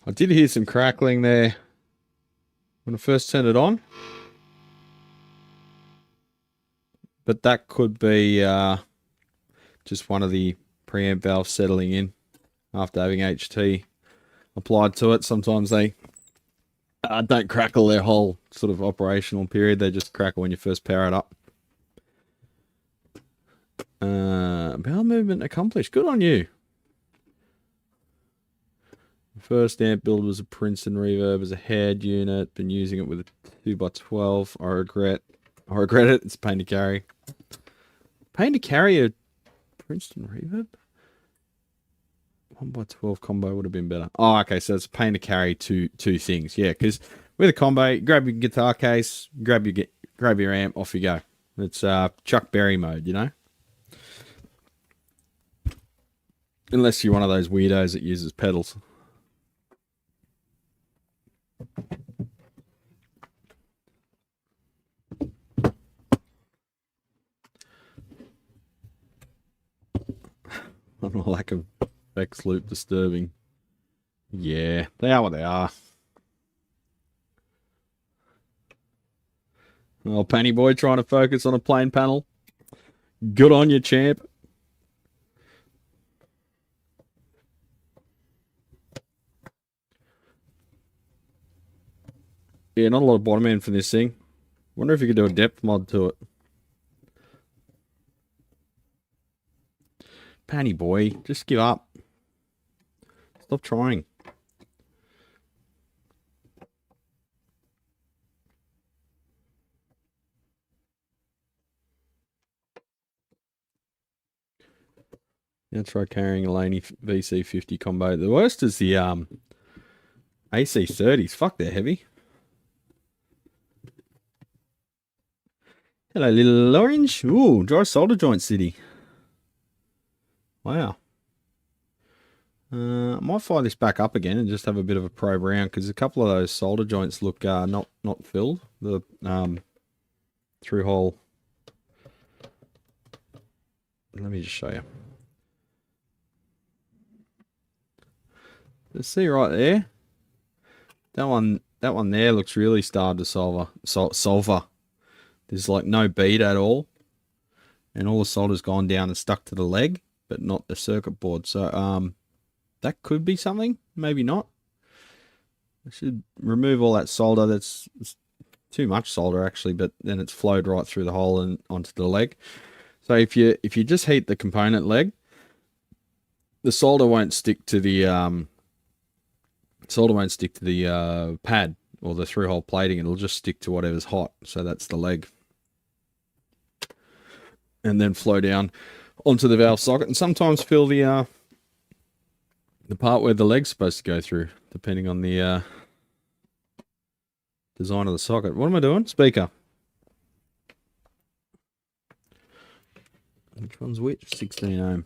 I did hear some crackling there when I first turned it on. But that could be just one of the preamp valves settling in after having HT applied to it. Sometimes they don't crackle their whole sort of operational period. They just crackle when you first power it up. Bowel movement accomplished. Good on you. First amp build was a Princeton reverb as a head unit. Been using it with a 2x12. I regret it. It's a pain to carry. Pain to carry a Princeton reverb? 1x12 combo would have been better. Oh, okay. So it's a pain to carry two things. Yeah, because with a combo, grab your guitar case, grab your amp, off you go. It's Chuck Berry mode, you know? Unless you're one of those weirdos that uses pedals. On a lack of effects loop disturbing. Yeah, they are what they are. Oh, Penny Boy trying to focus on a plain panel. Good on you, champ. Yeah, not a lot of bottom end for this thing. Wonder if you could do a depth mod to it. Panny Boy, just give up. Stop trying. Yeah, try carrying a Laney VC50 combo. The worst is the AC30s. Fuck, they're heavy. Hello, little orange. Ooh, dry solder joint city. Wow. I might fire this back up again and just have a bit of a probe around because a couple of those solder joints look not filled. The through hole. Let me just show you. Let's see right there. That one there looks really started to solver. There's like no bead at all. And all the solder's gone down and stuck to the leg, but not the circuit board. So that could be something, maybe not. I should remove all that solder. That's too much solder actually, but then it's flowed right through the hole and onto the leg. So if you just heat the component leg, the solder won't stick to the pad or the through hole plating. It'll just stick to whatever's hot. So that's the leg. And then flow down onto the valve socket and sometimes fill the part where the leg's supposed to go through, depending on the design of the socket. What am I doing? Speaker. Which one's which? 16 ohm.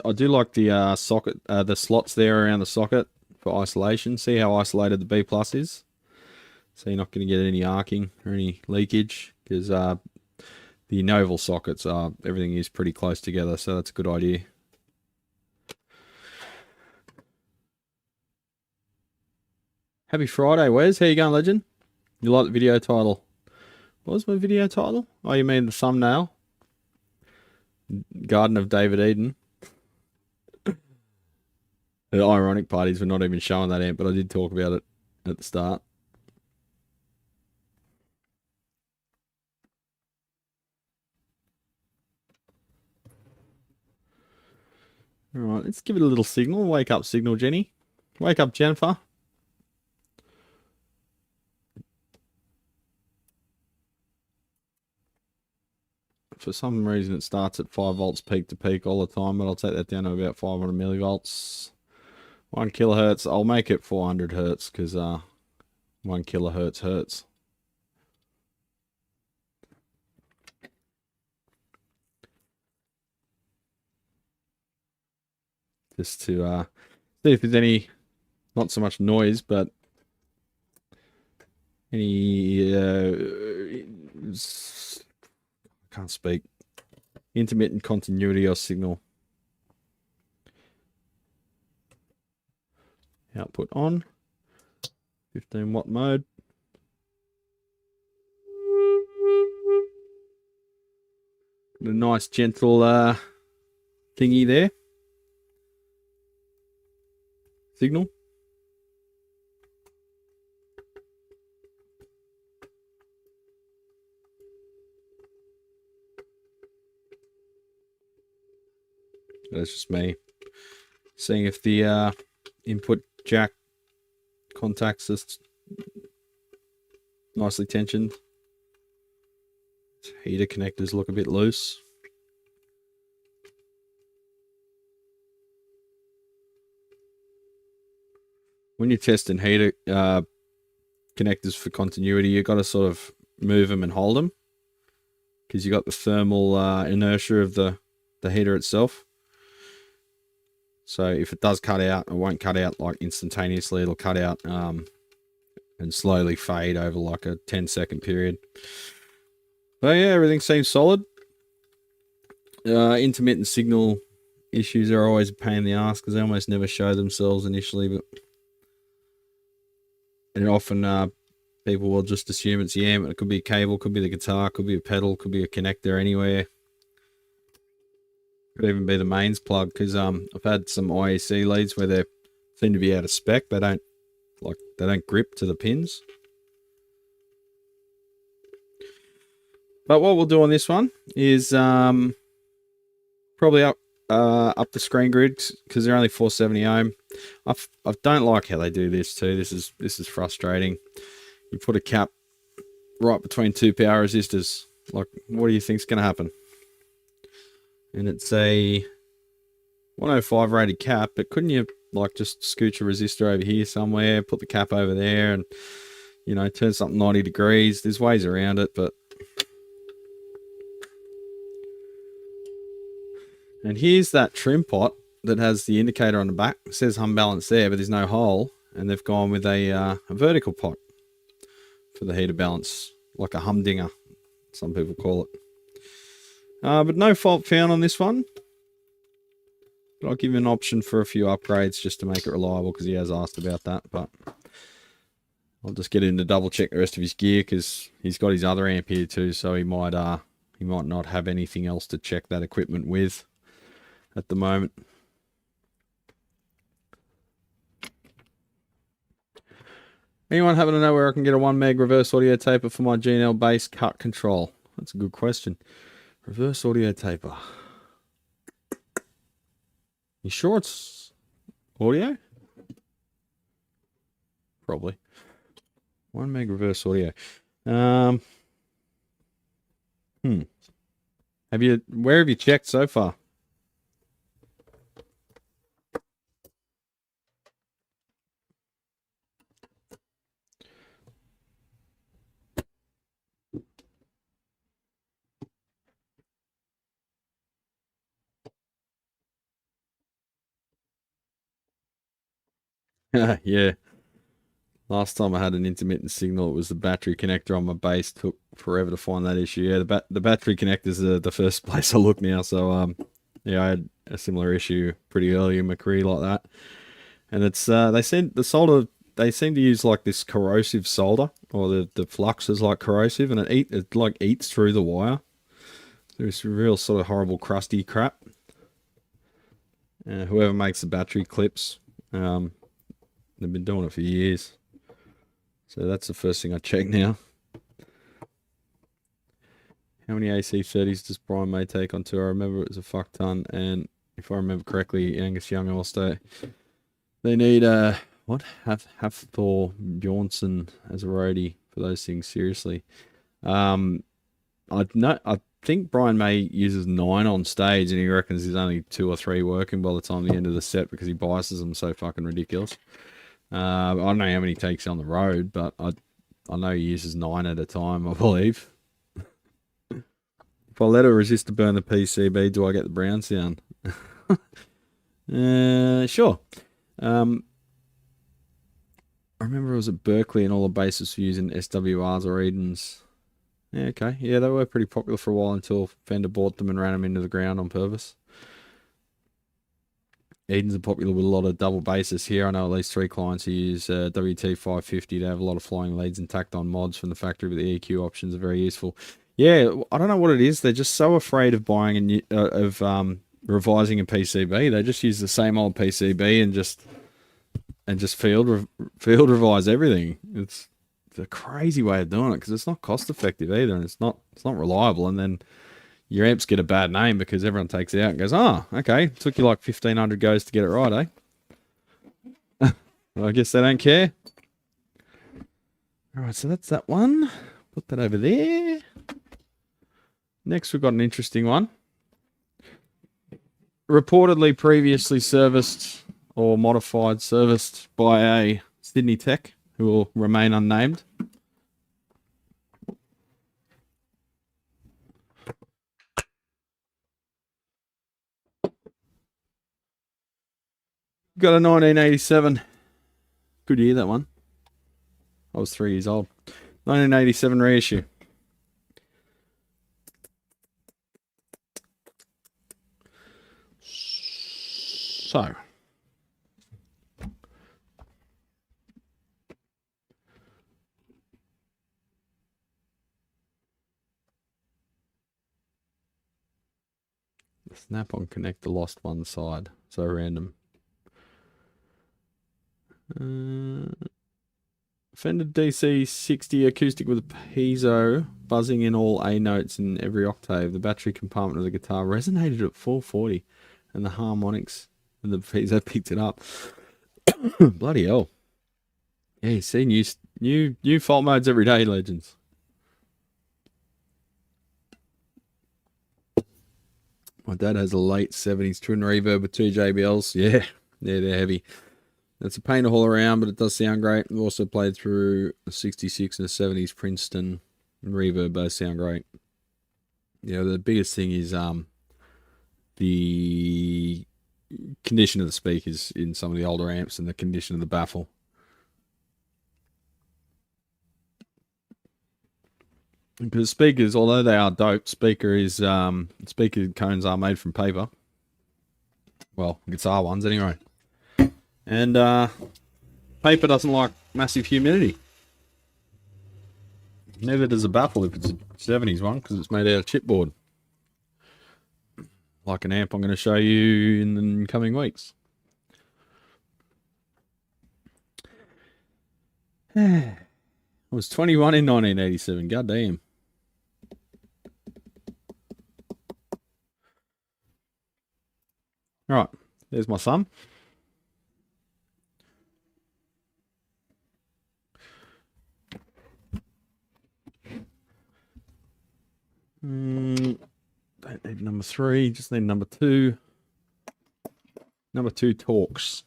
I do like the socket, the slots there around the socket for isolation. See how isolated the B plus is? So you're not going to get any arcing or any leakage because the Novel sockets everything is pretty close together, so that's a good idea. Happy Friday, Wes. How you going, legend? You like the video title? What was my video title? Oh, you mean the thumbnail? Garden of David Eden. The ironic part is we're not even showing that amp, but I did talk about it at the start. Alright, let's give it a little signal. Wake up signal, Jenny. Wake up, Jennifer. For some reason it starts at 5 volts peak to peak all the time, but I'll take that down to about 500 millivolts. 1 kilohertz. I'll make it 400 hertz because 1 kilohertz hurts. Just to see if there's any, not so much noise, but any can't speak, intermittent continuity or signal. Output on 15 watt mode. A nice gentle thingy there, signal. That's just me seeing if the input jack contacts are nicely tensioned. Heater connectors look a bit loose. When you're testing heater connectors for continuity, you've got to sort of move them and hold them, because you got the thermal inertia of the heater itself. So if it does cut out, it won't cut out like instantaneously. It'll cut out and slowly fade over like a 10-second period. But yeah, everything seems solid. Intermittent signal issues are always a pain in the ass because they almost never show themselves initially, and often people will just assume it's the amp. It could be a cable, could be the guitar, could be a pedal, could be a connector anywhere. Could even be the mains plug, because I've had some IEC leads where they seem to be out of spec. They don't grip to the pins. But what we'll do on this one is probably up the screen grid, because they're only 470 ohm. I don't like how they do this too. This is frustrating. You put a cap right between two power resistors. Like, what do you think's going to happen? And it's a 105 rated cap, but couldn't you like just scooch a resistor over here somewhere, put the cap over there, and you know, turn something 90 degrees? There's ways around it, but. And here's that trim pot that has the indicator on the back. It says hum balance there, but there's no hole. And they've gone with a vertical pot for the heater balance, like a humdinger, some people call it. But no fault found on this one. But I'll give you an option for a few upgrades just to make it reliable, because he has asked about that. But I'll just get him to double check the rest of his gear, because he's got his other amp here too, so he might not have anything else to check that equipment with at the moment. Anyone happen to know where I can get a 1 meg reverse audio taper for my G&L bass cut control? That's a good question. Reverse audio taper. You sure it's audio? Probably. 1 meg reverse audio. Where have you checked so far? Yeah. Last time I had an intermittent signal, it was the battery connector on my bass. Took forever to find that issue. Yeah, the battery connector's the first place I look now. So yeah, I had a similar issue pretty early in my career like that. And it's they said the solder, they seem to use like this corrosive solder, or the flux is like corrosive, and it like eats through the wire. There's real sort of horrible crusty crap. Whoever makes the battery clips, they've been doing it for years. So that's the first thing I check now. How many AC30s does Brian May take on tour? I remember it was a fuck ton, and if I remember correctly, Angus Young also. They need what? Hafthor Bjornsson as a roadie for those things, seriously. I think Brian May uses 9 on stage, and he reckons there's only 2 or 3 working by the time the end of the set, because he biases them so fucking ridiculous. I don't know how many he takes on the road, but I know he uses 9 at a time, I believe. If I let a resistor burn the PCB, do I get the brown sound? Sure. I remember it was at Berkeley and all the bassists were using SWRs or Edens. Yeah, okay. Yeah, they were pretty popular for a while until Fender bought them and ran them into the ground on purpose. Edens are popular with a lot of double basses here. I know at least 3 clients who use WT550 to have a lot of flying leads and tacked on mods from the factory, but the EQ options are very useful. Yeah, I don't know what it is. They're just so afraid of buying a new, revising a PCB. They just use the same old PCB and just field revise everything. It's a crazy way of doing it, because it's not cost effective either, and it's not reliable. And then your amps get a bad name because everyone takes it out and goes, oh, okay, it took you like 1,500 goes to get it right, eh? Well, I guess they don't care. All right, so that's that one. Put that over there. Next, we've got an interesting one. Reportedly previously serviced or modified serviced by a Sydney tech who will remain unnamed. Got a 1987. Good year, that one. I was 3 years old. 1987 reissue. So. The snap-on connector lost one side. So random. Fender DC60 acoustic with a piezo buzzing in all A notes in every octave. The battery compartment of the guitar resonated at 440 and the harmonics and the piezo picked it up. Bloody hell. Yeah, you see new fault modes every day, legends. My dad has a late 70s twin reverb with 2 JBLs. Yeah, they're heavy. It's a pain to haul around, but it does sound great. We've also played through a 66 and a 70s Princeton and reverb. Both sound great. Yeah, the biggest thing is the condition of the speakers in some of the older amps and the condition of the baffle. Because speakers, although they are dope, speaker cones are made from paper. Well, guitar ones anyway. And paper doesn't like massive humidity. Neither does a baffle if it's a 70s one, because it's made out of chipboard. Like an amp I'm going to show you in the coming weeks. I was 21 in 1987. God damn. All right, there's my thumb. Don't need number 3, just need number 2. Number 2 talks.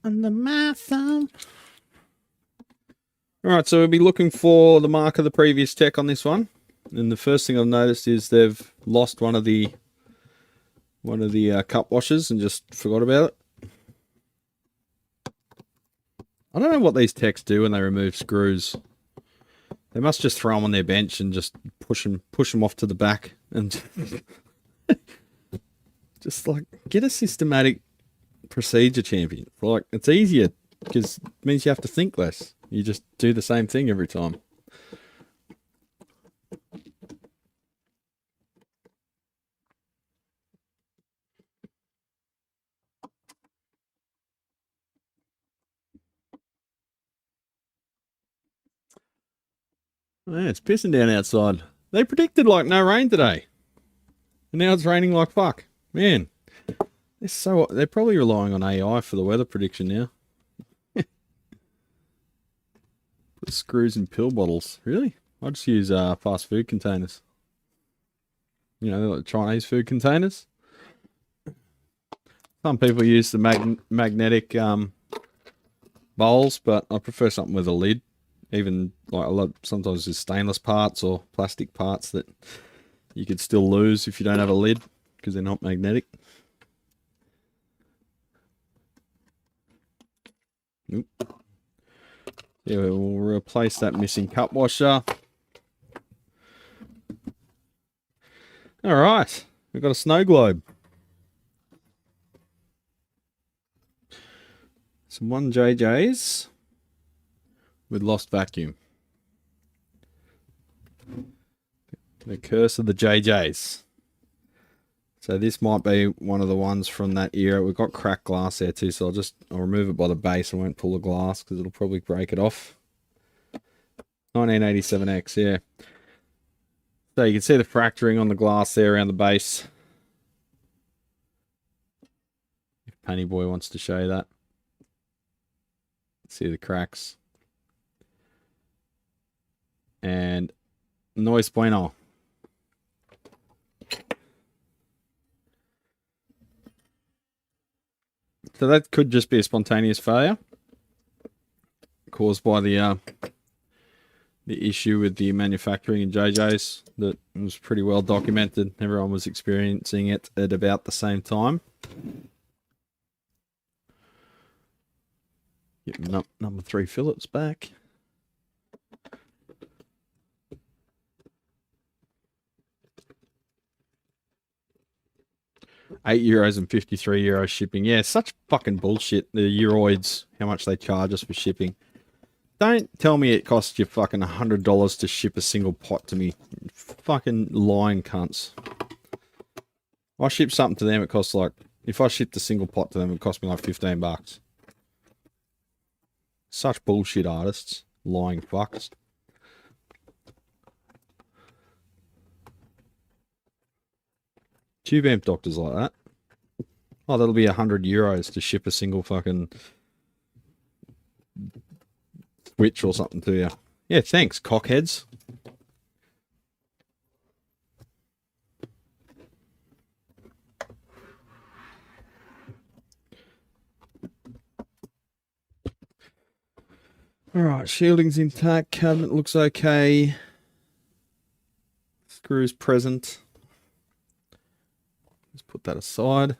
Under my thumb. Alright, so we'll be looking for the mark of the previous tech on this one. And the first thing I've noticed is they've lost one of the cup washers and just forgot about it. I don't know what these techs do when they remove screws. They must just throw them on their bench and just push them off to the back and just like get a systematic procedure, champion. Like, it's easier because it means you have to think less. You just do the same thing every time. Yeah, it's pissing down outside. They predicted like no rain today. And now it's raining like fuck. Man, they're probably relying on AI for the weather prediction now. Put screws in pill bottles. Really? I just use fast food containers. You know, they're like Chinese food containers. Some people use the magnetic bowls, but I prefer something with a lid. Even like sometimes there's stainless parts or plastic parts that you could still lose if you don't have a lid because they're not magnetic. Nope. Yeah, we'll replace that missing cup washer. All right, we've got a snow globe. Some 1JJs with lost vacuum. The curse of the JJs. So this might be one of the ones from that era. We've got cracked glass there too, so I'll remove it by the base. I won't pull the glass because it'll probably break it off. 1987X, yeah. So you can see the fracturing on the glass there around the base. If Penny Boy wants to show you that. See the cracks. And noise bueno. So that could just be a spontaneous failure caused by the issue with the manufacturing in JJ's that was pretty well documented. Everyone was experiencing it at about the same time. Get number 3 fillets back. €8 and €53 shipping. Yeah, such fucking bullshit. The Euroids, how much they charge us for shipping. Don't tell me it costs you fucking $100 to ship a single pot to me. Fucking lying cunts. I ship something to them, it costs like, if I shipped a single pot to them, it cost me like $15. Such bullshit artists. Lying fucks. Tube amp doctors like that. Oh, that'll be €100 to ship a single fucking switch or something to you. Yeah, thanks, cockheads. Alright, shielding's intact, cabinet looks okay. Screws present. Let's put that aside.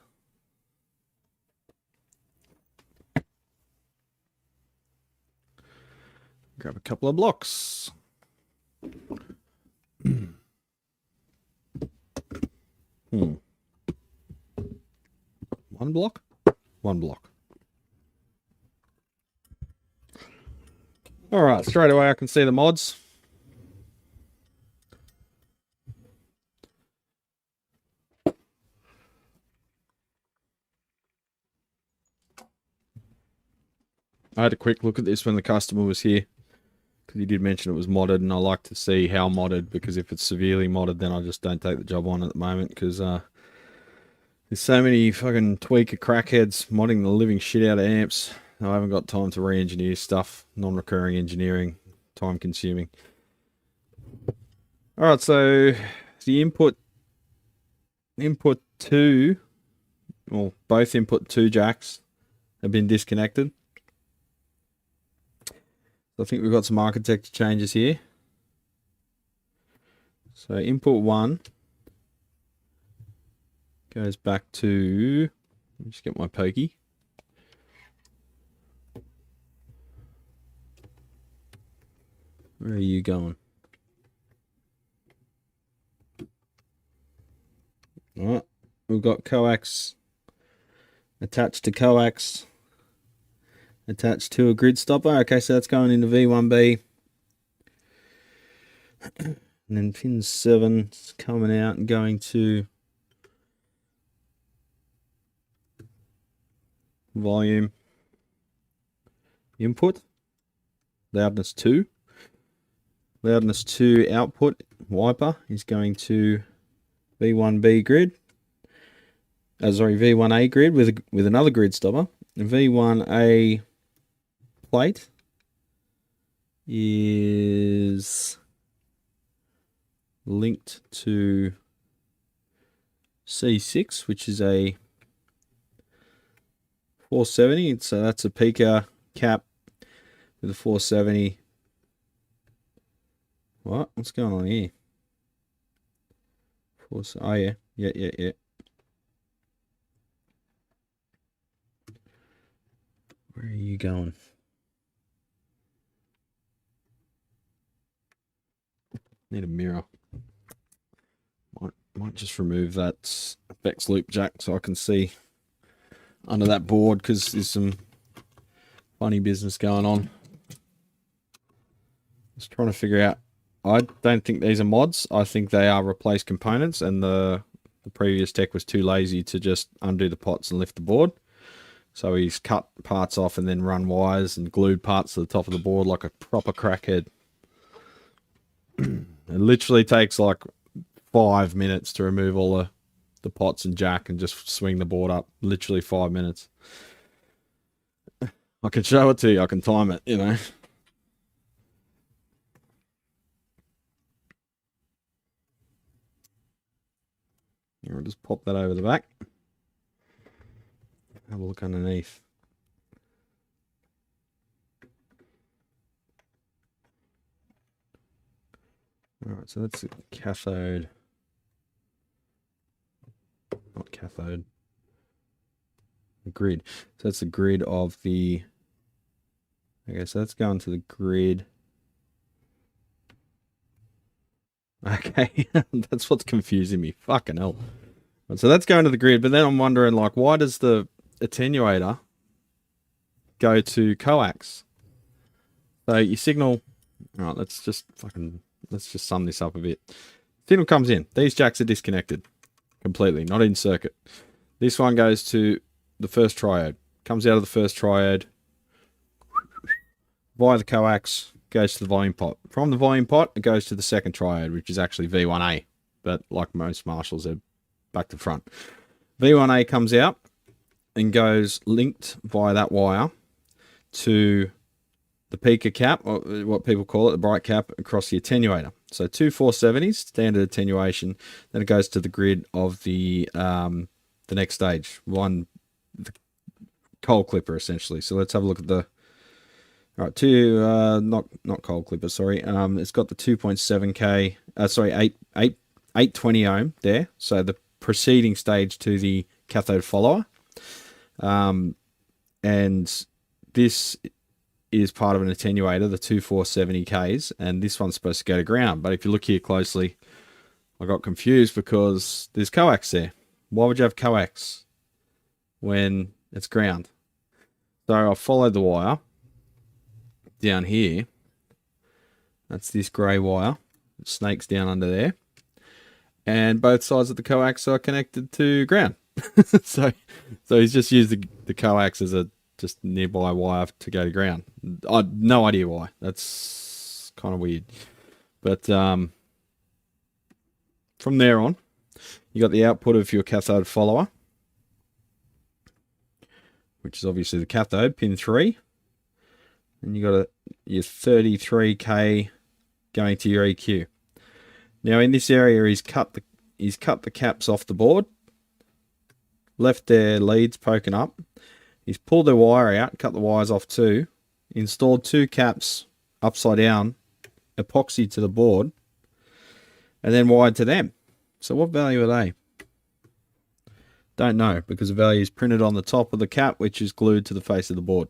Grab a couple of blocks. One block? One block. Alright, straight away I can see the mods. I had a quick look at this when the customer was here. Because he did mention it was modded, and I like to see how modded, because if it's severely modded, then I just don't take the job on at the moment, because there's so many fucking tweaker crackheads modding the living shit out of amps. I haven't got time to re-engineer stuff. Non-recurring engineering, time consuming. Alright, so the input 2, well, both input 2 jacks have been disconnected. I think we've got some architecture changes here. So input 1 goes back to, let me just get my pokey. Where are you going? Alright, we've got coax attached to coax. Attached to a grid stopper. Okay, so that's going into V1B. And then pin 7 is coming out and going to volume input. Loudness 2. Loudness 2 output wiper is going to V1B grid. Sorry, V1A grid with another grid stopper. V1A plate is linked to C6, which is a 470. So that's a Pika cap with a 470. What's going on here? Oh yeah, yeah. Where are you going? Need a mirror. Might just remove that FX loop jack so I can see under that board, because there's some funny business going on. Just trying to figure out. I don't think these are mods. I think they are replaced components, and the The previous tech was too lazy to just undo the pots and lift the board. So he's cut parts off and then run wires and glued parts to the top of the board like a proper crackhead. It literally takes like 5 minutes to remove all the pots and jack and just swing the board up. Literally 5 minutes. I can show it to you. I can time it, you know. Here, I'll just pop that over the back. Have a look underneath. Alright, so that's the cathode. Not cathode. The grid. So that's the grid of the... Okay, so that's going to the grid. Okay, that's what's confusing me. Fucking hell. So that's going to the grid, but then I'm wondering, like, why does the attenuator go to coax? So you signal... Alright, let's just sum this up a bit. Signal comes in. These jacks are disconnected completely, not in circuit. This one goes to the first triode. Comes out of the first triode via the coax, goes to the volume pot. From the volume pot, it goes to the second triode, which is actually V1A. But like most Marshalls, they're back to front. V1A comes out and goes linked via that wire to the peaker cap, or what people call it, the bright cap, across the attenuator. So two 470s, standard attenuation. Then it goes to the grid of the next stage, the cold clipper essentially. So let's have a look at the not cold clipper, sorry. It's got the 2.7K, 820 ohm there. So the preceding stage to the cathode follower. And this is part of an attenuator, the 2470Ks, and this one's supposed to go to ground. But if you look here closely, I got confused because there's coax there. Why would you have coax when it's ground? So I followed the wire down here. That's this grey wire. It snakes down under there. And both sides of the coax are connected to ground. so he's just used the coax as a just nearby wire to go to ground. I had no idea why. That's kind of weird. But from there on, you got the output of your cathode follower, which is obviously the cathode, pin 3. And you got your 33K going to your EQ. Now in this area, he's cut the caps off the board, left their leads poking up. He's pulled their wire out, cut the wires off too, installed two caps upside down, epoxy to the board, and then wired to them. So what value are they? Don't know, because the value is printed on the top of the cap, which is glued to the face of the board.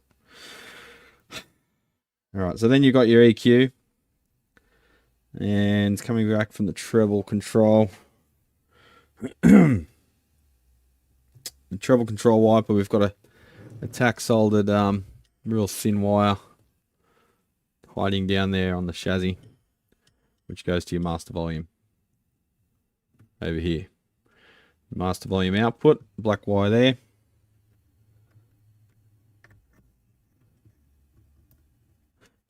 Alright, so then you got your EQ, and it's coming back from the treble control. The treble control wiper, we've got a tack soldered real thin wire hiding down there on the chassis, which goes to your master volume over here. Master volume output, black wire there.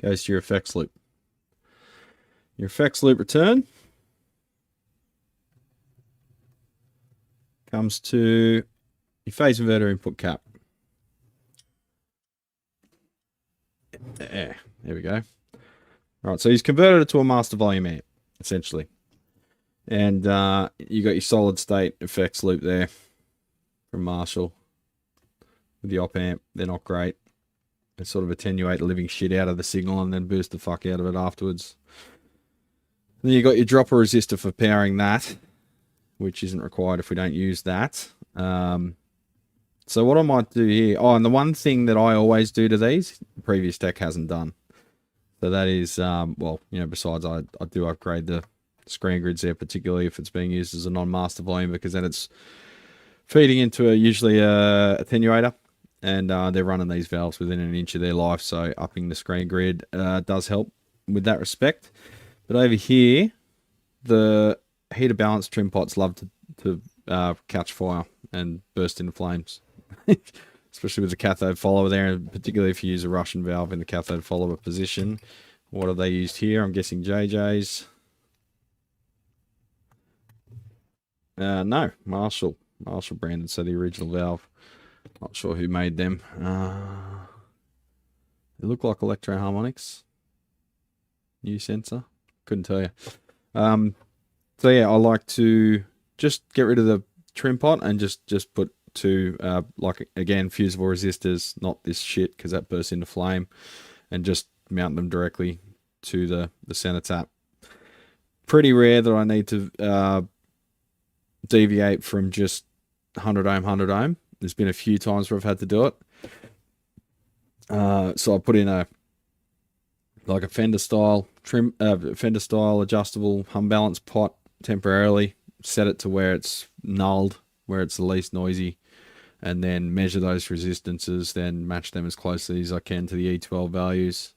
Goes to your effects loop. Your effects loop return comes to your phase inverter input cap. There we go. All right, so he's converted it to a master volume amp, essentially. And you got your solid state effects loop there from Marshall with the op amp. They're not great. They sort of attenuate the living shit out of the signal and then boost the fuck out of it afterwards. And then you got your dropper resistor for powering that, which isn't required if we don't use that. So what I might do here, and the one thing that I always do to these, the previous tech hasn't done. So that is, well, you know, besides I do upgrade the screen grids there, particularly if it's being used as a non-master volume, because then it's feeding into usually a attenuator, and they're running these valves within an inch of their life, so upping the screen grid does help with that respect. But over here, the heater balance trim pots love to catch fire and burst into flames. Especially with the cathode follower there, and particularly if you use a Russian valve in the cathode follower position. What have they used here? I'm guessing JJ's. No, Marshall branded, so the original valve. Not sure who made them. They look like Electro Harmonics. New sensor. Couldn't tell you. So yeah, I like to just get rid of the trim pot and just put two, like again, fusible resistors, not this shit because that bursts into flame, and just mount them directly to the center tap. Pretty rare that I need to deviate from just 100 ohm, 100 ohm. There's been a few times where I've had to do it. So I put in a Fender style adjustable hum balance pot temporarily, set it to where it's nulled, where it's the least noisy, and then measure those resistances, then match them as closely as I can to the E12 values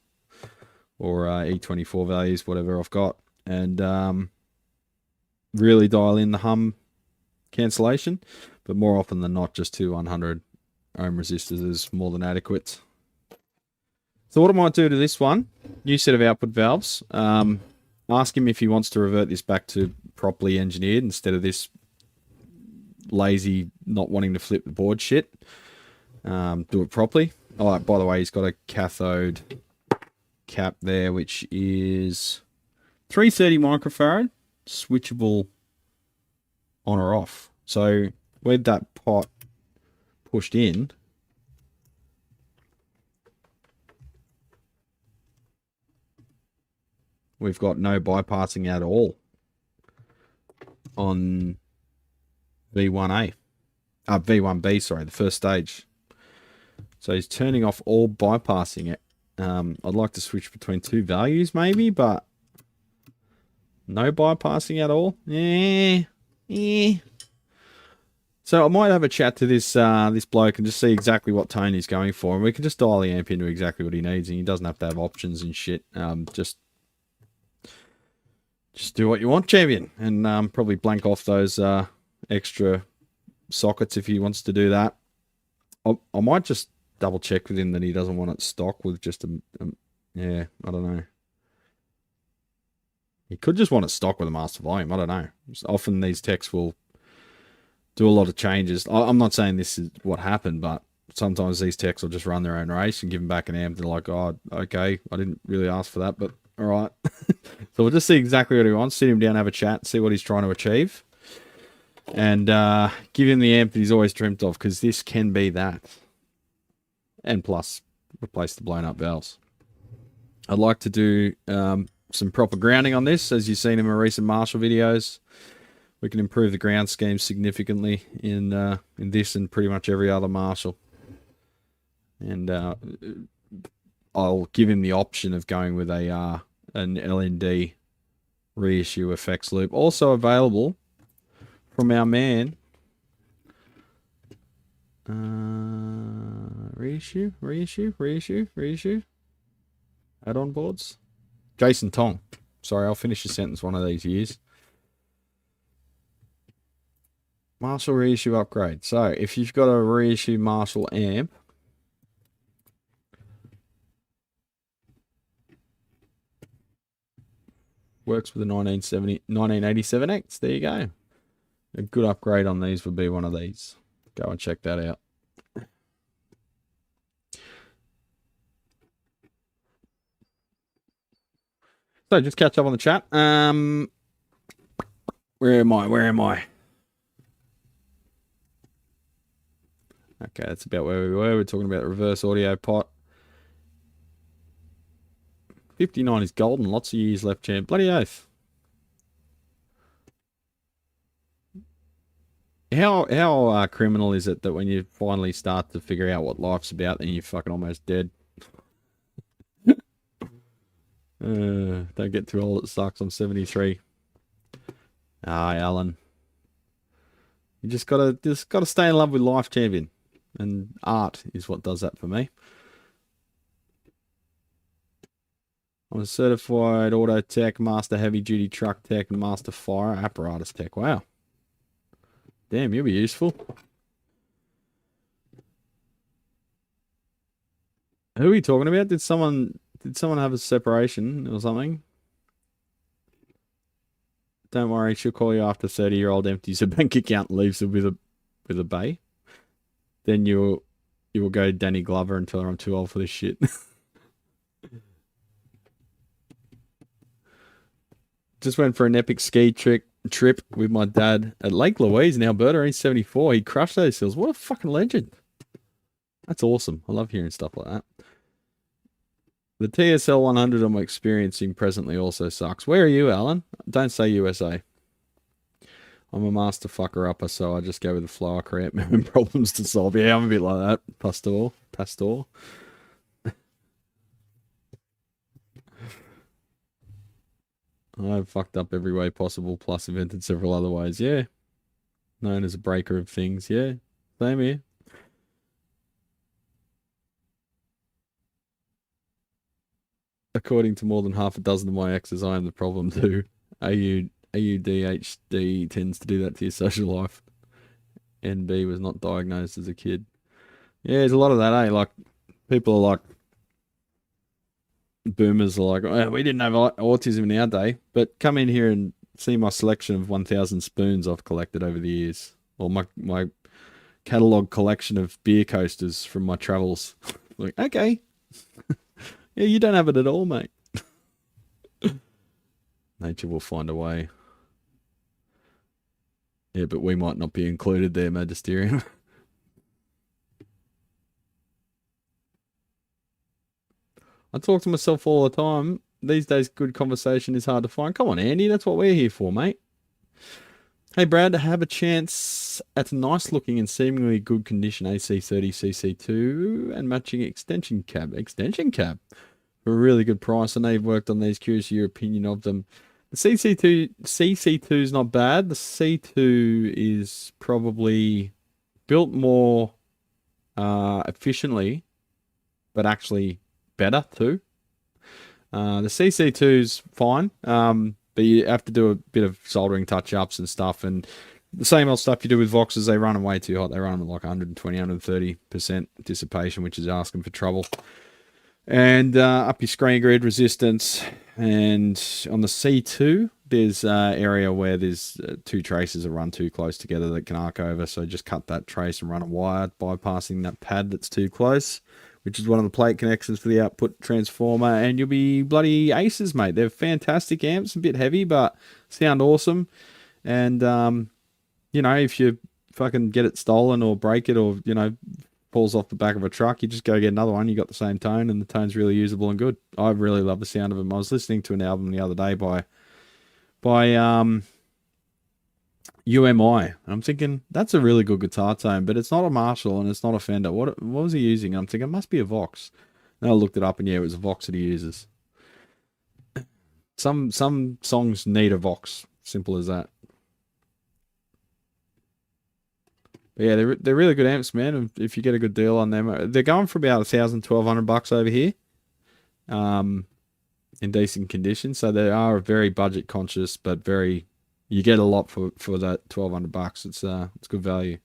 or E24 values, whatever I've got, and really dial in the hum cancellation. But more often than not, just 2 100 ohm resistors is more than adequate. So what I might do to this one, new set of output valves, ask him if he wants to revert this back to properly engineered instead of this lazy not wanting to flip the board shit. Do it properly. Oh, by the way, he's got a cathode cap there, which is 330 microfarad, switchable on or off. So with that pot pushed in, we've got no bypassing at all on V1A. V1B, sorry, the first stage. So he's turning off all bypassing it. I'd like to switch between two values maybe, but no bypassing at all. So I might have a chat to this this bloke and just see exactly what tone he's going for, and we can just dial the amp into exactly what he needs, and he doesn't have to have options and shit. Just do what you want, champion, and probably blank off those extra sockets if he wants to do that. I might just double check with him that he doesn't want it stock with just yeah, I don't know. He could just want it stock with a master volume. I don't know. Often these techs will do a lot of changes. I'm not saying this is what happened, but sometimes these techs will just run their own race and give them back an amp. They're like, oh, okay, I didn't really ask for that, but all right. So we'll just see exactly what he wants, sit him down, have a chat, see what he's trying to achieve, and give him the amp that he's always dreamt of, because this can be that. And plus, replace the blown up valves. I'd like to do some proper grounding on this, as you've seen in my recent Marshall videos. We can improve the ground scheme significantly in this and pretty much every other Marshall. And I'll give him the option of going with a an LND reissue effects loop, also available from our man. Reissue. Add-on boards. Jason Tong. Sorry, I'll finish your sentence one of these years. Marshall reissue upgrade. So if you've got a reissue Marshall amp, works with the 1987X. There you go. A good upgrade on these would be one of these. Go and check that out. So just catch up on the chat. Where am I? Okay, that's about where we were. We're talking about the reverse audio pot. 59 is golden. Lots of years left, champ. Bloody oath. How criminal is it that when you finally start to figure out what life's about, then you're fucking almost dead? Don't get too old, it sucks. I'm 73. Ah, Alan. You just gotta stay in love with life, champion. And art is what does that for me. I'm a certified auto tech, master heavy duty truck tech, and master fire apparatus tech. Wow. Damn, you'll be useful. Who are we talking about? Did someone have a separation or something? Don't worry, she'll call you after 30-year-old empties her bank account and leaves her with a bay. Then you will go Danny Glover and tell her I'm too old for this shit. Just went for an epic ski trip with my dad at Lake Louise in Alberta. He's 74. He crushed those hills. What a fucking legend. That's awesome. I love hearing stuff like that. The TSL100 I'm experiencing presently also sucks. Where are you, Alan? Don't say USA. I'm a master fucker-upper, so I just go with the flow. I create my own problems to solve. Yeah, I'm a bit like that. Pastor. I've fucked up every way possible, plus invented several other ways. Yeah. Known as a breaker of things. Yeah. Same here. According to more than half a dozen of my exes, I am the problem too. AEDT tends to do that to your social life. NB was not diagnosed as a kid. Yeah, there's a lot of that, eh? Like, people are like, boomers are like, oh, we didn't have autism in our day, but come in here and see my selection of 1,000 spoons I've collected over the years, or my catalogue collection of beer coasters from my travels. Like, okay. Yeah, you don't have it at all, mate. Nature will find a way. Yeah, but we might not be included there, Magisterium. I talk to myself all the time. These days, good conversation is hard to find. Come on, Andy. That's what we're here for, mate. Hey, Brad, have a chance at a nice-looking and seemingly good condition AC30 CC2 and matching extension cab. Extension cab? For a really good price. I know you've worked on these. Curious your opinion of them. The CC2 is not bad. The C2 is probably built more efficiently, but actually better too. The CC2 is fine, but you have to do a bit of soldering touch-ups and stuff, and the same old stuff you do with Voxes. They run them way too hot. They run them at like 120, 130% dissipation, which is asking for trouble. And up your screen grid resistance. And on the C2, there's an area where there's two traces that run too close together that can arc over. So just cut that trace and run a wire, bypassing that pad that's too close, which is one of the plate connections for the output transformer. And you'll be bloody aces, mate. They're fantastic amps, a bit heavy, but sound awesome. And, you know, if you fucking get it stolen or break it or, you know, falls off the back of a truck, you just go get another one. You got the same tone, and the tone's really usable and good. I really love the sound of them. I was listening to an album the other day by UMI, and I'm thinking that's a really good guitar tone, but it's not a Marshall and it's not a Fender. What was he using? I'm thinking it must be a Vox. And I looked it up, and yeah, it was a Vox that he uses. Some songs need a Vox. Simple as that. But yeah, they're really good amps, man. If you get a good deal on them, they're going for about $1,000-$1,200 over here, in decent condition. So they are very budget conscious, but very, you get a lot for that $1,200. It's good value.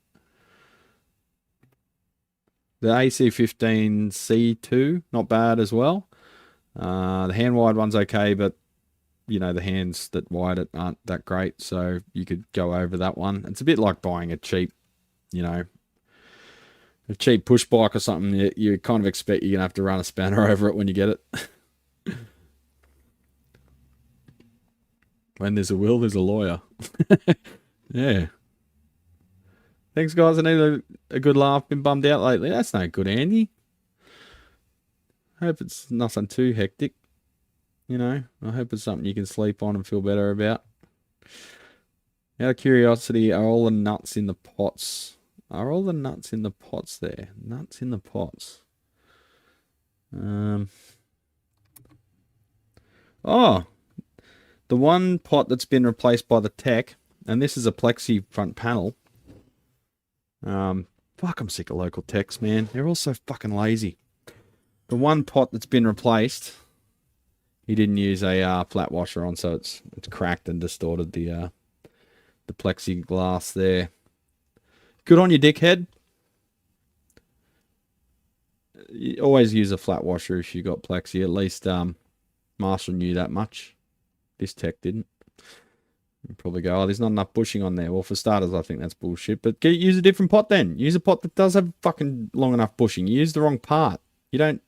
The AC15C2, not bad as well. The hand wired one's okay, but you know the hands that wired it aren't that great, so you could go over that one. It's a bit like buying a cheap, you know, a cheap push bike or something. You kind of expect you're going to have to run a spanner over it when you get it. When there's a will, there's a lawyer. Yeah. Thanks, guys. I need a good laugh. Been bummed out lately. That's no good, Andy. Hope it's nothing too hectic. You know, I hope it's something you can sleep on and feel better about. Out of curiosity, are all the nuts in the pots? Are all the nuts in the pots there? Nuts in the pots. Oh, the one pot that's been replaced by the Tech, and this is a plexi front panel. Fuck, I'm sick of local Techs, man. They're all so fucking lazy. The one pot that's been replaced, he didn't use a flat washer on, so it's cracked and distorted the plexiglass there. Good on you, dickhead. You always use a flat washer if you got plexi. At least Marshall knew that much. This tech didn't. You'd probably go, oh, there's not enough bushing on there. Well, for starters, I think that's bullshit. But use a different pot then. Use a pot that does have fucking long enough bushing. You use the wrong part. You don't...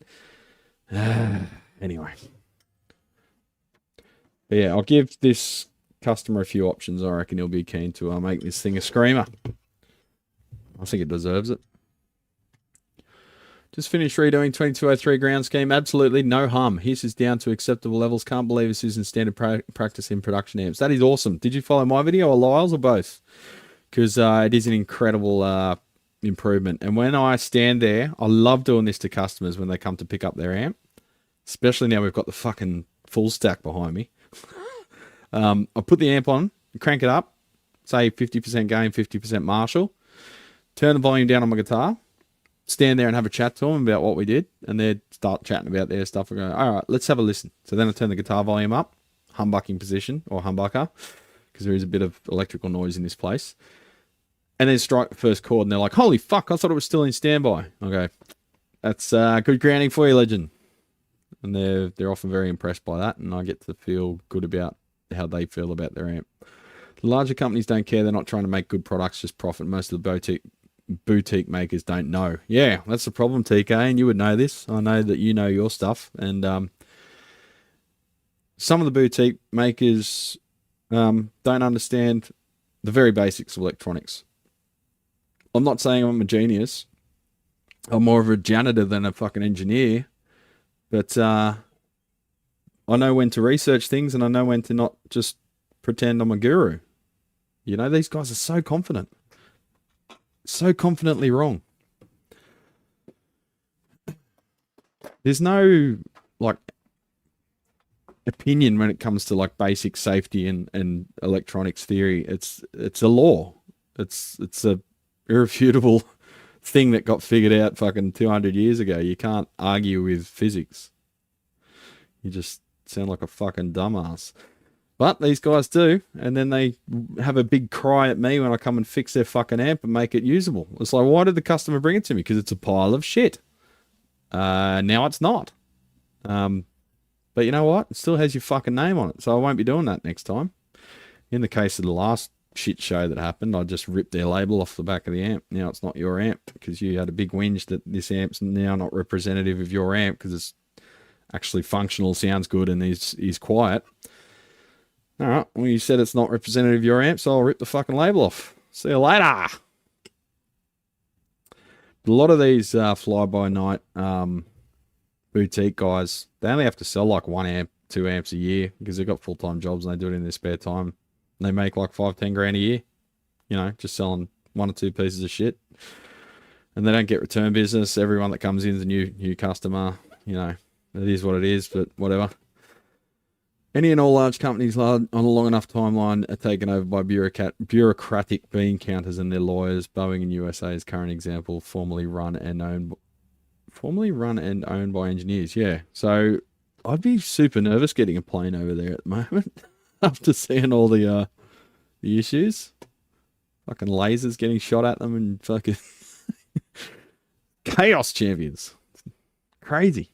Anyway. But yeah, I'll give this customer a few options. I reckon he'll be keen to make this thing a screamer. I think it deserves it. Just finished redoing 2203 ground scheme. Absolutely no hum. Hiss is down to acceptable levels. Can't believe this isn't standard practice in production amps. That is awesome. Did you follow my video or Lyle's or both? Because it is an incredible improvement. And when I stand there, I love doing this to customers when they come to pick up their amp. Especially now we've got the fucking full stack behind me. I put the amp on, crank it up, say 50% gain, 50% Marshall. Turn the volume down on my guitar. Stand there and have a chat to them about what we did, and they'd start chatting about their stuff. And go, all right, let's have a listen. So then I turn the guitar volume up, humbucking position, or humbucker, because there is a bit of electrical noise in this place. And then strike the first chord, and they're like, holy fuck, I thought it was still in standby. I go, that's good grounding for you, legend. And they're often very impressed by that, and I get to feel good about how they feel about their amp. The larger companies don't care. They're not trying to make good products, just profit. Most of the boutique makers don't know. Yeah, that's the problem, TK, and you would know this. I know that you know your stuff, and some of the boutique makers don't understand the very basics of electronics. I'm not saying I'm a genius. I'm more of a janitor than a fucking engineer, but I know when to research things, and I know when to not just pretend I'm a guru. You know, these guys are so confident. So confidently wrong. There's no like opinion when it comes to like basic safety and electronics theory. It's a law. It's a irrefutable thing that got figured out fucking 200 years ago. You can't argue with physics. You just sound like a fucking dumbass. But these guys do, and then they have a big cry at me when I come and fix their fucking amp and make it usable. It's like, why did the customer bring it to me? Because it's a pile of shit. Now it's not. But you know what? It still has your fucking name on it, so I won't be doing that next time. In the case of the last shit show that happened, I just ripped their label off the back of the amp. Now it's not your amp, because you had a big whinge that this amp's now not representative of your amp, because it's actually functional, sounds good, and is quiet. All right, well, you said it's not representative of your amp, so I'll rip the fucking label off. See you later. But a lot of these fly-by-night boutique guys, they only have to sell like 1 amp, 2 amps a year, because they've got full-time jobs and they do it in their spare time. And they make like 5-10 grand a year, you know, just selling 1 or 2 pieces of shit. And they don't get return business. Everyone that comes in is a new customer. You know, it is what it is, but whatever. Any and all large companies on a long enough timeline are taken over by bureaucratic bean counters and their lawyers. Boeing in USA's current example, formerly run and owned by engineers. Yeah, so I'd be super nervous getting a plane over there at the moment after seeing all the issues. Fucking lasers getting shot at them and fucking chaos champions. Crazy.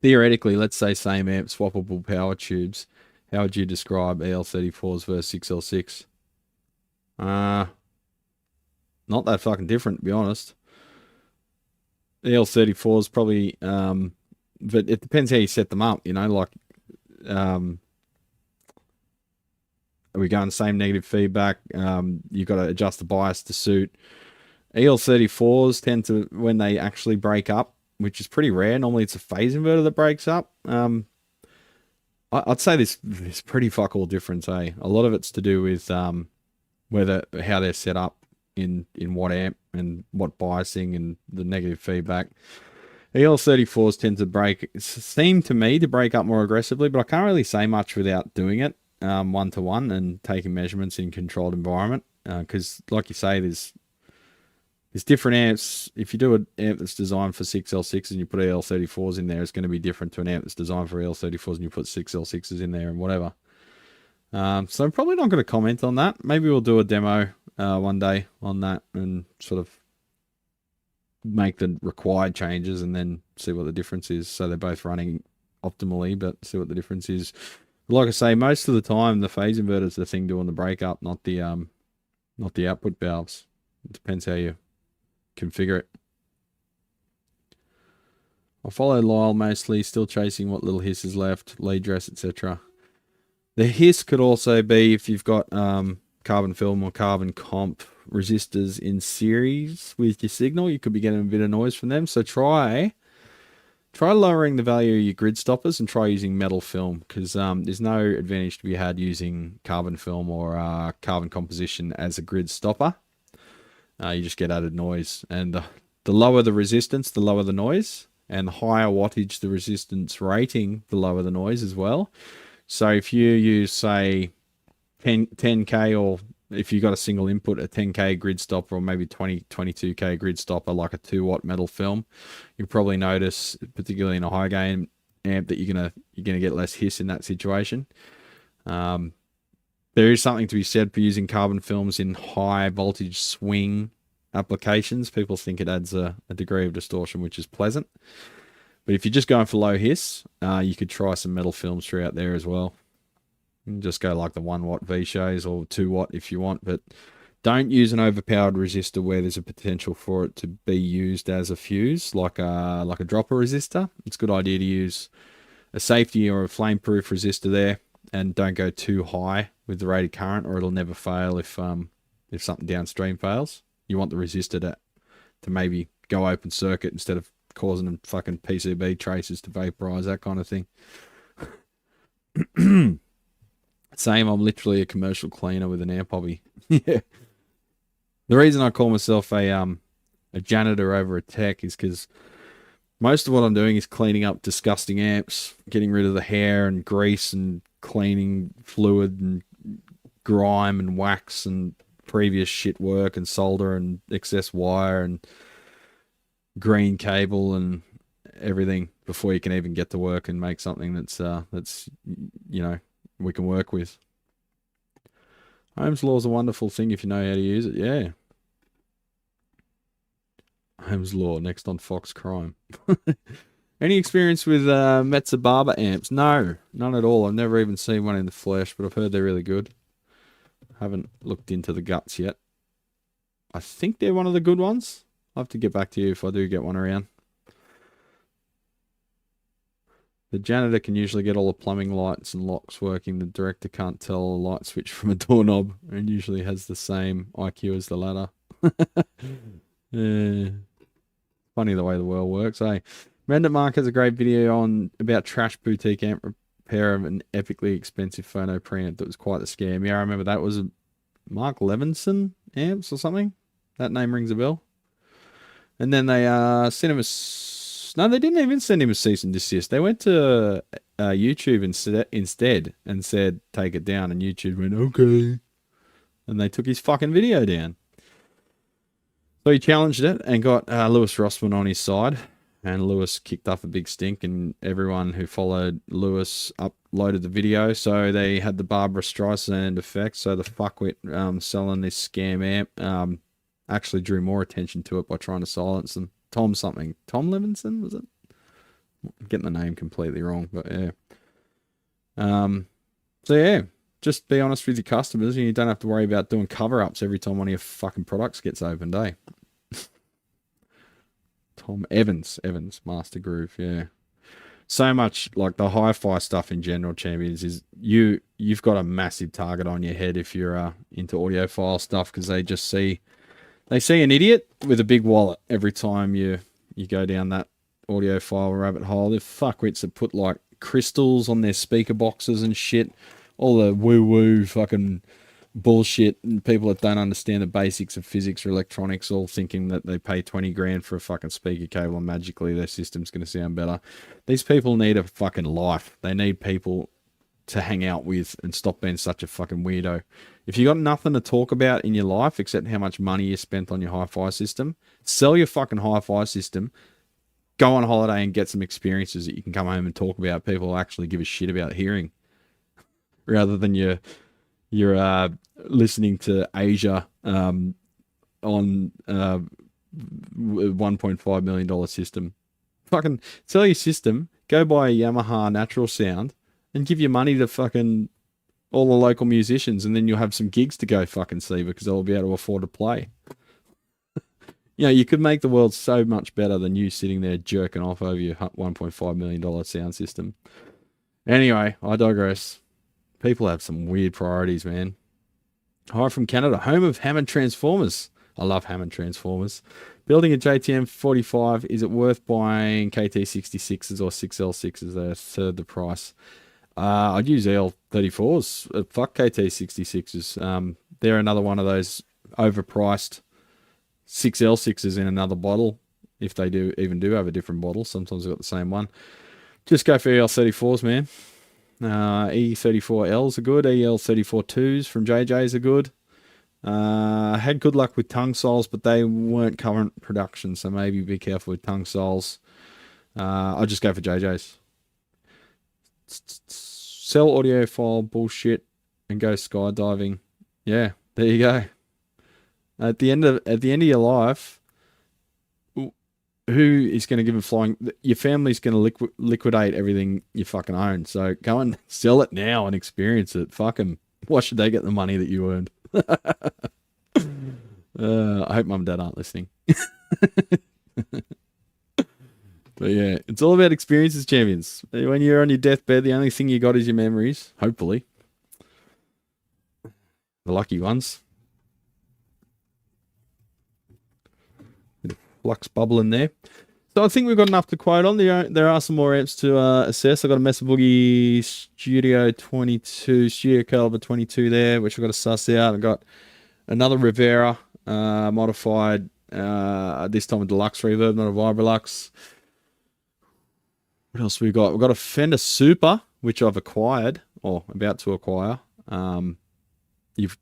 Theoretically, let's say same amp, swappable power tubes. How would you describe EL34s versus 6L6? Not that fucking different, to be honest. EL34s probably, but it depends how you set them up, you know, like, are we going the same negative feedback? You've got to adjust the bias to suit. EL34s tend to, when they actually break up, which is pretty rare. Normally it's a phase inverter that breaks up. I'd say there's pretty fuck all difference, eh? A lot of it's to do with how they're set up in what amp and what biasing and the negative feedback. EL34s tend to seem to me to break up more aggressively, but I can't really say much without doing it one-to-one and taking measurements in controlled environment. Because like you say, there's different amps. If you do an amp that's designed for 6L6s and you put EL34s in there, it's going to be different to an amp that's designed for EL34s and you put 6L6s in there and whatever. So I'm probably not going to comment on that. Maybe we'll do a demo one day on that and sort of make the required changes and then see what the difference is. So they're both running optimally, but see what the difference is. Like I say, most of the time the phase inverter is the thing doing the breakup, not the output valves. It depends how you configure it. I'll follow Lyle mostly, still chasing what little hiss is left, lead dress, etc. The hiss could also be if you've got carbon film or carbon comp resistors in series with your signal, you could be getting a bit of noise from them. So try lowering the value of your grid stoppers and try using metal film, because there's no advantage to be had using carbon film or carbon composition as a grid stopper. You just get added noise, and the lower the resistance, the lower the noise, and the higher wattage the resistance rating, the lower the noise as well. So if you use, say, 10K, or if you got a single input, a 10K grid stopper, or maybe 22K grid stopper, like a 2-watt metal film, you'll probably notice, particularly in a high gain amp, that you're gonna get less hiss in that situation. There is something to be said for using carbon films in high voltage swing applications. People think it adds a degree of distortion, which is pleasant. But if you're just going for low hiss, you could try some metal films throughout there as well. You can just go like the 1-watt V-shows or 2-watt if you want, but don't use an overpowered resistor where there's a potential for it to be used as a fuse, like a dropper resistor. It's a good idea to use a safety or a flame-proof resistor there, and don't go too high with the rated current, or it'll never fail if something downstream fails. You want the resistor to maybe go open circuit instead of causing them fucking PCB traces to vaporize, that kind of thing. Same, I'm literally a commercial cleaner with an amp hobby. Yeah. The reason I call myself a janitor over a tech is because most of what I'm doing is cleaning up disgusting amps, getting rid of the hair and grease and cleaning fluid and grime and wax and previous shit work and solder and excess wire and green cable and everything before you can even get to work and make something that's we can work with. Ohm's law is a wonderful thing if you know how to use it. Yeah. Ohm's law next on Fox Crime. Any experience with Metzer Barber amps? No, none at all. I've never even seen one in the flesh, but I've heard they're really good. Haven't looked into the guts yet. I think they're one of the good ones. I'll have to get back to you if I do get one around. The janitor can usually get all the plumbing lights and locks working. The director can't tell a light switch from a doorknob and usually has the same IQ as the ladder. Yeah. Funny the way the world works, eh? Random Mark has a great video about trash boutique amp repair of an epically expensive phono preamp that was quite the scam. Yeah, I remember that was a Mark Levinson amps or something. That name rings a bell. And then they sent him no, they didn't even send him a cease and desist. They went to YouTube instead and said, take it down. And YouTube went, okay. And they took his fucking video down. So he challenged it and got Lewis Rossman on his side. And Lewis kicked up a big stink, and everyone who followed Lewis uploaded the video. So they had the Barbara Streisand effect. So the fuckwit selling this scam amp actually drew more attention to it by trying to silence them. Tom Levinson, was it? I'm getting the name completely wrong, but yeah. So yeah, just be honest with your customers, and you don't have to worry about doing cover-ups every time one of your fucking products gets opened, eh? Tom Evans, Master Groove, yeah. So much, like the hi-fi stuff in general, champions, is you've got a massive target on your head if you're into audiophile stuff, because they just see an idiot with a big wallet every time you go down that audiophile rabbit hole. They're fuckwits that put like crystals on their speaker boxes and shit. All the woo-woo fucking bullshit, and people that don't understand the basics of physics or electronics, all thinking that they pay 20 grand for a fucking speaker cable and magically their system's going to sound better. These people need a fucking life. They need people to hang out with and stop being such a fucking weirdo. If you got nothing to talk about in your life except how much money you spent on your hi-fi system, sell your fucking hi-fi system, go on holiday and get some experiences that you can come home and talk about. People will actually give a shit about hearing. rather than you're listening to Asia on $1.5 million system. Fucking sell your system, go buy a Yamaha Natural Sound, and give your money to fucking all the local musicians, and then you'll have some gigs to go fucking see because they'll be able to afford to play. You know, you could make the world so much better than you sitting there jerking off over your $1.5 million sound system. Anyway, I digress. People have some weird priorities, man. Hi from Canada, home of Hammond Transformers. I love Hammond Transformers. Building a JTM 45, is it worth buying KT66s or 6L6s? They're a third the price. I'd use EL34s. Fuck KT66s. They're another one of those overpriced 6L6s in another bottle. If they do have a different bottle. Sometimes they've got the same one. Just go for EL34s, man. E34Ls are good. EL34-2s from JJ's are good. Had good luck with tongue soles, but they weren't current production, so maybe be careful with tongue soles. I'll just go for JJ's. Sell audiophile bullshit and go skydiving. Yeah, there you go. At the end of your life, who is going to give a flying? Your family's going to liquidate everything you fucking own. So go and sell it now and experience it. Fuck them. Why should they get the money that you earned? I hope mum and dad aren't listening. But yeah, it's all about experiences, champions. When you're on your deathbed, the only thing you got is your memories, hopefully. The lucky ones. Bit of flux bubble in there. So I think we've got enough to quote on. There are some more amps to assess. I've got a Mesa Boogie Studio Caliber 22 there, which I've got to suss out. I've got another Rivera modified, this time a deluxe reverb, not a Vibrolux. What else we got? We've got a Fender Super, which I've acquired, or about to acquire. You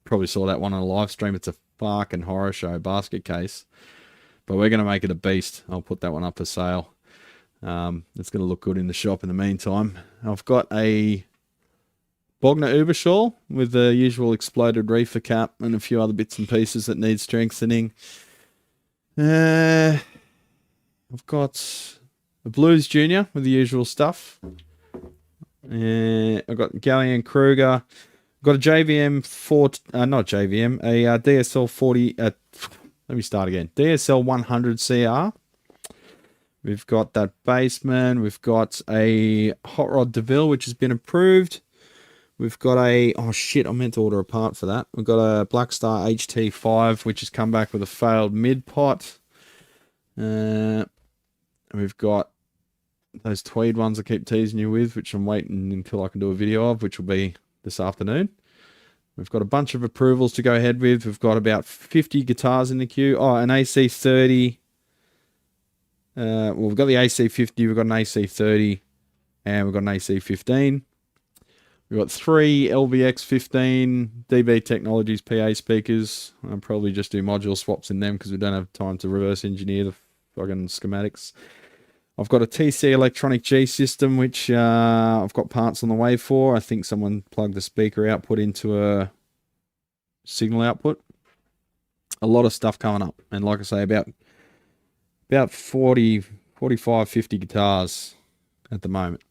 probably saw that one on a live stream. It's a fucking horror show basket case. But we're going to make it a beast. I'll put that one up for sale. It's going to look good in the shop in the meantime. I've got a Bogner Uberschall with the usual exploded reefer cap and a few other bits and pieces that need strengthening. I've got a Blues Junior with the usual stuff. I've got Gallian Kruger. I've got a JVM 4, not JVM, a DSL 40. Let me start again. DSL 100 CR. We've got that Bassman. We've got a Hot Rod DeVille, which has been approved. We've got a, oh shit, I meant to order a part for that. We've got a Blackstar HT5, which has come back with a failed mid pot. We've got those tweed ones I keep teasing you with, which I'm waiting until I can do a video of, which will be this afternoon. We've got a bunch of approvals to go ahead with. We've got about 50 guitars in the queue. Oh, an AC30. Well, we've got the AC50, we've got an AC30, and we've got an AC15. We've got 3 LVX15 DB Technologies PA speakers. I'll probably just do module swaps in them because we don't have time to reverse engineer the fucking schematics. I've got a TC Electronic G system, which I've got parts on the way for. I think someone plugged the speaker output into a signal output. A lot of stuff coming up. And like I say, about 40, 45, 50 guitars at the moment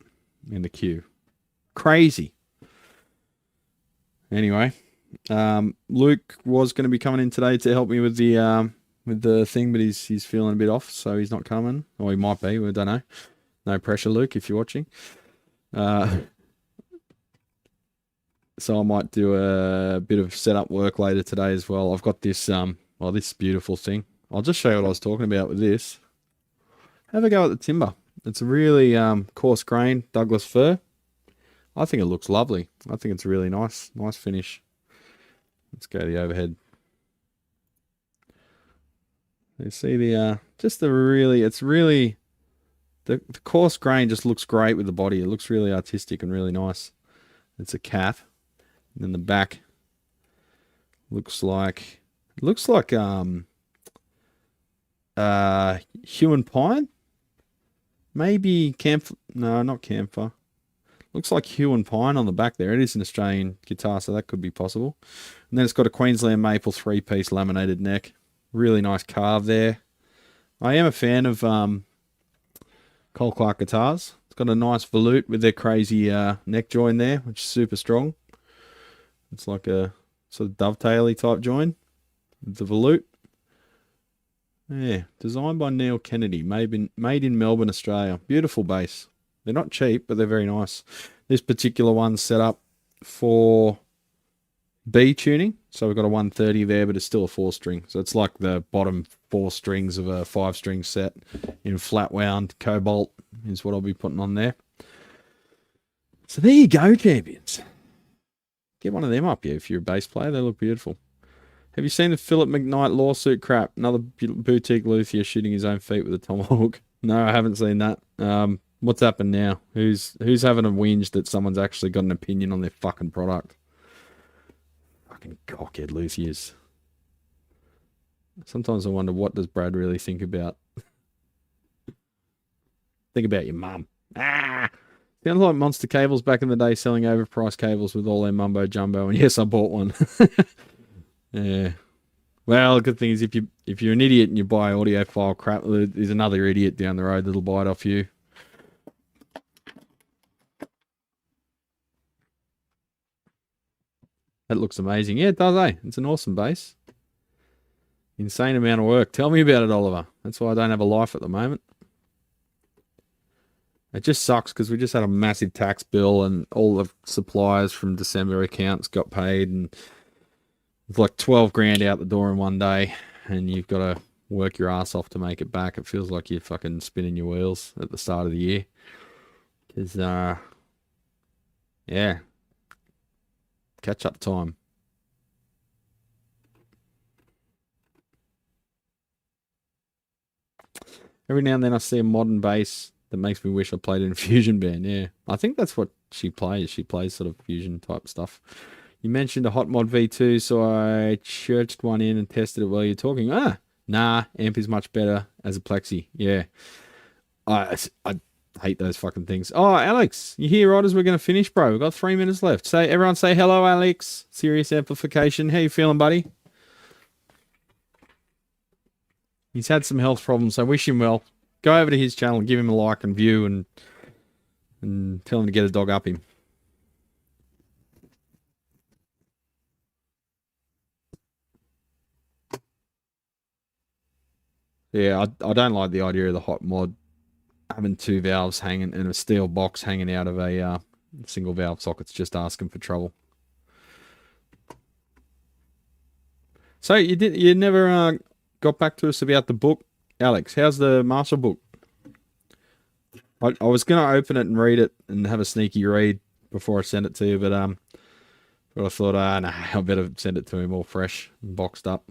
in the queue. Crazy. Anyway, Luke was going to be coming in today to help me with the thing, but he's feeling a bit off, so he's not coming. Or he might be, we don't know. No pressure, Luke, if you're watching. So I might do a bit of setup work later today as well. I've got this this beautiful thing. I'll just show you what I was talking about with this. Have a go at the timber. It's a really coarse grain Douglas fir. I think it looks lovely. I think it's really nice finish. Let's go to the overhead. You see the the coarse grain just looks great with the body. It looks really artistic and really nice. It's a cat, and then the back looks like human pine, maybe camphor. No, not camphor. Looks like Hue and Pine on the back there. It is an Australian guitar, so that could be possible. And then it's got a Queensland maple 3-piece laminated neck. Really nice carve there. I am a fan of Cole Clark guitars. It's got a nice volute with their crazy neck join there, which is super strong. It's like a sort of dovetail-y type join with the volute. Yeah, designed by Neil Kennedy, made in Melbourne, Australia. Beautiful bass. They're not cheap, but they're very nice. This particular one's set up for B tuning. So we've got a 130 there, but it's still a 4-string. So it's like the bottom 4 strings of a 5-string set in flat wound cobalt is what I'll be putting on there. So there you go, champions. Get one of them up, yeah, if you're a bass player. They look beautiful. Have you seen the Philip McKnight lawsuit crap? Another boutique luthier shooting his own feet with a tomahawk. No, I haven't seen that. What's happened now? Who's having a whinge that someone's actually got an opinion on their fucking product? Fucking cockhead luthiers. Sometimes I wonder, what does Brad really think about? Think about your mum. Ah! Sounds like Monster Cables back in the day selling overpriced cables with all their mumbo jumbo. And yes, I bought one. Yeah. Well, the good thing is if you're an idiot and you buy audiophile crap, there's another idiot down the road that'll buy it off you. That looks amazing. Yeah, it does, eh? It's an awesome bass. Insane amount of work. Tell me about it, Oliver. That's why I don't have a life at the moment. It just sucks because we just had a massive tax bill and all the suppliers from December accounts got paid, and it's like 12 grand out the door in one day, and you've got to work your ass off to make it back. It feels like you're fucking spinning your wheels at the start of the year. Because, yeah. Catch up time. Every now and then I see a modern bass that makes me wish I played in a fusion band. Yeah, I think that's what she plays. She plays sort of fusion type stuff. You mentioned a Hot Mod V2, so I churched one in and tested it while you're talking. Nah, amp is much better as a plexi. Yeah, I hate those fucking things. Oh, Alex, you here, Rod, as we're going to finish, bro. We've got 3 minutes left. Everyone say hello, Alex. Serious Amplification. How you feeling, buddy? He's had some health problems, so wish him well. Go over to his channel and give him a like and view and tell him to get a dog up him. Yeah, I don't like the idea of the Hot Mod having 2 valves hanging and a steel box hanging out of a single valve socket's just asking for trouble. So you never got back to us about the book, Alex. How's the Marshall book? I was gonna open it and read it and have a sneaky read before I send it to you, but I thought, nah, I better send it to him all fresh and boxed up.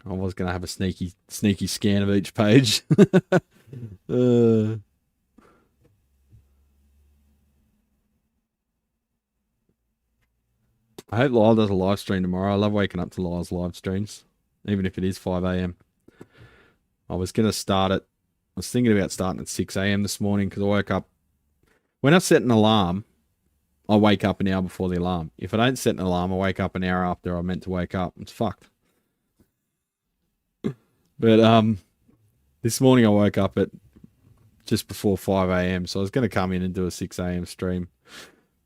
I was gonna have a sneaky scan of each page. I hope Lyle does a live stream tomorrow. I love waking up to Lyle's live streams, even if it is 5 a.m. I was gonna start it. I was thinking about starting at 6 a.m. this morning because I woke up. When I set an alarm, I wake up an hour before the alarm. If I don't set an alarm, I wake up an hour after I'm meant to wake up. It's fucked. But this morning I woke up at just before 5 a.m. So I was going to come in and do a 6 a.m. stream.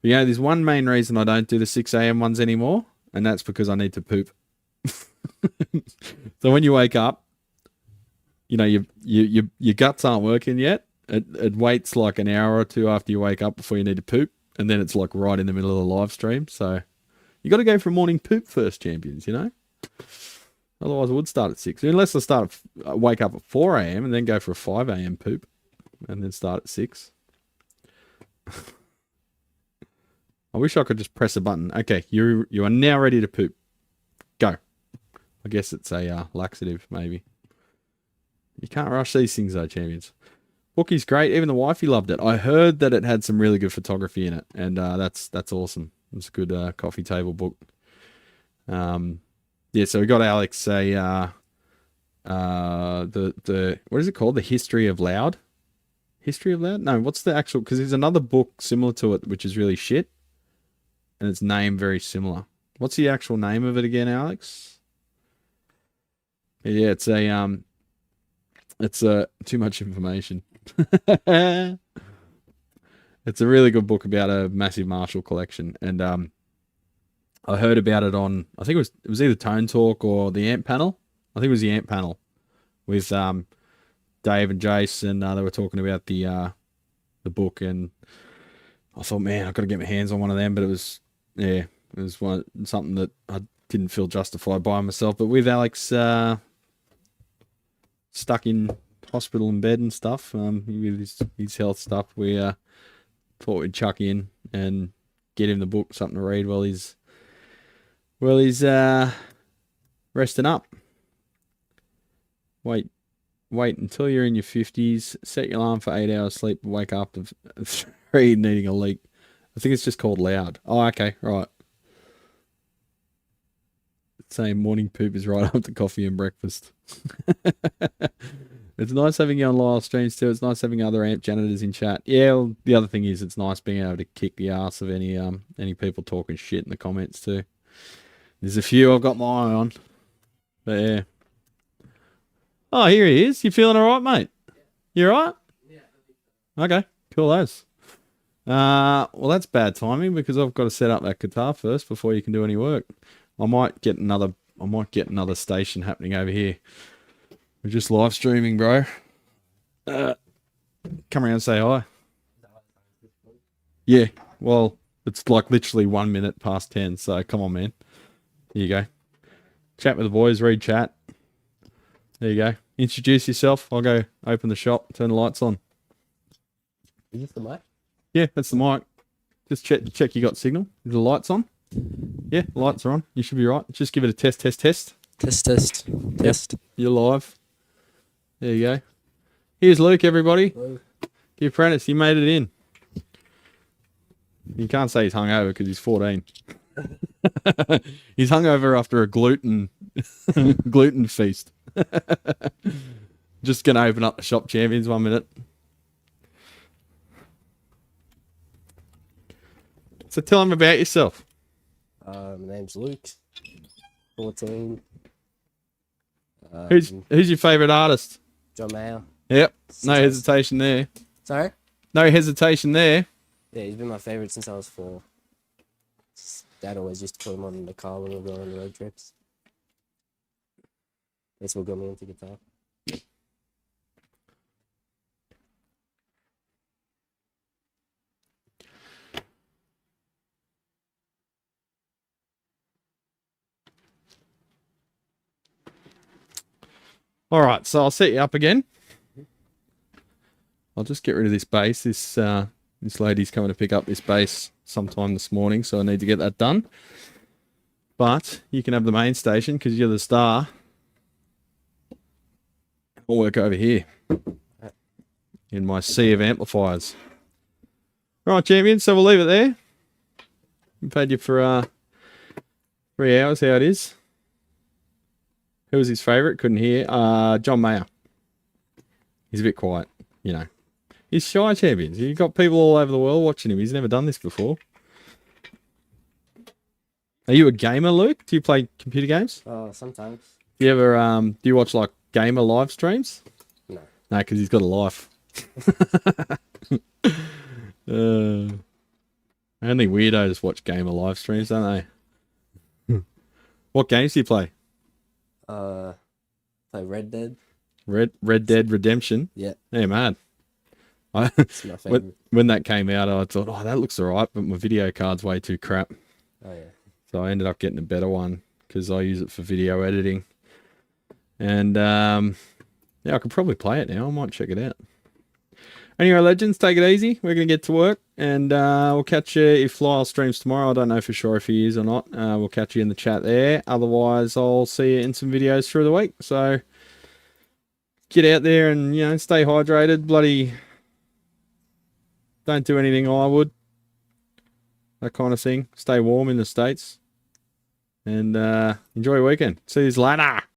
But, there's one main reason I don't do the 6 a.m. ones anymore, and that's because I need to poop. So when you wake up, your guts aren't working yet. It waits like an hour or two after you wake up before you need to poop, and then it's like right in the middle of the live stream. So you got to go for a morning poop first, champions, Otherwise I would start at 6. Unless I wake up at 4 a.m. and then go for a 5 a.m. poop and then start at 6. I wish I could just press a button. Okay, you are now ready to poop. Go. I guess it's a laxative, maybe. You can't rush these things though, champions. Bookie's great. Even the wifey loved it. I heard that it had some really good photography in it, and that's awesome. It's a good coffee table book. Yeah, so we got Alex the what is it called? The History of Loud. History of Loud? No, what's the actual... Because there's another book similar to it, which is really shit. And it's named very similar. What's the actual name of it again, Alex? Yeah, it's a... It's too much information. It's a really good book about a massive Marshall collection. And I heard about it on... I think it was either Tone Talk or the Amp Panel. I think it was the Amp Panel. With Dave and Jason. They were talking about the book. And I thought, man, I've got to get my hands on one of them. But it was... Yeah, it was something that I didn't feel justified buying myself. But with Alex stuck in hospital and bed and stuff, with his health stuff, we thought we'd chuck in and get him the book, something to read while he's resting up. Wait until you're in your 50s. Set your alarm for 8 hours sleep. Wake up to 3 needing a leak. I think it's just called Loud. Oh, okay, right. Saying morning poop is right after coffee and breakfast. It's nice having you on live streams too. It's nice having other amp janitors in chat. Yeah, well, the other thing is it's nice being able to kick the ass of any people talking shit in the comments too. There's a few I've got my eye on. But yeah. Oh, here he is. You feeling alright, mate? You alright? Yeah. Okay, cool as. Well, that's bad timing because I've got to set up that guitar first before you can do any work. I might get another station happening over here. We're just live streaming, bro. Come around and say hi. Yeah, well, it's like literally 1 minute past 10, so come on, man. Here you go. Chat with the boys, read chat. There you go. Introduce yourself. I'll go open the shop, turn the lights on. Is this the mic? Yeah, that's the mic. Just check you got signal. Is the lights on? Yeah, lights are on. You should be right. Just give it a test. Test. Yep, you're live. There you go. Here's Luke, everybody. Hello. The apprentice. He made it in. You can't say he's hungover because he's 14. He's hungover after a gluten feast. Just gonna open up the shop, champions. 1 minute. So tell him about yourself. My name's Luke. 14. Who's your favourite artist? John Mayer. Yep. No hesitation there. Sorry? No hesitation there. Yeah, he's been my favourite since I was 4. Dad always used to put him on the car when we were going on road trips. That's what got me into guitar. All right, so I'll set you up again. I'll just get rid of this bass. This lady's coming to pick up this bass sometime this morning, so I need to get that done. But you can have the main station because you're the star. I'll work over here in my sea of amplifiers. All right, champion, so we'll leave it there. We've had you for 3 hours, how it is. Who was his favourite? Couldn't hear. John Mayer. He's a bit quiet, you know. He's shy, champions. You've got people all over the world watching him. He's never done this before. Are you a gamer, Luke? Do you play computer games? Sometimes. Do you ever do you watch like gamer live streams? No. No, because he's got a life. Only weirdos watch gamer live streams, don't they? What games do you play? Play Red Dead. Red Dead Redemption. Yeah. Yeah, man. It's my favourite. when that came out, I thought, oh, that looks alright, but my video card's way too crap. Oh yeah. So I ended up getting a better one because I use it for video editing. And yeah, I could probably play it now. I might check it out. Anyway, legends, take it easy. We're going to get to work, and we'll catch you if Lyle streams tomorrow. I don't know for sure if he is or not. We'll catch you in the chat there. Otherwise, I'll see you in some videos through the week. So get out there and, you know, stay hydrated. Bloody don't do anything I would. That kind of thing. Stay warm in the States. And enjoy your weekend. See you later.